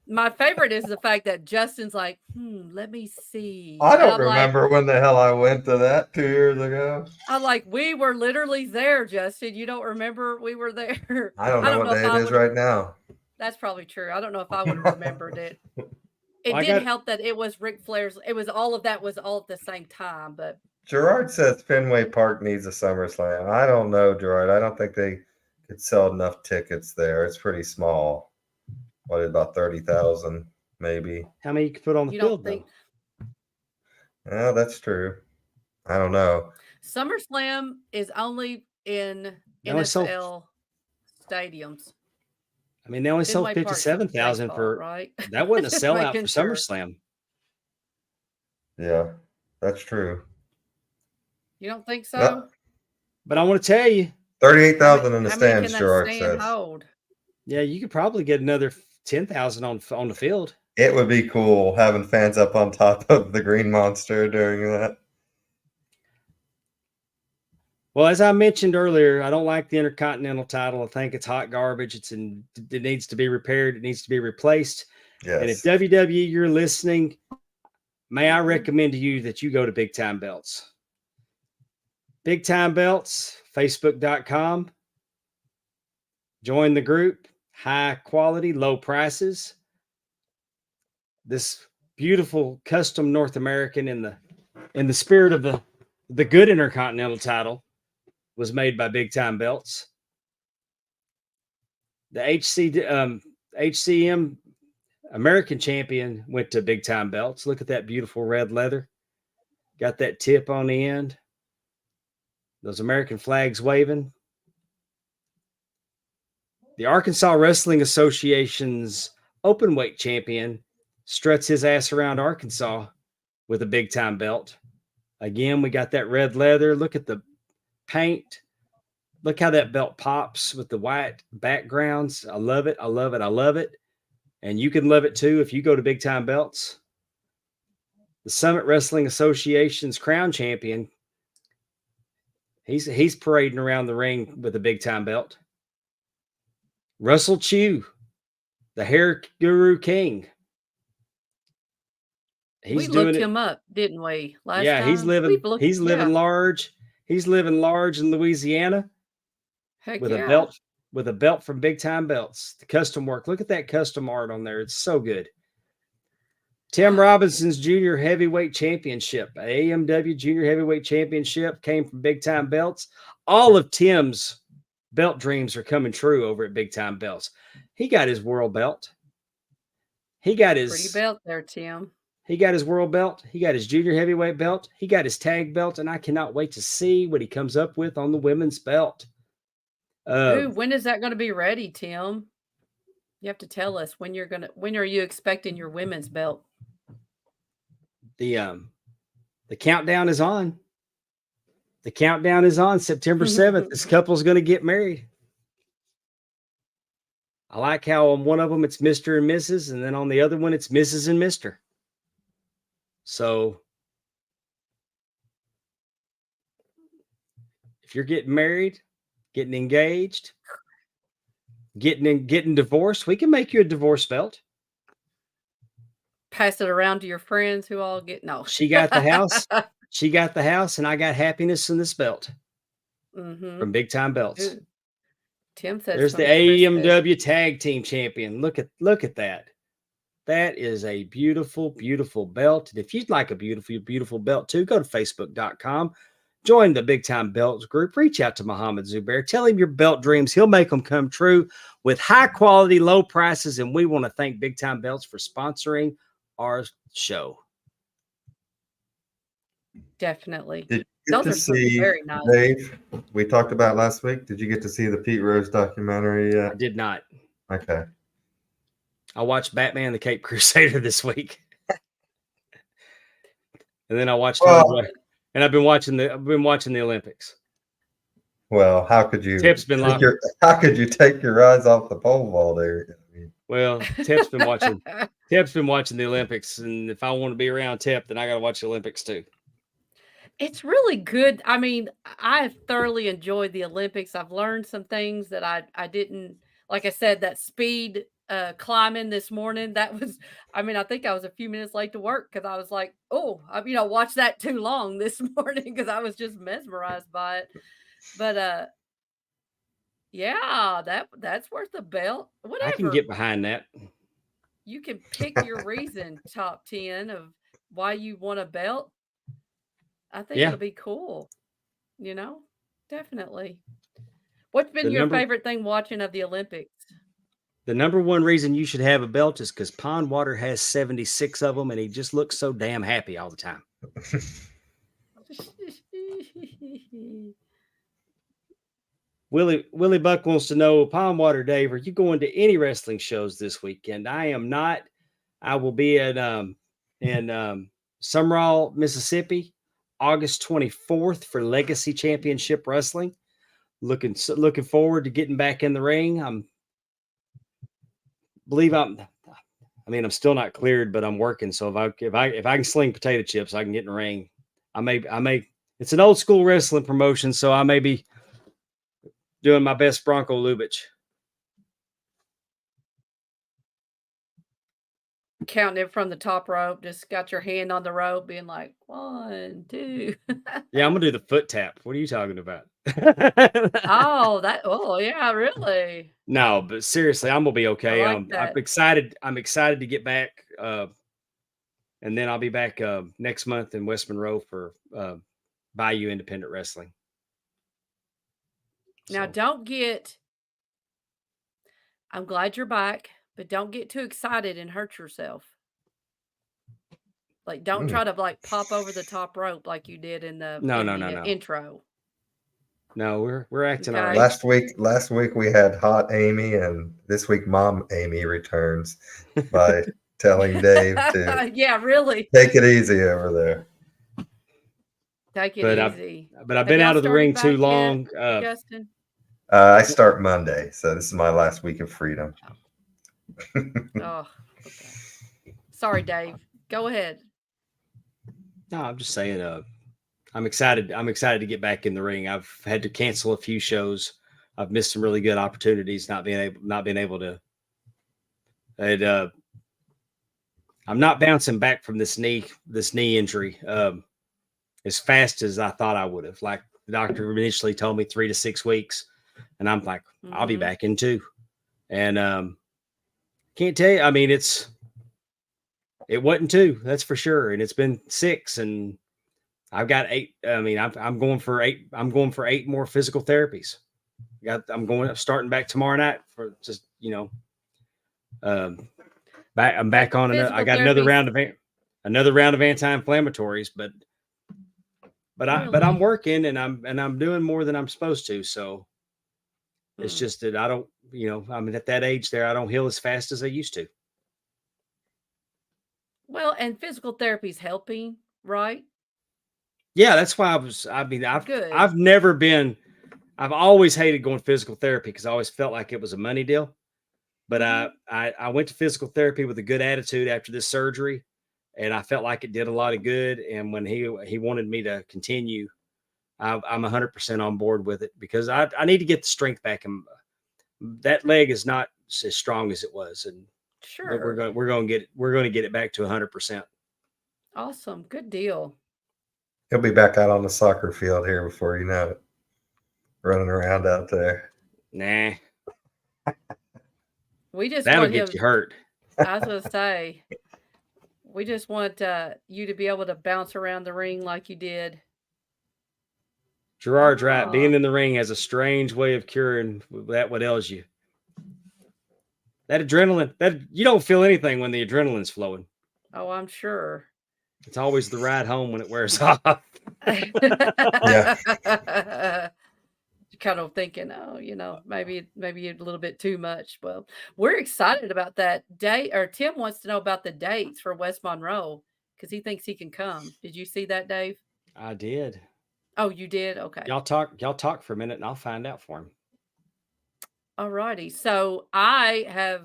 [SPEAKER 4] my favorite is the fact that Justin's like, let me see.
[SPEAKER 2] I
[SPEAKER 4] And
[SPEAKER 2] don't
[SPEAKER 4] I'm
[SPEAKER 2] remember when the hell I went to that 2 years ago.
[SPEAKER 4] I'm like, we were literally there, Justin. You don't remember we were there.
[SPEAKER 2] I don't know what day it is right now.
[SPEAKER 4] That's probably true. I don't know if I would have remembered it. It
[SPEAKER 3] Well,
[SPEAKER 4] did help that it was Ric Flair's. It was all of that was all at the same time. But
[SPEAKER 2] Gerard says Fenway Park needs a SummerSlam. I don't know, Gerard. I don't think they could sell enough tickets there. It's pretty small. What, about 30,000 maybe?
[SPEAKER 3] How many you could put on the
[SPEAKER 4] you
[SPEAKER 3] field,
[SPEAKER 4] don't think
[SPEAKER 2] Yeah, that's true. I don't know.
[SPEAKER 4] SummerSlam is only in
[SPEAKER 3] They only sold-
[SPEAKER 4] NFL stadiums?
[SPEAKER 3] I mean, they only sold
[SPEAKER 4] Fenway Park's
[SPEAKER 3] 57,000
[SPEAKER 4] baseball,
[SPEAKER 3] for
[SPEAKER 4] right?
[SPEAKER 3] that wasn't a
[SPEAKER 4] Just
[SPEAKER 3] sellout for
[SPEAKER 4] making sure.
[SPEAKER 3] SummerSlam.
[SPEAKER 2] Yeah, that's true.
[SPEAKER 4] You don't think so?
[SPEAKER 2] No.
[SPEAKER 3] But I want to tell you,
[SPEAKER 2] 38,000 in the
[SPEAKER 4] How many
[SPEAKER 2] stands,
[SPEAKER 4] can that
[SPEAKER 2] Gerard
[SPEAKER 4] stand
[SPEAKER 2] says.
[SPEAKER 4] hold?
[SPEAKER 3] yeah, you could probably get another 10,000 on the field.
[SPEAKER 2] It would be cool having fans up on top of the Green Monster during that.
[SPEAKER 3] Well, as I mentioned earlier, I don't like the Intercontinental title. I think it's hot garbage. It needs to be repaired. It needs to be replaced.
[SPEAKER 2] Yes.
[SPEAKER 3] And if WWE, you're listening, may I recommend to you that you go to Big Time Belts. Big Time Belts, Facebook.com. Join the group. High quality, low prices. This beautiful custom North American in the spirit of the good Intercontinental title was made by Big Time Belts. The HCM American champion went to Big Time Belts. Look at that beautiful red leather. Got that tip on the end. Those American flags waving. The Arkansas Wrestling Association's open weight champion struts his ass around Arkansas with a Big Time belt. Again, we got that red leather. Look at the paint. Look how that belt pops with the white backgrounds. I love it. I love it. I love it. And you can love it too if you go to Big Time Belts. The Summit Wrestling Association's crown champion. He's parading around the ring with a Big Time belt. Russell Chew, the Hair Guru King.
[SPEAKER 4] We looked him up, didn't we? Last time?
[SPEAKER 3] He's living large. He's living large in Louisiana.
[SPEAKER 4] Heck
[SPEAKER 3] with
[SPEAKER 4] yeah.
[SPEAKER 3] a belt from Big Time Belts. The custom work. Look at that custom art on there. It's so good. Tim Robinson's Junior Heavyweight Championship, AMW Junior Heavyweight Championship, came from Big Time Belts. All of Tim's belt dreams are coming true over at Big Time Belts. He got his world belt. He got his
[SPEAKER 4] pretty belt there, Tim.
[SPEAKER 3] He got his world belt. He got his junior heavyweight belt. He got his tag belt, and I cannot wait to see what he comes up with on the women's belt.
[SPEAKER 4] When is that going to be ready, Tim? You have to tell us when are you expecting your women's belt?
[SPEAKER 3] The countdown is on. The countdown is on. September 7th. This couple's going to get married. I like how on one of them it's Mr. and Mrs., and then on the other one it's Mrs. and Mr. So if you're getting married, getting engaged, getting divorced, we can make you a divorce belt.
[SPEAKER 4] Pass it around to your friends who all get no.
[SPEAKER 3] She got the house. She got the house, and I got happiness in this belt from Big Time Belts.
[SPEAKER 4] Tim says
[SPEAKER 3] there's the AMW Tag Team Champion. Look at that. That is a beautiful, beautiful belt. And if you'd like a beautiful, beautiful belt too, go to Facebook.com. Join the Big Time Belts group. Reach out to Muhammad Zubair. Tell him your belt dreams. He'll make them come true with high quality, low prices. And we want to thank Big Time Belts for sponsoring our show.
[SPEAKER 4] Definitely.
[SPEAKER 2] Did you get to see, very nice. Dave, we talked about last week. Did you get to see the Pete Rose documentary yet?
[SPEAKER 3] I did not.
[SPEAKER 2] Okay.
[SPEAKER 3] I watched Batman the Cape Crusader this week. And then I watched and I've been watching the Olympics.
[SPEAKER 2] Well, how could you
[SPEAKER 3] Tip's been
[SPEAKER 2] how could you take your eyes off the pole vault there?
[SPEAKER 3] Well, Tip's been watching the Olympics, and if I want to be around Tip, then I got to watch the Olympics too.
[SPEAKER 4] It's really good. I mean, I've thoroughly enjoyed the Olympics. I've learned some things that I didn't, like I said, that speed climbing this morning. That was, I mean, I think I was a few minutes late to work because I was like, oh, I watched that too long this morning because I was just mesmerized by it. But yeah, that's worth a belt. Whatever.
[SPEAKER 3] I can get behind that.
[SPEAKER 4] You can pick your reason, top 10 of why you want a belt. I think it'll be cool. Definitely. What's been your favorite thing watching of the Olympics?
[SPEAKER 3] The number one reason you should have a belt is because Pondwater has 76 of them, and he just looks so damn happy all the time. Willie Buck wants to know, Pondwater Dave, are you going to any wrestling shows this weekend? I am not. I will be at in Summerall, Mississippi, August 24th for Legacy Championship Wrestling. Looking forward to getting back in the ring. I'm still not cleared, but I'm working. So if I can sling potato chips, I can get in the ring. I may. It's an old school wrestling promotion, so I may be doing my best Bronco Lubitsch.
[SPEAKER 4] counting it from the top rope, just got your hand on the rope, being like 1, 2.
[SPEAKER 3] Yeah, I'm gonna do the foot tap. What are you talking about?
[SPEAKER 4] Oh yeah, really?
[SPEAKER 3] No, but seriously, I'm gonna be
[SPEAKER 4] I
[SPEAKER 3] okay.
[SPEAKER 4] like
[SPEAKER 3] I'm
[SPEAKER 4] that.
[SPEAKER 3] excited. I'm excited to get back. And then I'll be back next month in West Monroe for Bayou Independent Wrestling.
[SPEAKER 4] Now
[SPEAKER 3] So
[SPEAKER 4] don't get I'm glad you're back, but don't get too excited and hurt yourself. Like, don't
[SPEAKER 2] Mm.
[SPEAKER 4] try to, like, pop over the top rope like you did in the
[SPEAKER 3] no, no, no, no,
[SPEAKER 4] intro,
[SPEAKER 3] no. We're acting all
[SPEAKER 4] okay?
[SPEAKER 3] right.
[SPEAKER 2] Last week we had Hot Amy, and this week Mom Amy returns by telling Dave to
[SPEAKER 4] Yeah, really.
[SPEAKER 2] take it easy over there.
[SPEAKER 4] Take it
[SPEAKER 3] But I've
[SPEAKER 4] easy.
[SPEAKER 3] but I've
[SPEAKER 4] Have
[SPEAKER 3] been
[SPEAKER 4] y'all
[SPEAKER 3] out of the ring
[SPEAKER 4] started
[SPEAKER 3] too
[SPEAKER 4] back yet,
[SPEAKER 3] long.
[SPEAKER 4] Justin?
[SPEAKER 2] I start Monday, so this is my last week of freedom.
[SPEAKER 4] Oh, okay. Sorry, Dave. Go ahead.
[SPEAKER 3] No, I'm just saying. I'm excited. I'm excited to get back in the ring. I've had to cancel a few shows. I've missed some really good opportunities. Not being able to. It, I'm not bouncing back from this knee injury as fast as I thought I would have. Like the doctor initially told me 3 to 6 weeks, and I'm like, I'll be
[SPEAKER 4] Mhm.
[SPEAKER 3] back in 2. And can't tell you. I mean, it wasn't 2, that's for sure, and it's been 6, and I've got 8. I mean, I'm going for 8. I'm going for 8 more physical therapies. I'm starting back tomorrow night for just um, back. I'm
[SPEAKER 4] But
[SPEAKER 3] back on another. I
[SPEAKER 4] physical
[SPEAKER 3] got
[SPEAKER 4] therapy's
[SPEAKER 3] another round of anti-inflammatories, but I'm
[SPEAKER 4] really?
[SPEAKER 3] working and I'm doing more than I'm supposed to. So it's
[SPEAKER 4] Hmm.
[SPEAKER 3] just that I don't. I mean, at that age there, I don't heal as fast as I used to.
[SPEAKER 4] Well, and physical therapy's helping, right?
[SPEAKER 3] Yeah, that's why I was. I mean,
[SPEAKER 4] Good.
[SPEAKER 3] I've never been. I've always hated going to physical therapy because I always felt like it was a money deal. But
[SPEAKER 4] Mhm.
[SPEAKER 3] I went to physical therapy with a good attitude after this surgery, and I felt like it did a lot of good. And when he wanted me to continue, I'm 100% on board with it because I need to get the strength back, and that leg is not as strong as it was, and
[SPEAKER 4] Sure.
[SPEAKER 3] we're going to get it back to 100%.
[SPEAKER 4] Awesome. Good deal.
[SPEAKER 2] He'll be back out on the soccer field here before you know it, running around out there.
[SPEAKER 3] Nah,
[SPEAKER 4] We just
[SPEAKER 3] that'll
[SPEAKER 4] want
[SPEAKER 3] get
[SPEAKER 4] him
[SPEAKER 3] you hurt.
[SPEAKER 4] I was gonna say, we just want, you to be able to bounce around the ring like you did.
[SPEAKER 3] Gerard's right.
[SPEAKER 4] Ah.
[SPEAKER 3] Being in the ring has a strange way of curing that what ails you. That adrenaline, that you don't feel anything when the adrenaline's flowing.
[SPEAKER 4] Oh, I'm sure.
[SPEAKER 3] It's always the ride home when it wears off.
[SPEAKER 2] Yeah.
[SPEAKER 4] Kind of thinking, oh, maybe a little bit too much. Well, we're excited about that day. Or Tim wants to know about the dates for West Monroe because he thinks he can come. Did you see that, Dave?
[SPEAKER 3] I did.
[SPEAKER 4] Oh, you did? Okay.
[SPEAKER 3] Y'all talk for a minute and I'll find out for him.
[SPEAKER 4] All righty. So I have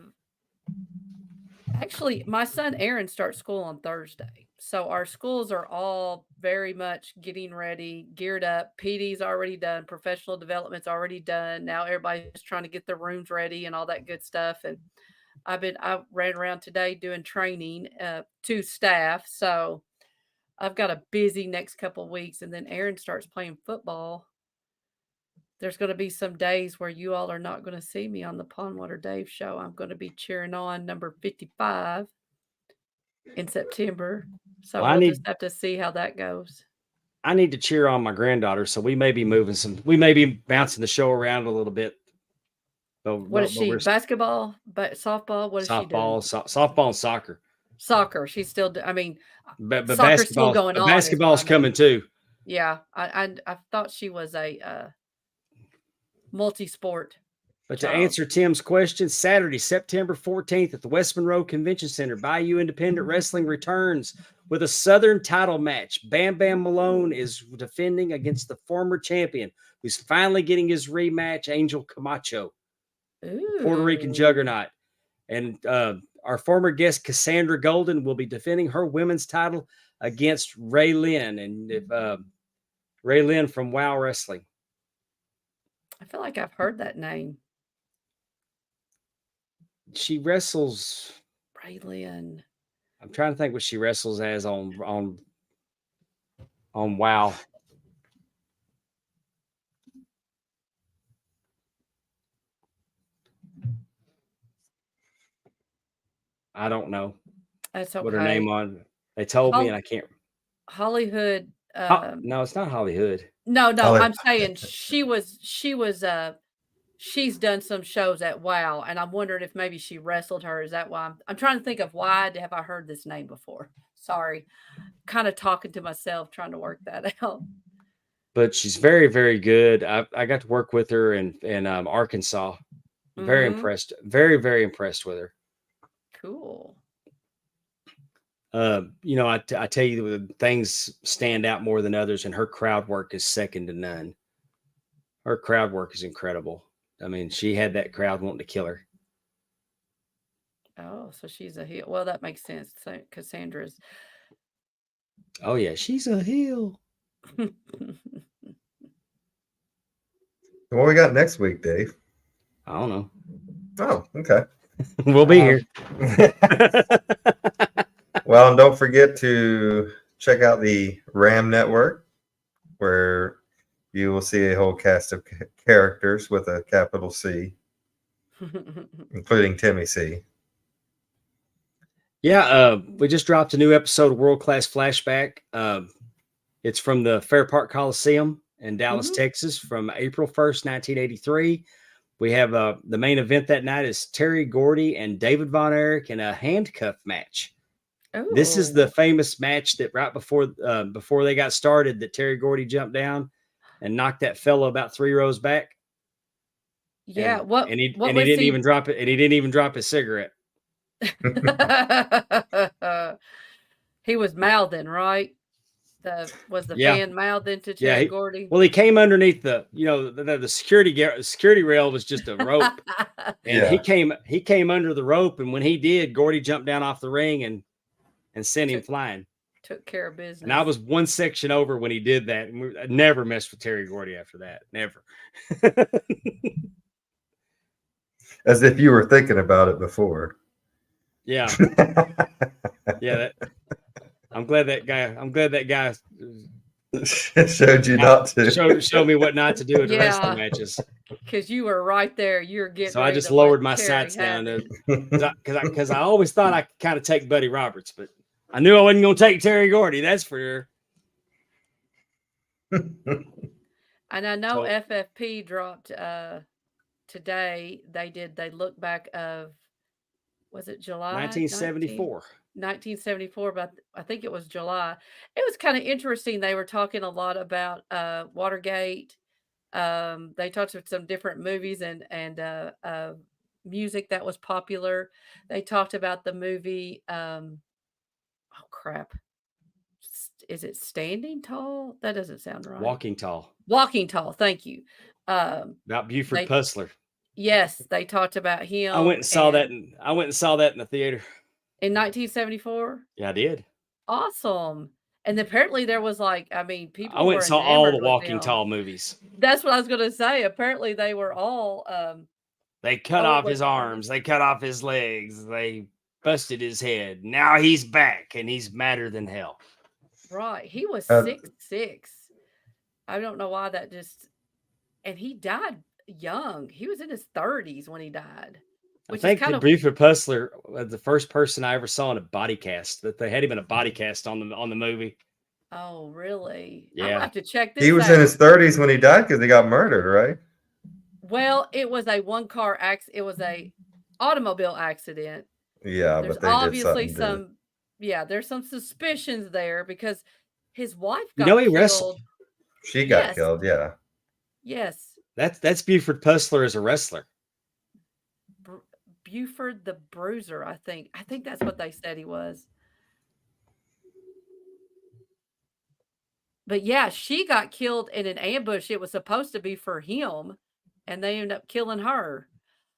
[SPEAKER 4] actually, my son Aaron starts school on Thursday. So our schools are all very much getting ready, geared up. PD's already done, professional development's already done. Now everybody's trying to get their rooms ready and all that good stuff. And I ran around today doing training to staff. So I've got a busy next couple of weeks. And then Aaron starts playing football. There's going to be some days where you all are not going to see me on the Pondwater Dave show. I'm going to be cheering on number 55 in September. So
[SPEAKER 3] Well,
[SPEAKER 4] we'll just have to see how that goes.
[SPEAKER 3] I need to cheer on my granddaughter, so we may be we may be bouncing the show around a little bit.
[SPEAKER 4] What is
[SPEAKER 3] But
[SPEAKER 4] she?
[SPEAKER 3] we're
[SPEAKER 4] Basketball, but softball. What is she doing?
[SPEAKER 3] softball and soccer.
[SPEAKER 4] Soccer. She's still. I mean,
[SPEAKER 3] But
[SPEAKER 4] soccer's still going on. Is what I
[SPEAKER 3] basketball's coming
[SPEAKER 4] mean.
[SPEAKER 3] too.
[SPEAKER 4] Yeah, I thought she was a multi-sport
[SPEAKER 3] But to
[SPEAKER 4] child.
[SPEAKER 3] answer Tim's question, Saturday, September 14th at the West Monroe Convention Center, Bayou Independent Wrestling returns with a Southern title match. Bam Bam Malone is defending against the former champion, who's finally getting his rematch, Angel Camacho, Puerto Rican
[SPEAKER 4] Ooh.
[SPEAKER 3] juggernaut. And our former guest, Cassandra Golden, will be defending her women's title against Ray Lynn. And Ray Lynn from WoW Wrestling.
[SPEAKER 4] I feel like I've heard that name.
[SPEAKER 3] She wrestles.
[SPEAKER 4] Braylon.
[SPEAKER 3] I'm trying to think what she wrestles as on WoW. I don't know
[SPEAKER 4] That's
[SPEAKER 3] what her name
[SPEAKER 4] okay.
[SPEAKER 3] on. They told me, and
[SPEAKER 4] Hol-
[SPEAKER 3] I can't.
[SPEAKER 4] Hollywood.
[SPEAKER 3] No, it's not Hollywood.
[SPEAKER 4] No,
[SPEAKER 2] Holly-
[SPEAKER 4] I'm saying she's done some shows at WoW, and I'm wondering if maybe she wrestled her. Is that why I'm trying to think of why have I heard this name before? Sorry, kind of talking to myself, trying to work that out.
[SPEAKER 3] But she's very, very good. I got to work with her in Arkansas. Very
[SPEAKER 4] Mhm.
[SPEAKER 3] impressed. Very, very impressed with her.
[SPEAKER 4] Cool.
[SPEAKER 3] You know, I tell you, things stand out more than others, and her crowd work is second to none. Her crowd work is incredible. I mean, she had that crowd wanting to kill her.
[SPEAKER 4] Oh, so she's a heel. Well, that makes sense. So Cassandra's.
[SPEAKER 3] Oh yeah, she's a heel.
[SPEAKER 2] What we got next week, Dave?
[SPEAKER 3] I don't know.
[SPEAKER 2] Oh, okay.
[SPEAKER 3] We'll be here.
[SPEAKER 2] Well, and don't forget to check out the Ram Network, where you will see a whole cast of characters with a capital C, including Timmy C.
[SPEAKER 3] Yeah, we just dropped a new episode of World Class Flashback. It's from the Fair Park Coliseum in Dallas,
[SPEAKER 4] Mhm.
[SPEAKER 3] Texas, from April 1st, 1983. We have the main event that night is Terry Gordy and David Von Erich in a handcuff match. This is the
[SPEAKER 4] Ooh.
[SPEAKER 3] famous match that right before they got started, that Terry Gordy jumped down and knocked that fellow about 3 rows back.
[SPEAKER 4] Yeah.
[SPEAKER 3] And,
[SPEAKER 4] What
[SPEAKER 3] and he
[SPEAKER 4] what
[SPEAKER 3] and he
[SPEAKER 4] was
[SPEAKER 3] didn't
[SPEAKER 4] he?
[SPEAKER 3] even drop it, and he didn't even drop his cigarette.
[SPEAKER 4] He was mouthing, right? Was the
[SPEAKER 3] Yeah,
[SPEAKER 4] fan mouthing to
[SPEAKER 3] yeah.
[SPEAKER 4] Terry Gordy?
[SPEAKER 3] Well, he came underneath the security rail was just a rope, and
[SPEAKER 2] Yeah.
[SPEAKER 3] he came under the rope, and when he did, Gordy jumped down off the ring and sent him
[SPEAKER 4] took,
[SPEAKER 3] flying.
[SPEAKER 4] took care of business.
[SPEAKER 3] And I was one section over when he did that, and I never messed with Terry Gordy after that. Never.
[SPEAKER 2] As if you were thinking about it before.
[SPEAKER 3] Yeah, yeah. I'm glad that guy
[SPEAKER 2] Showed you not to.
[SPEAKER 3] showed me what not to do in wrestling
[SPEAKER 4] Yeah.
[SPEAKER 3] matches.
[SPEAKER 4] Because you were right there. You're getting
[SPEAKER 3] So I
[SPEAKER 4] ready
[SPEAKER 3] just
[SPEAKER 4] to
[SPEAKER 3] lowered
[SPEAKER 4] let
[SPEAKER 3] my
[SPEAKER 4] Terry
[SPEAKER 3] sights
[SPEAKER 4] have
[SPEAKER 3] down
[SPEAKER 4] it.
[SPEAKER 3] because I always thought I could kind of take Buddy Roberts, but I knew I wasn't going to take Terry Gordy. That's for sure.
[SPEAKER 4] And I know
[SPEAKER 3] So-
[SPEAKER 4] FFP dropped today. They look back of, was it July
[SPEAKER 3] 1974.
[SPEAKER 4] 1974, but I think it was July. It was kind of interesting. They were talking a lot about Watergate. They talked about some different movies and music that was popular. They talked about the movie. Oh crap! Is it Standing Tall? That doesn't sound right.
[SPEAKER 3] Walking Tall.
[SPEAKER 4] Walking Tall. Thank you.
[SPEAKER 3] About Buford
[SPEAKER 4] They-
[SPEAKER 3] Puzzler.
[SPEAKER 4] Yes, they talked about him.
[SPEAKER 3] I went and saw that in the theater.
[SPEAKER 4] In 1974.
[SPEAKER 3] Yeah, I did.
[SPEAKER 4] Awesome. And apparently there was people
[SPEAKER 3] I went
[SPEAKER 4] were
[SPEAKER 3] and saw all the
[SPEAKER 4] enamored with
[SPEAKER 3] Walking
[SPEAKER 4] them.
[SPEAKER 3] Tall movies.
[SPEAKER 4] That's what I was going to say. Apparently they were all
[SPEAKER 3] They cut
[SPEAKER 4] Oh,
[SPEAKER 3] off
[SPEAKER 4] wait,
[SPEAKER 3] his arms. They cut off his legs. They busted his head. Now he's back, and he's madder than hell.
[SPEAKER 4] right. He was 6'6". I don't know why that just, and he died young. He was in his 30s when he died.
[SPEAKER 3] I think that Buford Puzzler was the first person I ever saw in a body cast. That they had him in a body cast on the movie.
[SPEAKER 4] Oh, really?
[SPEAKER 3] Yeah.
[SPEAKER 4] I'll have to check this
[SPEAKER 2] He was
[SPEAKER 4] out.
[SPEAKER 2] in his 30s when he died because he got murdered, right?
[SPEAKER 4] Well, it was a one-car accident. It was a automobile accident.
[SPEAKER 2] Yeah,
[SPEAKER 4] There's
[SPEAKER 2] but they
[SPEAKER 4] obviously
[SPEAKER 2] did something
[SPEAKER 4] there's some suspicions there because his wife got
[SPEAKER 3] You know he
[SPEAKER 4] killed.
[SPEAKER 3] wrestled.
[SPEAKER 2] She got
[SPEAKER 4] Yes.
[SPEAKER 2] killed, yeah.
[SPEAKER 4] Yes.
[SPEAKER 3] That's Buford Puzzler as a wrestler.
[SPEAKER 4] Buford the Bruiser, I think. I think that's what they said he was. But yeah, she got killed in an ambush. It was supposed to be for him, and they ended up killing her.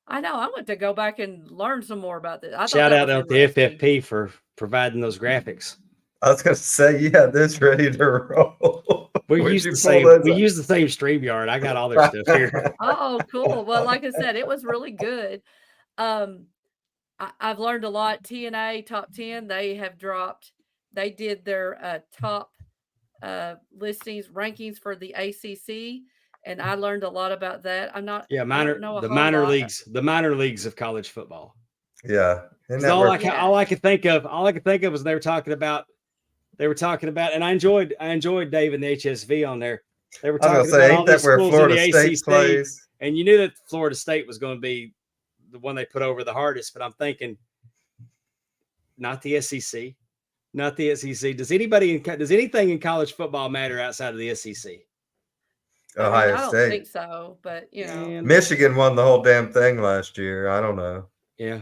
[SPEAKER 4] I know. I want to go back and learn some more about this. I thought
[SPEAKER 3] Shout
[SPEAKER 4] that
[SPEAKER 3] out
[SPEAKER 4] was
[SPEAKER 3] to
[SPEAKER 4] interesting.
[SPEAKER 3] FFP for providing those graphics.
[SPEAKER 2] I was gonna say you had this ready to roll.
[SPEAKER 3] We
[SPEAKER 2] Where'd
[SPEAKER 3] use
[SPEAKER 2] you
[SPEAKER 3] the
[SPEAKER 2] pull
[SPEAKER 3] same.
[SPEAKER 2] those
[SPEAKER 3] We
[SPEAKER 2] up?
[SPEAKER 3] use the same StreamYard. I got all their stuff here.
[SPEAKER 4] Oh, cool. Well, like I said, it was really good. I've learned a lot. TNA Top 10, they did their top listings, rankings for the ACC, and I learned a lot about that.
[SPEAKER 3] Yeah,
[SPEAKER 4] I don't know a
[SPEAKER 3] the
[SPEAKER 4] whole
[SPEAKER 3] minor
[SPEAKER 4] lot.
[SPEAKER 3] leagues, the minor leagues of college football.
[SPEAKER 2] Yeah, isn't
[SPEAKER 3] Because
[SPEAKER 2] that where
[SPEAKER 4] Yeah.
[SPEAKER 3] all I could think of was they were talking about, and I enjoyed Dave and the HSV on there. They were
[SPEAKER 2] I was
[SPEAKER 3] talking
[SPEAKER 2] gonna say,
[SPEAKER 3] about
[SPEAKER 2] ain't
[SPEAKER 3] all
[SPEAKER 2] that
[SPEAKER 3] these
[SPEAKER 2] where
[SPEAKER 3] schools in
[SPEAKER 2] Florida
[SPEAKER 3] the
[SPEAKER 2] State
[SPEAKER 3] ACC,
[SPEAKER 2] plays?
[SPEAKER 3] and you knew that Florida State was going to be the one they put over the hardest. But I'm thinking, not the SEC, not the SEC. Does anything in college football matter outside of the SEC?
[SPEAKER 4] I mean,
[SPEAKER 2] Ohio
[SPEAKER 4] I don't
[SPEAKER 2] State.
[SPEAKER 4] think so, but
[SPEAKER 3] And
[SPEAKER 2] Michigan won the whole damn thing last year. I don't know.
[SPEAKER 3] yeah,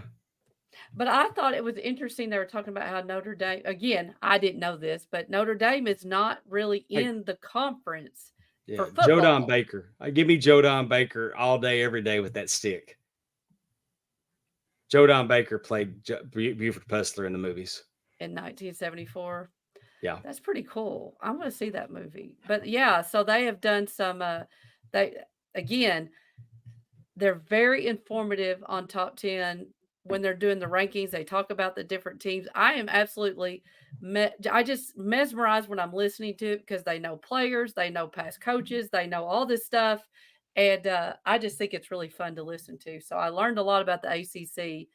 [SPEAKER 4] but I thought it was interesting. They were talking about how Notre Dame, again, I didn't know this, but Notre Dame is not really
[SPEAKER 3] Hey.
[SPEAKER 4] in the conference for
[SPEAKER 3] Joe Don
[SPEAKER 4] football
[SPEAKER 3] Baker. Give me Joe Don Baker all day, every day with that stick. Joe Don Baker played Buford Puzzler in the movies.
[SPEAKER 4] in 1974.
[SPEAKER 3] Yeah.
[SPEAKER 4] That's pretty cool. I want to see that movie. But yeah, so they have done some they again, they're very informative on top 10 when they're doing the rankings. They talk about the different teams. I am absolutely I just mesmerized when I'm listening to it because they know players, they know past coaches, they know all this stuff. And I just think it's really fun to listen to. So I learned a lot about the ACC.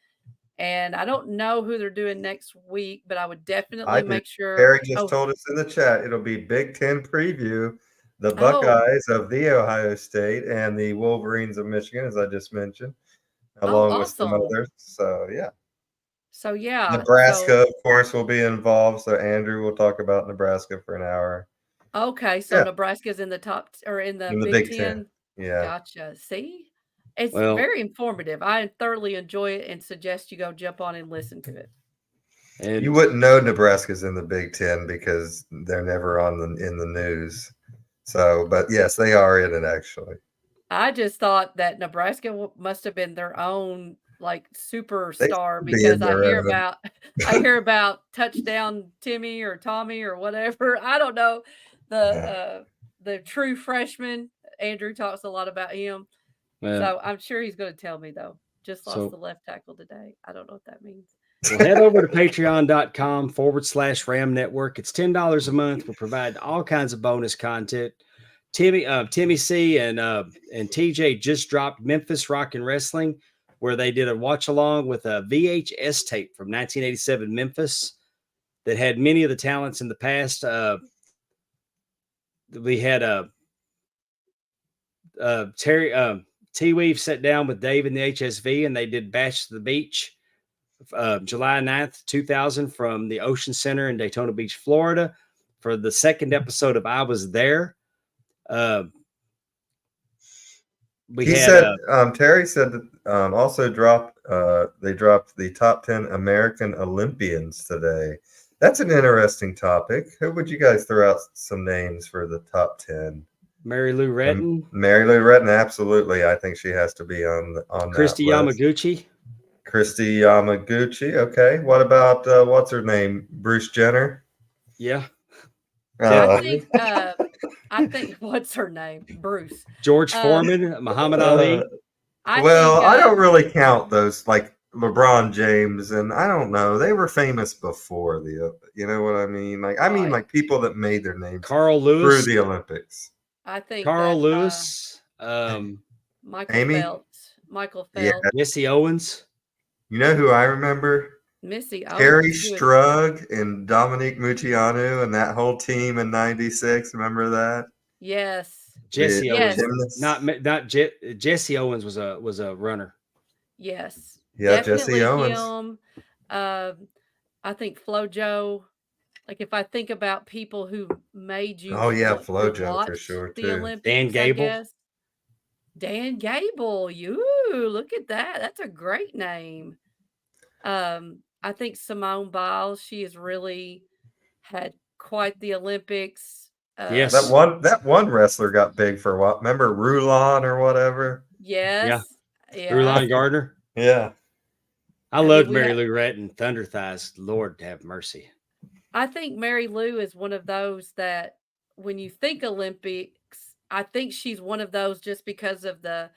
[SPEAKER 4] And I don't know who they're doing next week, but I would
[SPEAKER 2] I
[SPEAKER 4] definitely
[SPEAKER 2] did.
[SPEAKER 4] make sure.
[SPEAKER 2] Harry just
[SPEAKER 4] Oh,
[SPEAKER 2] told us in the chat it'll be Big Ten preview. The
[SPEAKER 4] oh,
[SPEAKER 2] Buckeyes of the Ohio State and the Wolverines of Michigan, as I just mentioned,
[SPEAKER 4] oh,
[SPEAKER 2] along with some
[SPEAKER 4] awesome.
[SPEAKER 2] others. So yeah.
[SPEAKER 4] So yeah, so
[SPEAKER 2] Nebraska, of course, will be involved. So Andrew will talk about Nebraska for an hour.
[SPEAKER 4] okay, so
[SPEAKER 2] Yeah,
[SPEAKER 4] Nebraska's in the top or in the
[SPEAKER 2] in the
[SPEAKER 4] Big
[SPEAKER 2] Big Ten.
[SPEAKER 4] 10.
[SPEAKER 2] Yeah.
[SPEAKER 4] Gotcha. See? It's
[SPEAKER 3] Well,
[SPEAKER 4] very informative. I thoroughly enjoy it and suggest you go jump on and listen to it.
[SPEAKER 3] and
[SPEAKER 2] You wouldn't know Nebraska's in the Big Ten because they're never in the news. So, but yes, they are in it actually.
[SPEAKER 4] I just thought that Nebraska must have been their own like
[SPEAKER 2] They
[SPEAKER 4] superstar
[SPEAKER 2] should be
[SPEAKER 4] because
[SPEAKER 2] in their own.
[SPEAKER 4] I hear about touchdown Timmy or Tommy or whatever. I don't know the true freshman. Andrew talks a lot about him.
[SPEAKER 3] well,
[SPEAKER 4] So I'm sure he's going to tell me though. Just lost the
[SPEAKER 3] so
[SPEAKER 4] left tackle today. I don't know what that means.
[SPEAKER 3] head over to patreon.com/Ram Network. It's $10 a month. We'll provide all kinds of bonus content. Timmy C and TJ just dropped Memphis Rock and Wrestling, where they did a watch along with a VHS tape from 1987 Memphis that had many of the talents in the past. We had Terry T Weave sat down with Dave in the HSV, and they did Bash to the Beach, July 9th, 2000, from the Ocean Center in Daytona Beach, Florida, for the second episode of I Was There.
[SPEAKER 2] Terry said that also they dropped the top 10 American Olympians today. That's an interesting topic. Who would you guys throw out some names for the top 10?
[SPEAKER 3] Mary Lou Retton.
[SPEAKER 2] Mary Lou Retton, absolutely. I think she has to be on
[SPEAKER 3] Christy
[SPEAKER 2] that list.
[SPEAKER 3] Yamaguchi.
[SPEAKER 2] Christy Yamaguchi. Okay. What about what's her name? Bruce Jenner?
[SPEAKER 3] Yeah.
[SPEAKER 4] I think what's her name? Bruce.
[SPEAKER 3] George Foreman, Muhammad Ali.
[SPEAKER 2] I don't really count those like LeBron James, and I don't know. They were famous before you know what I mean? Like, I mean, like people that made their names
[SPEAKER 3] Carl Lewis
[SPEAKER 2] through the Olympics.
[SPEAKER 4] I think
[SPEAKER 3] Carl Lewis,
[SPEAKER 4] Michael Phelps,
[SPEAKER 2] yeah.
[SPEAKER 3] Jesse Owens.
[SPEAKER 2] You know who I remember?
[SPEAKER 4] Missy
[SPEAKER 2] Terry Strug and Dominique Mucciano and that whole team in '96. Remember that?
[SPEAKER 4] Yes.
[SPEAKER 3] Jesse Owens. Jesse Owens was a runner.
[SPEAKER 4] Yes.
[SPEAKER 2] Yeah,
[SPEAKER 4] definitely
[SPEAKER 2] Jesse Owens.
[SPEAKER 4] Him. I think FloJo. Like if I think about people who made you
[SPEAKER 2] FloJo for sure
[SPEAKER 4] the
[SPEAKER 2] too.
[SPEAKER 4] Olympics,
[SPEAKER 3] Dan Gable.
[SPEAKER 4] I guess. Dan Gable. You look at that. That's a great name. I think Simone Biles, she has really had quite the Olympics.
[SPEAKER 3] Yes.
[SPEAKER 2] That one wrestler got big for what? Remember Rulon or whatever?
[SPEAKER 4] Yes.
[SPEAKER 3] Yeah. Rulon Gardner.
[SPEAKER 2] Yeah.
[SPEAKER 3] I loved Mary Lou Retton, Thunder Thighs. Lord have mercy.
[SPEAKER 4] I think Mary Lou is one of those that when you think Olympics, I think she's one of those just because of the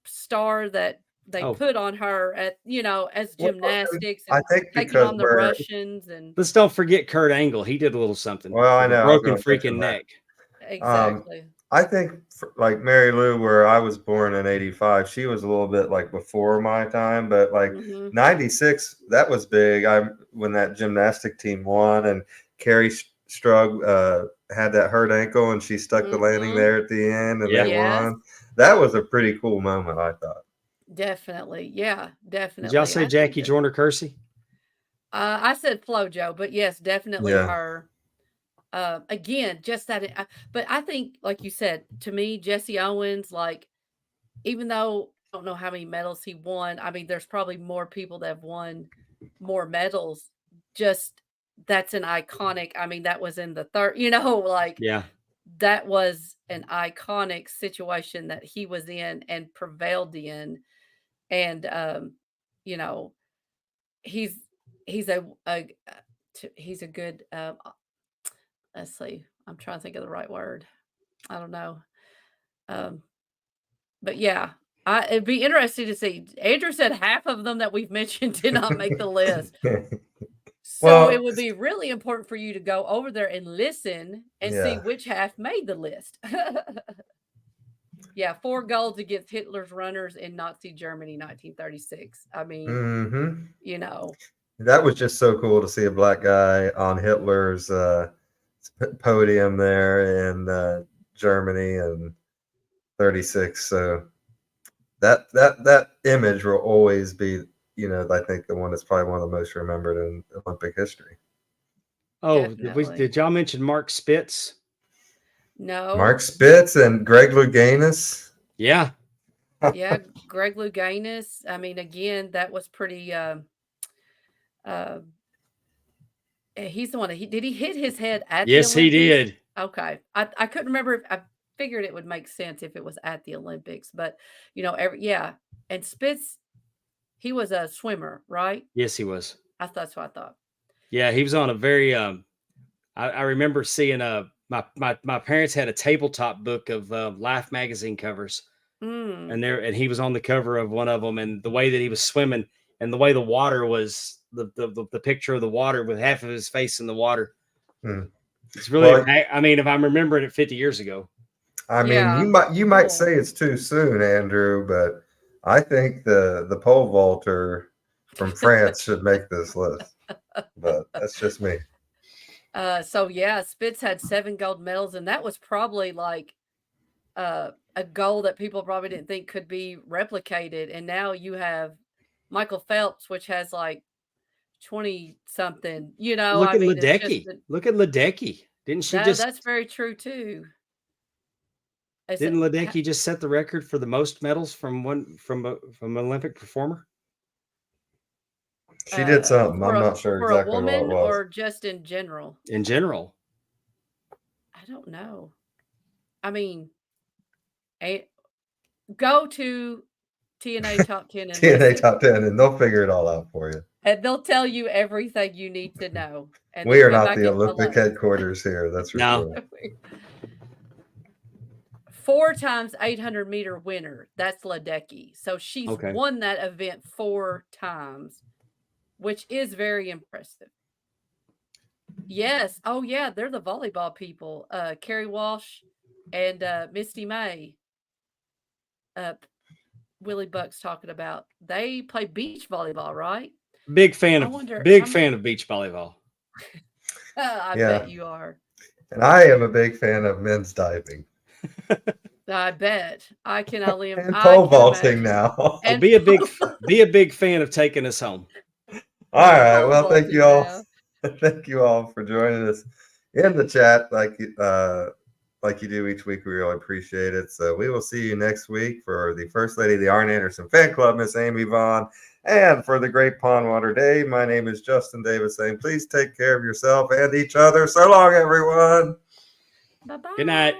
[SPEAKER 4] star that they
[SPEAKER 3] Oh.
[SPEAKER 4] put on her at as
[SPEAKER 2] Well,
[SPEAKER 4] gymnastics
[SPEAKER 2] I
[SPEAKER 4] and
[SPEAKER 2] think
[SPEAKER 4] taking
[SPEAKER 2] because
[SPEAKER 4] on the
[SPEAKER 2] we're
[SPEAKER 4] Russians and
[SPEAKER 3] Let's don't forget Kurt Angle. He did a little something.
[SPEAKER 2] well, I
[SPEAKER 3] with a
[SPEAKER 2] know I was
[SPEAKER 3] broken
[SPEAKER 2] going to mention
[SPEAKER 3] freaking
[SPEAKER 2] that.
[SPEAKER 3] neck.
[SPEAKER 4] exactly.
[SPEAKER 2] I think like Mary Lou, where I was born in '85, she was a little bit like before my time, but like
[SPEAKER 4] Hmm.
[SPEAKER 2] '96, that was big. When that gymnastic team won and Carrie Strug had that hurt ankle and she stuck the landing
[SPEAKER 4] Hmm.
[SPEAKER 2] there at the end and
[SPEAKER 3] Yeah.
[SPEAKER 2] they
[SPEAKER 4] Yes,
[SPEAKER 2] won. That was a pretty cool moment, I thought.
[SPEAKER 4] definitely. Yeah,
[SPEAKER 3] Did y'all
[SPEAKER 4] definitely.
[SPEAKER 3] say
[SPEAKER 4] I think
[SPEAKER 3] Jackie
[SPEAKER 4] that
[SPEAKER 3] Joyner Kersey?
[SPEAKER 4] I said FloJo, but yes, definitely
[SPEAKER 2] Yeah.
[SPEAKER 4] her. Again, just that. But I think, like you said, to me, Jesse Owens, like, even though I don't know how many medals he won, I mean, there's probably more people that have won more medals. Just that's an iconic. I mean, that was in the third. Like
[SPEAKER 3] Yeah.
[SPEAKER 4] that was an iconic situation that he was in and prevailed in, and you know, he's he's he's a good. Let's see. I'm trying to think of the right word. I don't know. Um, but yeah, it'd be interesting to see. Andrew said half of them that we've mentioned did not make the list. So it
[SPEAKER 2] Well,
[SPEAKER 4] would be really important for you to go over there and listen and see
[SPEAKER 2] yeah.
[SPEAKER 4] which half made the list. Yeah, 4 goals against Hitler's runners in Nazi Germany, 1936. I mean,
[SPEAKER 2] Hmm.
[SPEAKER 4] you know,
[SPEAKER 2] That was just so cool to see a black guy on Hitler's podium there in Germany in '36. So that image will always be, I think the one that's probably one of the most remembered in Olympic history.
[SPEAKER 3] Oh,
[SPEAKER 4] definitely.
[SPEAKER 3] did y'all mention Mark Spitz?
[SPEAKER 2] Mark
[SPEAKER 4] No.
[SPEAKER 2] Spitz and Greg Louganis.
[SPEAKER 3] Yeah.
[SPEAKER 4] Yeah, Greg Louganis. I mean, again, that was pretty. Uh, he's the one that did he hit his head at the
[SPEAKER 3] Yes, he
[SPEAKER 4] Olympics?
[SPEAKER 3] did.
[SPEAKER 4] Okay, I couldn't remember. I figured it would make sense if it was at the Olympics, but yeah. And Spitz, he was a swimmer, right?
[SPEAKER 3] Yes, he was.
[SPEAKER 4] That's what I thought.
[SPEAKER 3] Yeah, he was on a very I remember seeing my parents had a tabletop book of Life magazine covers,
[SPEAKER 4] Mm,
[SPEAKER 3] and he was on the cover of one of them, and the way that he was swimming and the way the water was the picture of the water with half of his face in the water.
[SPEAKER 2] Hmm.
[SPEAKER 3] It's really
[SPEAKER 2] Well,
[SPEAKER 3] I mean, if I'm remembering it 50 years ago.
[SPEAKER 2] I mean,
[SPEAKER 4] yeah,
[SPEAKER 2] you might
[SPEAKER 4] cool.
[SPEAKER 2] say it's too soon, Andrew, but I think the pole vaulter from France should make this list. But that's just me.
[SPEAKER 4] So yeah, Spitz had 7 gold medals, and that was probably like a goal that people probably didn't think could be replicated. And now you have Michael Phelps, which has like 20 something.
[SPEAKER 3] Look
[SPEAKER 4] I
[SPEAKER 3] at
[SPEAKER 4] mean, it's just
[SPEAKER 3] Ledecky. Look at Ledecky. Didn't she just
[SPEAKER 4] that's very true too. It's
[SPEAKER 3] didn't Ledecky just set the record for the most medals from an Olympic performer?
[SPEAKER 2] She did something. I'm not sure
[SPEAKER 4] for a
[SPEAKER 2] exactly what it
[SPEAKER 4] woman
[SPEAKER 2] was.
[SPEAKER 4] or just in general.
[SPEAKER 3] In general.
[SPEAKER 4] I don't know. I mean, go to TNA Top 10 and
[SPEAKER 2] TNA
[SPEAKER 4] listen,
[SPEAKER 2] Top 10, and they'll figure it all out for you.
[SPEAKER 4] and they'll tell you everything you need to know, and
[SPEAKER 2] We
[SPEAKER 4] then
[SPEAKER 2] are
[SPEAKER 4] come
[SPEAKER 2] not
[SPEAKER 4] back
[SPEAKER 2] the
[SPEAKER 4] and tell
[SPEAKER 2] Olympic
[SPEAKER 4] us.
[SPEAKER 2] headquarters here, that's for
[SPEAKER 3] No.
[SPEAKER 2] sure.
[SPEAKER 4] 4 times 800-meter winner. That's Ledecky. So she's
[SPEAKER 3] Okay.
[SPEAKER 4] won that event 4 times, which is very impressive. Yes. Oh yeah, they're the volleyball people. Carrie Walsh and Misty May. Willie Buck's talking about. They play beach volleyball, right?
[SPEAKER 3] Big fan
[SPEAKER 4] I
[SPEAKER 3] of
[SPEAKER 4] wonder.
[SPEAKER 3] big fan of beach volleyball.
[SPEAKER 4] I
[SPEAKER 2] Yeah.
[SPEAKER 4] bet you are.
[SPEAKER 2] And I am a big fan of men's diving.
[SPEAKER 4] I bet. I can only.
[SPEAKER 2] And
[SPEAKER 4] I
[SPEAKER 2] pole
[SPEAKER 4] can
[SPEAKER 2] vaulting
[SPEAKER 4] imagine.
[SPEAKER 2] now. All
[SPEAKER 4] And
[SPEAKER 3] Be a big fan of taking us home.
[SPEAKER 2] right.
[SPEAKER 4] pole
[SPEAKER 2] Well, thank
[SPEAKER 4] vaulting
[SPEAKER 2] you all.
[SPEAKER 4] now.
[SPEAKER 2] Thank you all for joining us in the chat like you do each week. We really appreciate it. So we will see you next week for the First Lady of the Arn Anderson Fan Club, Miss Amy Vaughn, and for the Great Pondwater Day. My name is Justin Davis saying please take care of yourself and each other. So long, everyone.
[SPEAKER 4] Bye bye.
[SPEAKER 3] Good night.